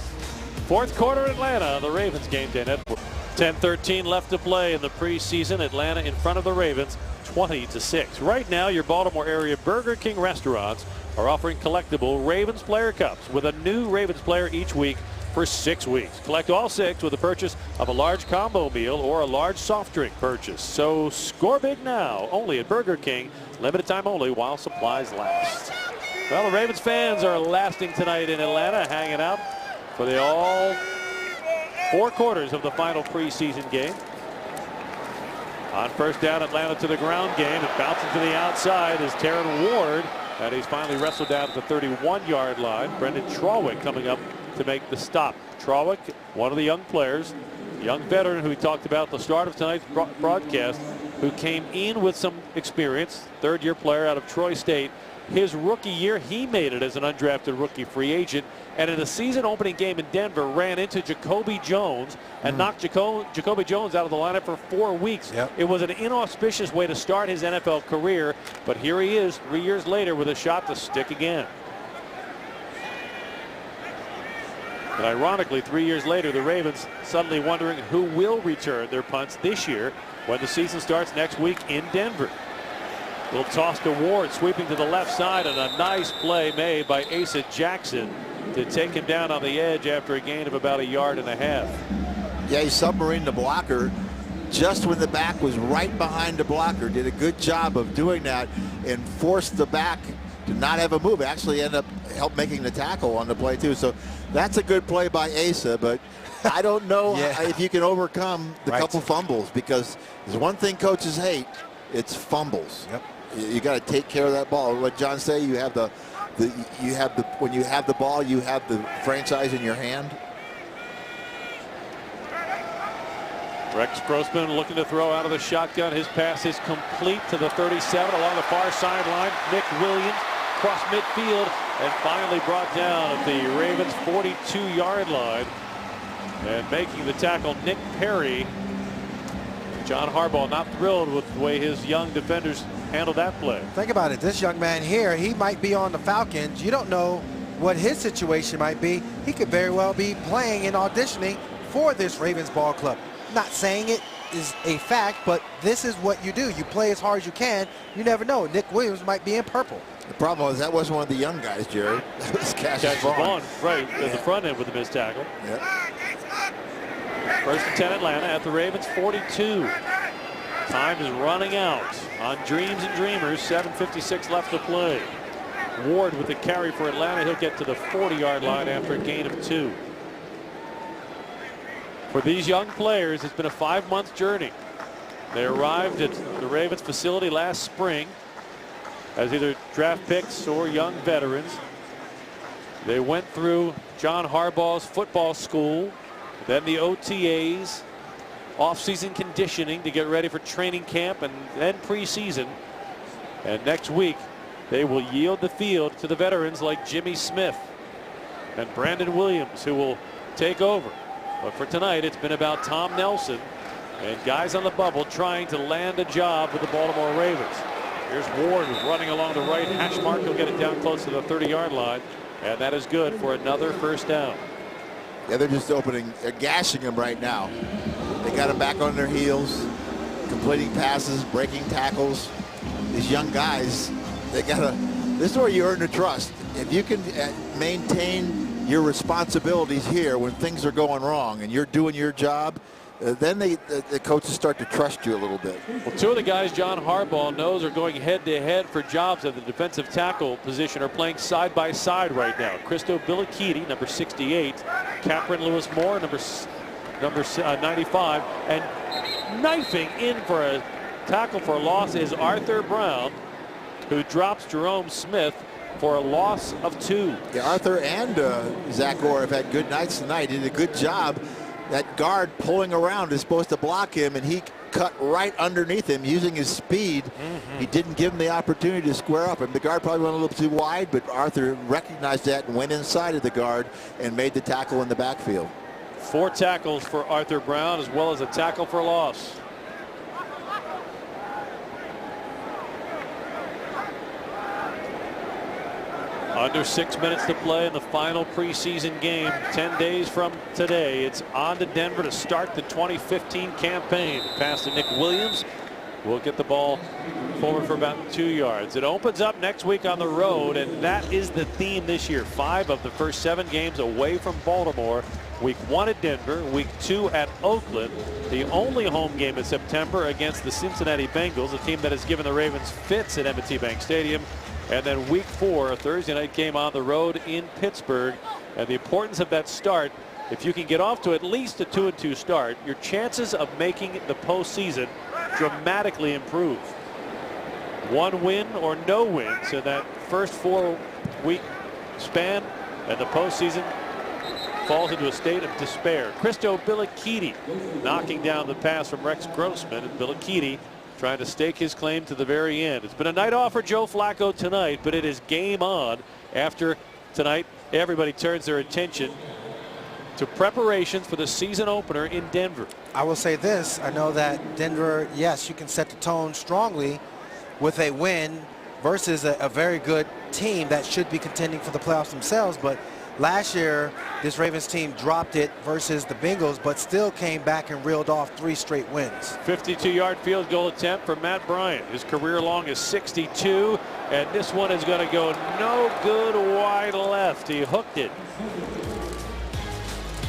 4th quarter Atlanta, the Ravens game day network. 10:13 left to play in the preseason. Atlanta in front of the Ravens 20-6. Right now, your Baltimore area Burger King restaurants are offering collectible Ravens player cups with a new Ravens player each week for 6 weeks. Collect all 6 with the purchase of a large combo meal or a large soft drink purchase. So score big now, only at Burger King. Limited time only while supplies last. Well, the Ravens fans are lasting tonight in Atlanta, hanging out for the all 4 quarters of the final preseason game. On 1st down, Atlanta to the ground game. It bounces to the outside is Terron Ward, and he's finally wrestled down at the 31-yard line. Brendan Trawick coming up to make the stop. Trawick, one of the young players, young veteran who we talked about at the start of tonight's broadcast, who came in with some experience, 3rd-year player out of Troy State. His rookie year, he made it as an undrafted rookie free agent, and in a season-opening game in Denver, ran into Jacoby Jones and knocked Jacoby Jones out of the lineup for 4 weeks. It was an inauspicious way to start his NFL career, but here he is 3 years later with a shot to stick again. And ironically, 3 years later, the Ravens suddenly wondering who will return their punts this year when the season starts next week in Denver. Little toss to Ward, sweeping to the left side, and a nice play made by Asa Jackson to take him down on the edge after a gain of about 1.5 yards. Yeah, he submarined the blocker just when the back was right behind the blocker. Did a good job of doing that and forced the back to not have a move. Actually ended up help making the tackle on the play too. So that's a good play by Asa, but I don't know if you can overcome the couple fumbles, because there's one thing coaches hate, it's fumbles. You got to take care of that ball. What John say, when you have the ball, you have the franchise in your hand. Rex Grossman looking to throw out of the shotgun. His pass is complete to the 37 along the far sideline. Nick Williams cross midfield and finally brought down at the Ravens 42-yard line. And making the tackle, Nick Perry. John Harbaugh not thrilled with the way his young defenders handled that play. Think about it. This young man here, he might be on the Falcons. You don't know what his situation might be. He could very well be playing and auditioning for this Ravens ball club. Not saying it is a fact, but this is what you do. You play as hard as you can. You never know. Nick Williams might be in purple. The problem is that wasn't one of the young guys, Jerry. That was Cassius Vaughn. Right, at the front end with the missed tackle. Yeah. First and 10 Atlanta at the Ravens 42. Time is running out on Dreams and Dreamers. 7:56 left to play. Ward with the carry for Atlanta. He'll get to the 40-yard line after a gain of 2. For these young players, it's been a 5-month journey. They arrived at the Ravens facility last spring as either draft picks or young veterans. They went through John Harbaugh's football school, then the OTAs, off-season conditioning to get ready for training camp, and then preseason. And next week, they will yield the field to the veterans like Jimmy Smith and Brandon Williams, who will take over. But for tonight, it's been about Tom Nelson and guys on the bubble trying to land a job with the Baltimore Ravens. Here's Ward running along the right hash mark. He'll get it down close to the 30-yard line, and that is good for another first down. Yeah, they're just opening. They're gashing them right now. They got them back on their heels, completing passes, breaking tackles. These young guys, they gotta. This is where you earn the trust. If you can maintain your responsibilities here when things are going wrong and you're doing your job, then the coaches start to trust you a little bit. Well, two of the guys John Harbaugh knows are going head-to-head for jobs at the defensive tackle position are playing side by side right now. Christo Billikidi, number 68, Cameron Lewis Moore, number 95, and knifing in for a tackle for a loss is Arthur Brown, who drops Jerome Smith for a loss of 2. Yeah, Arthur and Zach Orr have had good nights tonight. He did a good job. That guard pulling around is supposed to block him, and he cut right underneath him using his speed. He didn't give him the opportunity to square up. And the guard probably went a little too wide, but Arthur recognized that and went inside of the guard and made the tackle in the backfield. 4 tackles for Arthur Brown, as well as a tackle for loss. Under 6 minutes to play in the final preseason game. 10 days from today, it's on to Denver to start the 2015 campaign. Pass to Nick Williams. We'll get the ball forward for about 2 yards. It opens up next week on the road, and that is the theme this year. 5 of the first 7 games away from Baltimore. Week 1 at Denver, week 2 at Oakland. The only home game in September against the Cincinnati Bengals, a team that has given the Ravens fits at M&T Bank Stadium. And then week 4, a Thursday night game on the road in Pittsburgh. And the importance of that start, if you can get off to at least a 2-2 start, your chances of making the postseason dramatically improve. 1 win or no wins in that first 4-week span, and the postseason falls into a state of despair. Christo Billikidi knocking down the pass from Rex Grossman, and Billikidi trying to stake his claim to the very end. It's been a night off for Joe Flacco tonight, but it is game on after tonight. Everybody turns their attention to preparations for the season opener in Denver. I will say this. I know that Denver, yes, you can set the tone strongly with a win versus a very good team that should be contending for the playoffs themselves. But last year, this Ravens team dropped it versus the Bengals, but still came back and reeled off 3 straight wins. 52-yard field goal attempt for Matt Bryant. His career long is 62, and this one is going to go no good wide left. He hooked it.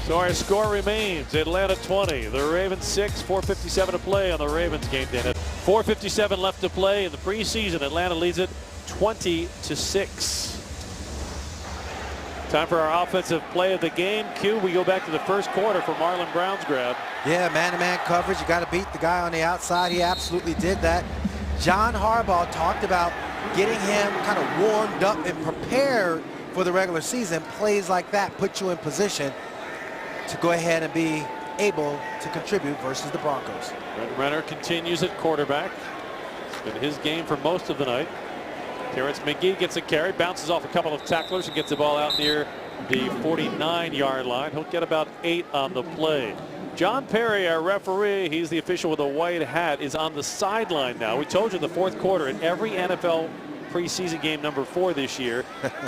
So our score remains Atlanta 20, the Ravens 6, 4:57 to play on the Ravens game day. 4:57 left to play in the preseason. Atlanta leads it 20-6. Time for our offensive play of the game. Q, we go back to the first quarter for Marlon Brown's grab. Yeah, man-to-man coverage. You got to beat the guy on the outside. He absolutely did that. John Harbaugh talked about getting him kind of warmed up and prepared for the regular season. Plays like that put you in position to go ahead and be able to contribute versus the Broncos. Renner continues at quarterback. It's been his game for most of the night. Terrence McGee gets a carry, bounces off a couple of tacklers and gets the ball out near the 49-yard line. He'll get about 8 on the play. John Perry, our referee, he's the official with a white hat, is on the sideline now. We told you in the fourth quarter in every NFL preseason game number 4 this year,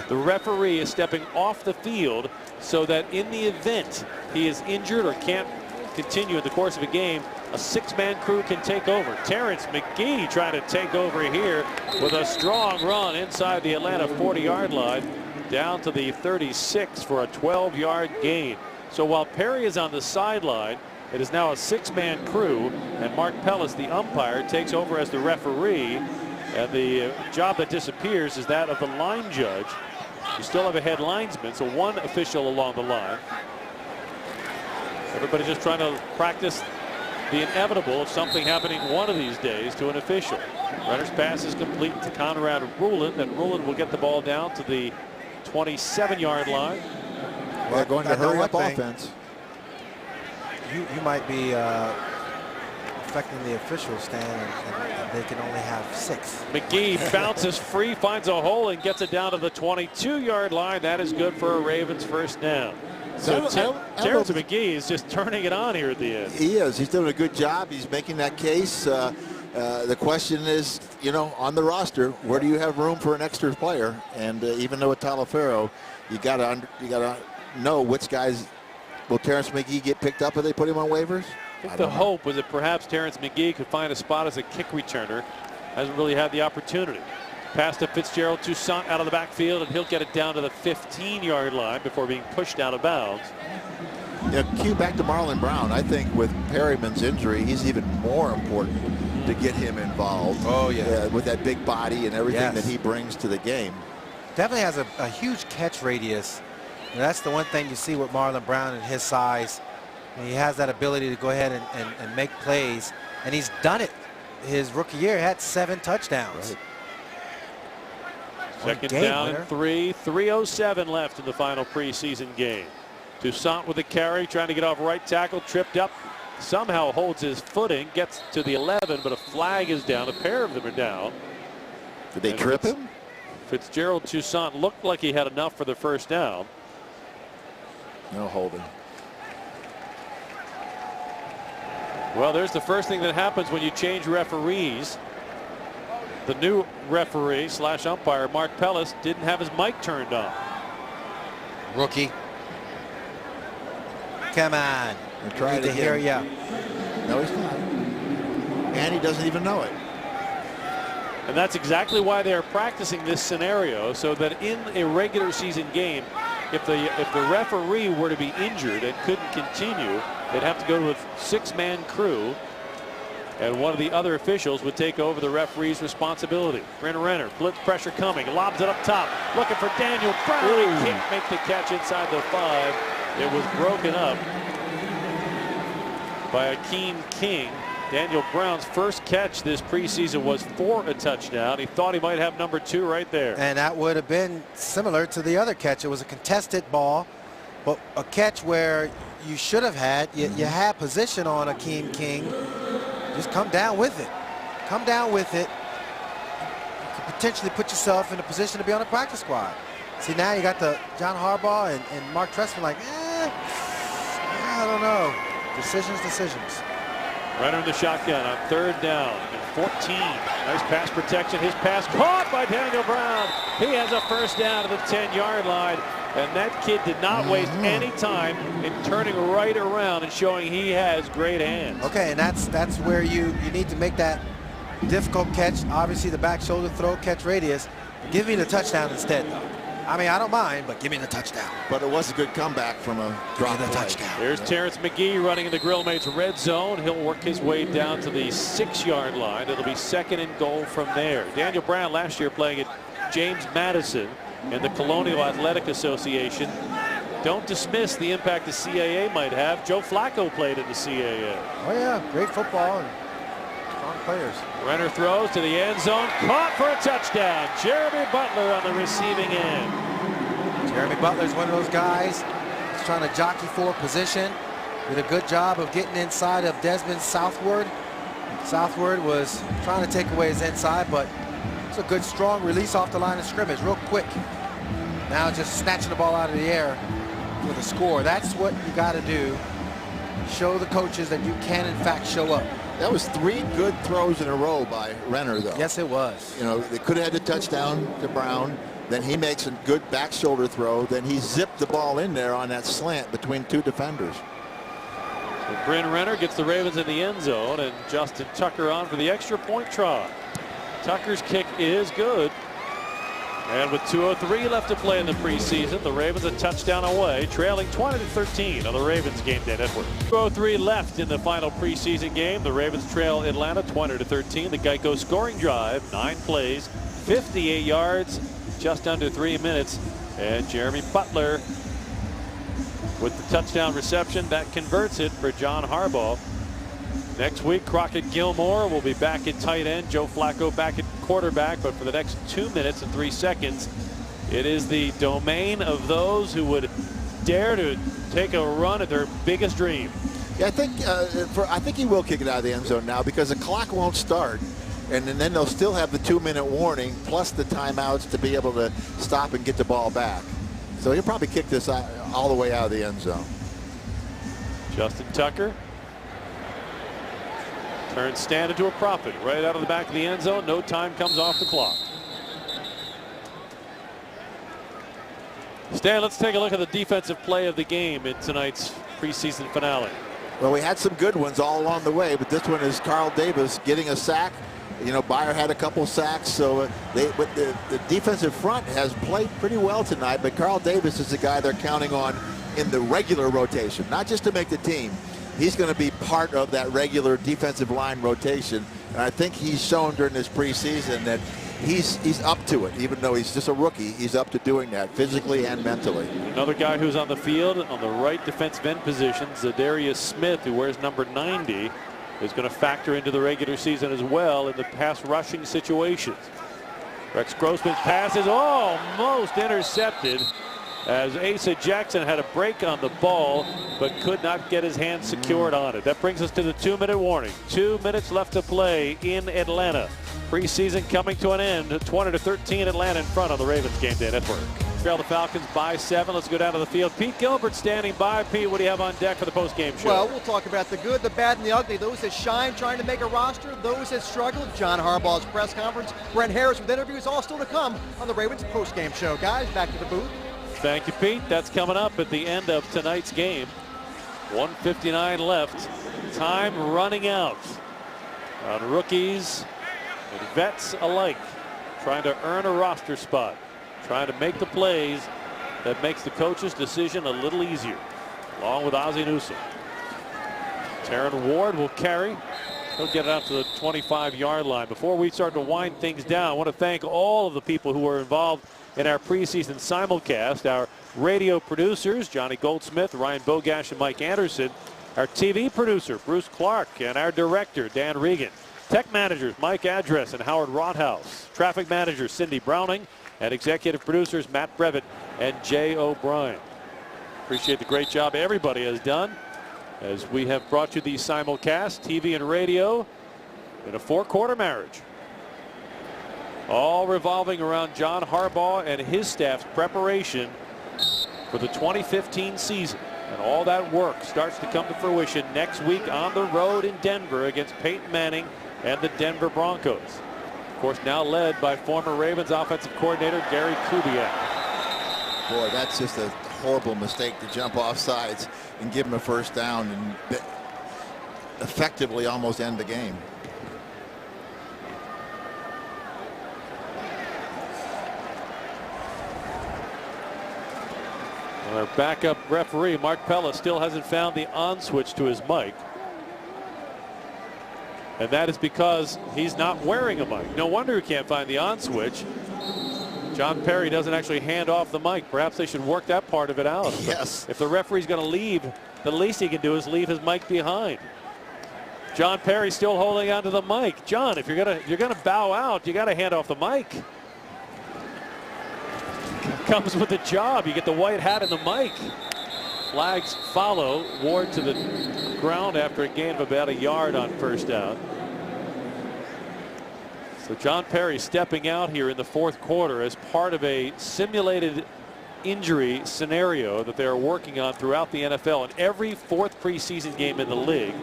the referee is stepping off the field so that in the event he is injured or can't continue in the course of a game, a 6-man crew can take over. Terrence McGee trying to take over here with a strong run inside the Atlanta 40-yard line down to the 36 for a 12-yard gain. So while Perry is on the sideline, it is now a 6-man crew, and Mark Pellis, the umpire, takes over as the referee, and the job that disappears is that of the line judge. You still have a head linesman, so 1 official along the line. Everybody just trying to practice the inevitable of something happening one of these days to an official. Renner's pass is complete to Conrad Rulin, and Rulin will get the ball down to the 27-yard line. We're going to hurry up offense. You might be affecting the officials, Stan, and they can only have 6. McGee bounces free, finds a hole, and gets it down to the 22-yard line. That is good for a Ravens first down. So Terrence McGee is just turning it on here at the end. He is. He's doing a good job. He's making that case. The question is, you know, on the roster, where do you have room for an extra player? And even though with Talafero, you gotta know which guys. Will Terrence McGee get picked up if they put him on waivers? I think the hope was that perhaps Terrence McGee could find a spot as a kick returner. Hasn't really had the opportunity. Pass to Fitzgerald Toussaint out of the backfield, and he'll get it down to the 15-yard line before being pushed out of bounds. Yeah, cue back to Marlon Brown. I think with Perryman's injury, he's even more important to get him involved. Oh, yeah. With that big body and everything that he brings to the game. Definitely has a huge catch radius. And that's the one thing you see with Marlon Brown and his size. And he has that ability to go ahead and make plays. And he's done it. His rookie year had 7 touchdowns. Right. Second down and 3. 3:07 left in the final preseason game. Toussaint with the carry, trying to get off right tackle, tripped up, somehow holds his footing, gets to the 11, but a flag is down. A pair of them are down. Did they trip him? Fitzgerald Toussaint looked like he had enough for the first down. No holding. Well, there's the first thing that happens when you change referees. The new referee / umpire, Mark Pellis, didn't have his mic turned on. Rookie. Come on. We're trying to hear you. No, he's not. And he doesn't even know it. And that's exactly why they're practicing this scenario, so that in a regular season game, if the referee were to be injured and couldn't continue, they'd have to go to a 6-man crew, and one of the other officials would take over the referee's responsibility. Renner, blitz pressure coming, lobs it up top, looking for Daniel Brown. He can't make the catch inside the 5. It was broken up by Akeem King. Daniel Brown's first catch this preseason was for a touchdown. He thought he might have number 2 right there. And that would have been similar to the other catch. It was a contested ball, but a catch where you should have had, you had position on Akeem King. Just come down with it. Come down with it. You could potentially put yourself in a position to be on the practice squad. See, now you got the John Harbaugh and Mark Trestman like, I don't know. Decisions. Renner in the shotgun on 3rd down and 14. Nice pass protection. His pass caught by Daniel Brown. He has a first down to the 10-yard line. And that kid did not waste any time in turning right around and showing he has great hands. Okay, and that's where you need to make that difficult catch. Obviously, the back shoulder throw, catch radius. Give me the touchdown instead, though. I mean, I don't mind, but give me the touchdown. But it was a good comeback from a drop play. Touchdown. Here's Terrence McGee running in the Grill Mates red zone. He'll work his way down to the 6-yard line. It'll be 2nd and goal from there. Daniel Brown last year playing at James Madison in the Colonial Athletic Association. Don't dismiss the impact the CAA might have. Joe Flacco played in the CAA. Oh, yeah, great football and strong players. Renner throws to the end zone, caught for a touchdown. Jeremy Butler on the receiving end. Jeremy Butler's one of those guys who's trying to jockey for position. Did a good job of getting inside of Desmond Southward. Southward was trying to take away his inside, but it's a good, strong release off the line of scrimmage, real quick. Now just snatching the ball out of the air for the score. That's what you got to do. Show the coaches that you can, in fact, show up. That was 3 good throws in a row by Renner, though. Yes, it was. You know, they could have had the touchdown to Brown. Then he makes a good back shoulder throw. Then he zipped the ball in there on that slant between 2 defenders. So Bryn Renner gets the Ravens in the end zone, and Justin Tucker on for the extra point try. Tucker's kick is good. And with 2:03 left to play in the preseason, the Ravens a touchdown away, trailing 20-13 on the Ravens Game Day Network. 2:03 left in the final preseason game. The Ravens trail Atlanta 20-13. The Geico scoring drive, 9 plays, 58 yards, just under 3 minutes. And Jeremy Butler with the touchdown reception that converts it for John Harbaugh. Next week, Crockett Gilmore will be back at tight end. Joe Flacco back at quarterback. But for the next 2 minutes and 3 seconds, it is the domain of those who would dare to take a run at their biggest dream. Yeah, I think he will kick it out of the end zone now because the clock won't start. And then they'll still have the 2-minute warning plus the timeouts to be able to stop and get the ball back. So he'll probably kick this all the way out of the end zone. Justin Tucker turns Stan into a prophet right out of the back of the end zone. No time comes off the clock. Stan, let's take a look at the defensive play of the game in tonight's preseason finale. Well, we had some good ones all along the way, but this one is Carl Davis getting a sack. You know, Byer had a couple sacks, so the defensive front has played pretty well tonight, but Carl Davis is the guy they're counting on in the regular rotation, not just to make the team. He's going to be part of that regular defensive line rotation, and I think he's shown during this preseason that he's up to it. Even though he's just a rookie, he's up to doing that physically and mentally. Another guy who's on the field on the right defensive end position, Zadarius Smith, who wears number 90, is going to factor into the regular season as well in the pass rushing situations. Rex Grossman's pass is almost intercepted as Asa Jackson had a break on the ball but could not get his hands secured on it. That brings us to the 2-minute warning. 2 minutes left to play in Atlanta. Preseason coming to an end. 20-13 Atlanta in front on the Ravens Game Day Network. Trail the Falcons by 7. Let's go down to the field. Pete Gilbert standing by. Pete, what do you have on deck for the post-game show? Well, we'll talk about the good, the bad, and the ugly. Those that shine trying to make a roster, those that struggle. John Harbaugh's press conference, Brent Harris with interviews, all still to come on the Ravens post-game show. Guys, back to the booth. Thank you, Pete. That's coming up at the end of tonight's game. 1:59 left. Time running out on rookies and vets alike, trying to earn a roster spot, trying to make the plays that makes the coach's decision a little easier, along with Ozzie Newsome. Taron Ward will carry. He'll get it out to the 25-yard line. Before we start to wind things down, I want to thank all of the people who were involved in our preseason simulcast. Our radio producers, Johnny Goldsmith, Ryan Bogash, and Mike Anderson. Our TV producer, Bruce Clark, and our director, Dan Regan. Tech managers, Mike Address and Howard Rothaus. Traffic managers, Cindy Browning. And executive producers, Matt Brevitt and Jay O'Brien. Appreciate the great job everybody has done as we have brought you these simulcasts, TV and radio, in a 4-quarter marriage. All revolving around John Harbaugh and his staff's preparation for the 2015 season. And all that work starts to come to fruition next week on the road in Denver against Peyton Manning and the Denver Broncos. Of course, now led by former Ravens offensive coordinator Gary Kubiak. Boy, that's just a horrible mistake to jump off sides and give him a first down and effectively almost end the game. Our backup referee, Mark Pella, still hasn't found the on switch to his mic. And that is because he's not wearing a mic. No wonder he can't find the on switch. John Perry doesn't actually hand off the mic. Perhaps they should work that part of it out. Yes. If the referee's going to leave, the least he can do is leave his mic behind. John Perry still holding onto the mic. John, if you're gonna bow out, you got to hand off the mic. Comes with the job. You get the white hat and the mic. Flags follow. Ward to the ground after a gain of about a yard on first down. So John Perry stepping out here in the fourth quarter as part of a simulated injury scenario that they are working on throughout the NFL in every fourth preseason game in the league,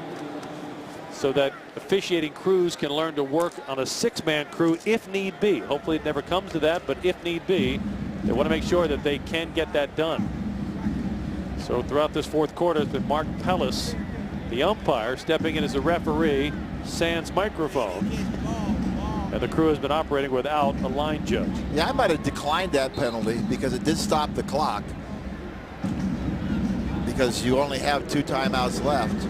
so that officiating crews can learn to work on a 6-man crew if need be. Hopefully it never comes to that, but if need be, they want to make sure that they can get that done. So throughout this fourth quarter, it's been Mark Pellis, the umpire, stepping in as a referee, sans microphone. And the crew has been operating without a line judge. Yeah, I might have declined that penalty because it did stop the clock. Because you only have 2 timeouts left.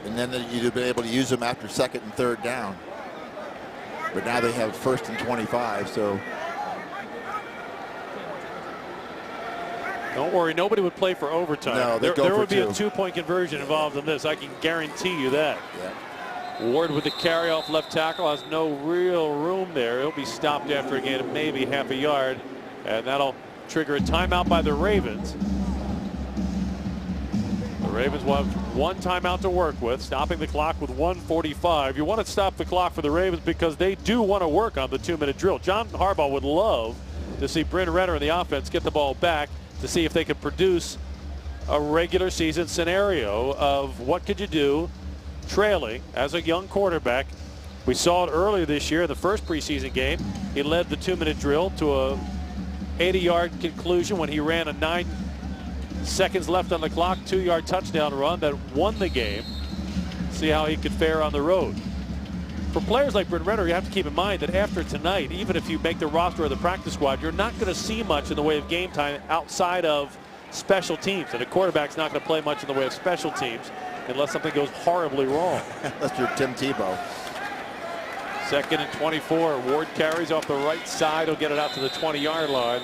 And then you'd have been able to use them after 2nd and 3rd down. But now they have 1st and 25, so. Don't worry, nobody would play for overtime. No, there would be a 2-point conversion involved in this. I can guarantee you that. Yeah. Ward with the carry off left tackle, has no real room there. He'll be stopped after a gain of maybe half a yard, and that'll trigger a timeout by the Ravens. The Ravens will have 1 timeout to work with, stopping the clock with 1:45. You want to stop the clock for the Ravens because they do want to work on the 2-minute drill. John Harbaugh would love to see Bryn Renner and the offense get the ball back to see if they could produce a regular season scenario of what could you do trailing as a young quarterback. We saw it earlier this year in the first preseason game. He led the 2-minute drill to a 80-yard conclusion when he ran a 9 seconds left on the clock 2-yard touchdown run that won the game. See how he could fare on the road. For players like Bryn Renner, you have to keep in mind that after tonight, even if you make the roster or the practice squad, you're not going to see much in the way of game time outside of special teams. And a quarterback's not going to play much in the way of special teams unless something goes horribly wrong. Unless you're Tim Tebow. 2nd and 24. Ward carries off the right side. He'll get it out to the 20-yard line.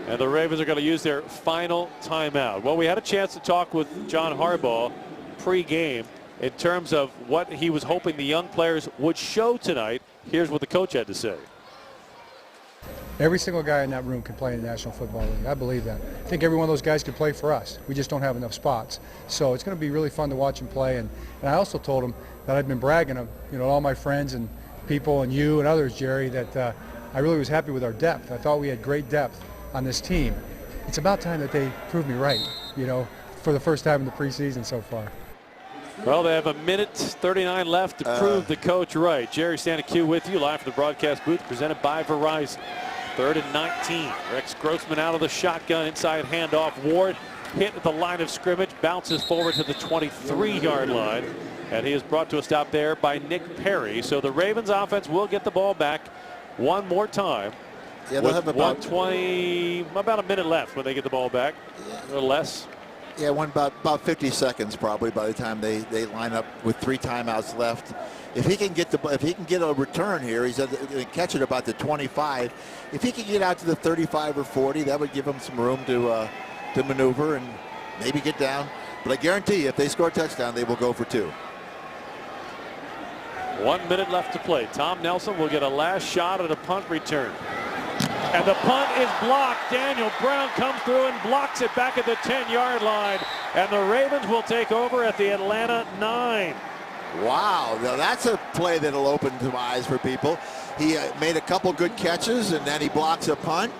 And the Ravens are going to use their final timeout. Well, we had a chance to talk with John Harbaugh pre-game in terms of what he was hoping the young players would show tonight. Here's what the coach had to say. Every single guy in that room can play in the National Football League. I believe that. I think every one of those guys can play for us. We just don't have enough spots. So it's going to be really fun to watch him play. And I also told him that I've been bragging of, all my friends and people and you and others, Jerry, that I really was happy with our depth. I thought we had great depth on this team. It's about time that they prove me right, for the first time in the preseason so far. Well, they have a minute 39 left to prove the coach right. Jerry Stanicu with you live from the broadcast booth, presented by Verizon. 3rd and 19. Rex Grossman out of the shotgun, inside handoff. Ward hit at the line of scrimmage, bounces forward to the 23-yard line, and he is brought to a stop there by Nick Perry. So the Ravens offense will get the ball back one more time. Yeah, they'll have about 1:20, about a minute left when they get the ball back, a little less. Yeah, about 50 seconds probably by the time they line up with 3 timeouts left. If he can get a return here, he's going to catch it about the 25. If he can get out to the 35 or 40, that would give him some room to maneuver and maybe get down. But I guarantee you, if they score a touchdown, they will go for 2. 1 minute left to play. Tom Nelson will get a last shot at a punt return. And the punt is blocked. Daniel Brown comes through and blocks it back at the 10-yard line. And the Ravens will take over at the Atlanta 9. Wow, now that's a play that'll open some eyes for people. He made a couple good catches, and then he blocks a punt.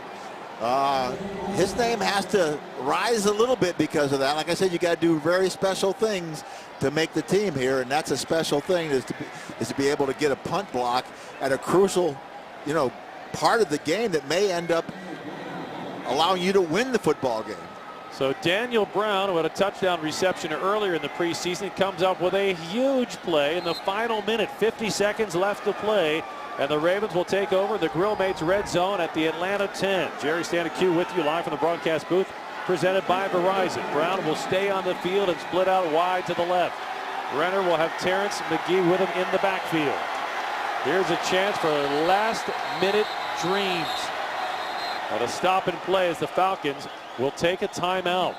His name has to rise a little bit because of that. Like I said, you got to do very special things to make the team here, and that's a special thing is to be able to get a punt block at a crucial, part of the game that may end up allowing you to win the football game. So Daniel Brown, who had a touchdown reception earlier in the preseason, comes up with a huge play in the final minute. 50 seconds left to play, and the Ravens will take over the Grill Mates Red Zone at the Atlanta 10. Jerry Stanicu with you live from the broadcast booth, presented by Verizon. Brown will stay on the field and split out wide to the left. Renner will have Terrence McGee with him in the backfield. Here's a chance for last-minute dreams. And a stop and play as the Falcons will take a timeout.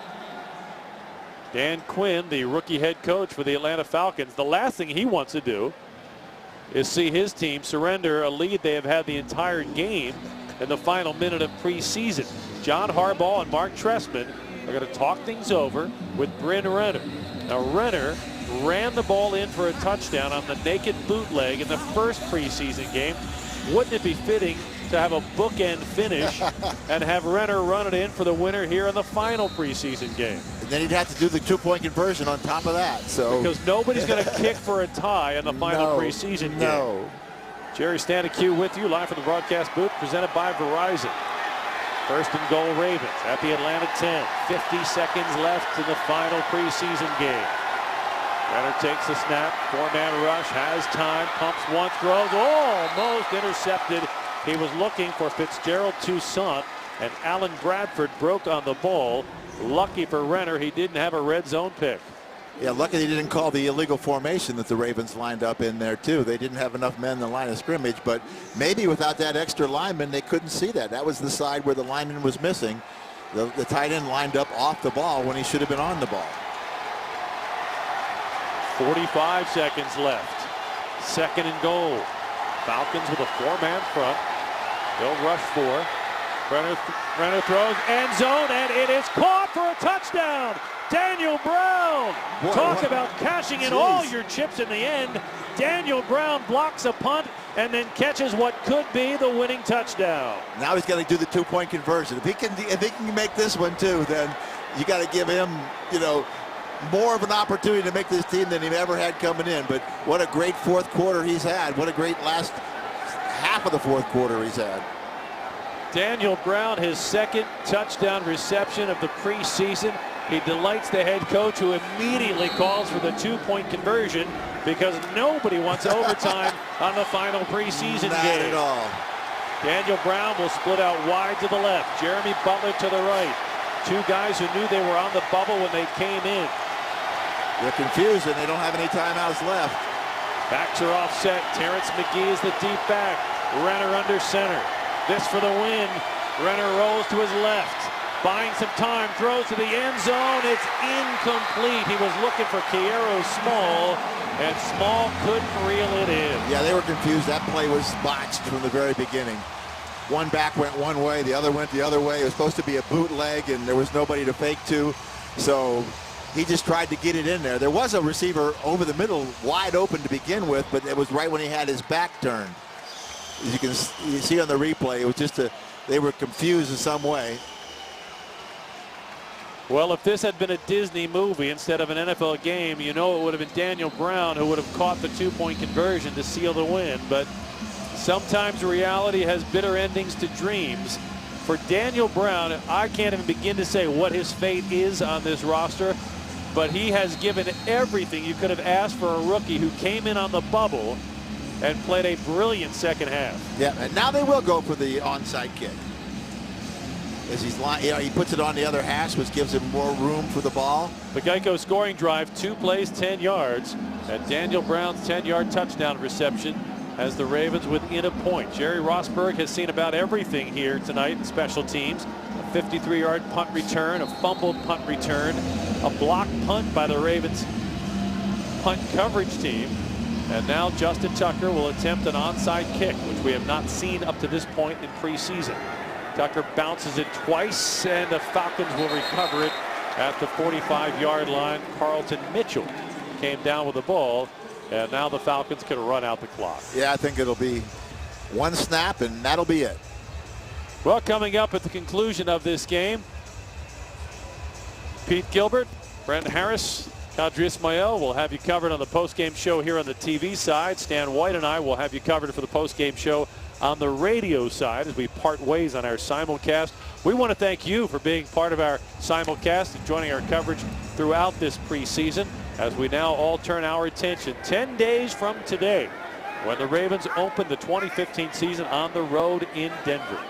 Dan Quinn, the rookie head coach for the Atlanta Falcons, the last thing he wants to do is see his team surrender a lead they have had the entire game in the final minute of preseason. John Harbaugh and Mark Trestman are going to talk things over with Bryn Renner. Now, Renner ran the ball in for a touchdown on the naked bootleg in the first preseason game. Wouldn't it be fitting to have a bookend finish and have Renner run it in for the winner here in the final preseason game? And then he'd have to do the 2-point conversion on top of that. So because nobody's going to kick for a tie in the final preseason game. Jerry Stanicue with you live from the broadcast booth, presented by Verizon. First and goal, Ravens at the Atlanta 10. 50 seconds left in the final preseason game. Renner takes the snap. 4-man rush, has time, pumps once, throws, almost intercepted. He was looking for Fitzgerald Toussaint, and Alan Bradford broke on the ball. Lucky for Renner, he didn't have a red zone pick. Yeah, lucky they didn't call the illegal formation that the Ravens lined up in there, too. They didn't have enough men in the line of scrimmage, but maybe without that extra lineman, they couldn't see that. That was the side where the lineman was missing. The tight end lined up off the ball when he should have been on the ball. 45 seconds left. Second and goal. Falcons with a 4-man front. They'll rush 4. Renner throws, end zone, and it is caught for a touchdown. Daniel Brown. Talk about cashing in all your chips in the end. Daniel Brown blocks a punt and then catches what could be the winning touchdown. Now he's going to do the 2-point conversion. If he can make this one too, then you got to give him, more of an opportunity to make this team than he ever had coming in. But what a great fourth quarter he's had. What a great last half of the fourth quarter he's had. Daniel Brown, his second touchdown reception of the preseason. He delights the head coach, who immediately calls for the 2-point conversion because nobody wants overtime on the final preseason game. Not at all. Daniel Brown will split out wide to the left. Jeremy Butler to the right. Two guys who knew they were on the bubble when they came in. They're confused and they don't have any timeouts left. Backs are offset. Terrence McGee is the deep back. Renner under center. This for the win. Renner rolls to his left. Buying some time, throws to the end zone. It's incomplete. He was looking for Kearo Small, and Small couldn't reel it in. Yeah, they were confused. That play was botched from the very beginning. One back went one way, the other went the other way. It was supposed to be a bootleg, and there was nobody to fake to. So he just tried to get it in there. There was a receiver over the middle, wide open to begin with, but it was right when he had his back turned. As you see on the replay, it was just they were confused in some way. Well, if this had been a Disney movie instead of an NFL game, it would have been Daniel Brown who would have caught the 2-point conversion to seal the win. But sometimes reality has bitter endings to dreams. For Daniel Brown, I can't even begin to say what his fate is on this roster, but he has given everything you could have asked for a rookie who came in on the bubble and played a brilliant second half. Yeah, and now they will go for the onside kick. As he puts it on the other hash, which gives him more room for the ball. The Geico scoring drive, 2 plays, 10 yards. And Daniel Brown's 10-yard touchdown reception has the Ravens within a point. Jerry Rosburg has seen about everything here tonight in special teams. A 53-yard punt return, a fumbled punt return, a blocked punt by the Ravens punt coverage team. And now Justin Tucker will attempt an onside kick, which we have not seen up to this point in preseason. Tucker bounces it twice, and the Falcons will recover it at the 45-yard line. Carlton Mitchell came down with the ball, and now the Falcons can run out the clock. Yeah, I think it'll be one snap, and that'll be it. Well, coming up at the conclusion of this game, Pete Gilbert, Brent Harris, Kadri Ismail will have you covered on the postgame show here on the TV side. Stan White and I will have you covered for the postgame show on the radio side as we part ways on our simulcast. We want to thank you for being part of our simulcast and joining our coverage throughout this preseason as we now all turn our attention 10 days from today when the Ravens open the 2015 season on the road in Denver.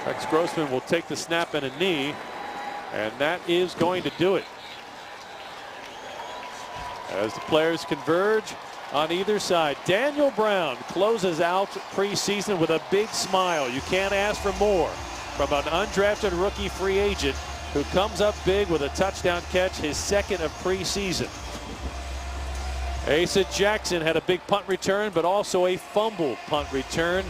Rex Grossman will take the snap and a knee, and that is going to do it. As the players converge on either side, Daniel Brown closes out preseason with a big smile. You can't ask for more from an undrafted rookie free agent who comes up big with a touchdown catch, his second of preseason. Asa Jackson had a big punt return, but also a fumble punt return.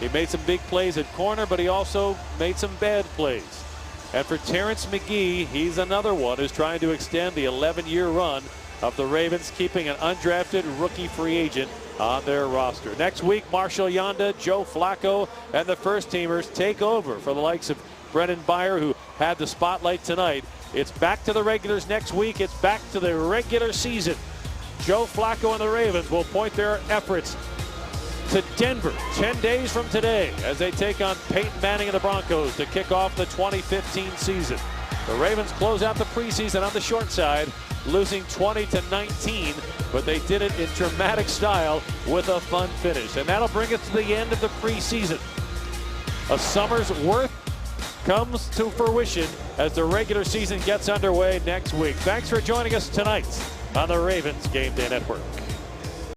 He made some big plays at corner, but he also made some bad plays. And for Terrence McGee, he's another one who's trying to extend the 11-year run of the Ravens, keeping an undrafted rookie free agent on their roster. Next week, Marshall Yanda, Joe Flacco, and the first teamers take over for the likes of Brennan Byer, who had the spotlight tonight. It's back to the regulars next week. It's back to the regular season. Joe Flacco and the Ravens will point their efforts to Denver 10 days from today as they take on Peyton Manning and the Broncos to kick off the 2015 season. The Ravens close out the preseason on the short side, losing 20-19, but they did it in dramatic style with a fun finish. And that'll bring us to the end of the preseason. A summer's worth comes to fruition as the regular season gets underway next week. Thanks for joining us tonight on the Ravens Game Day Network.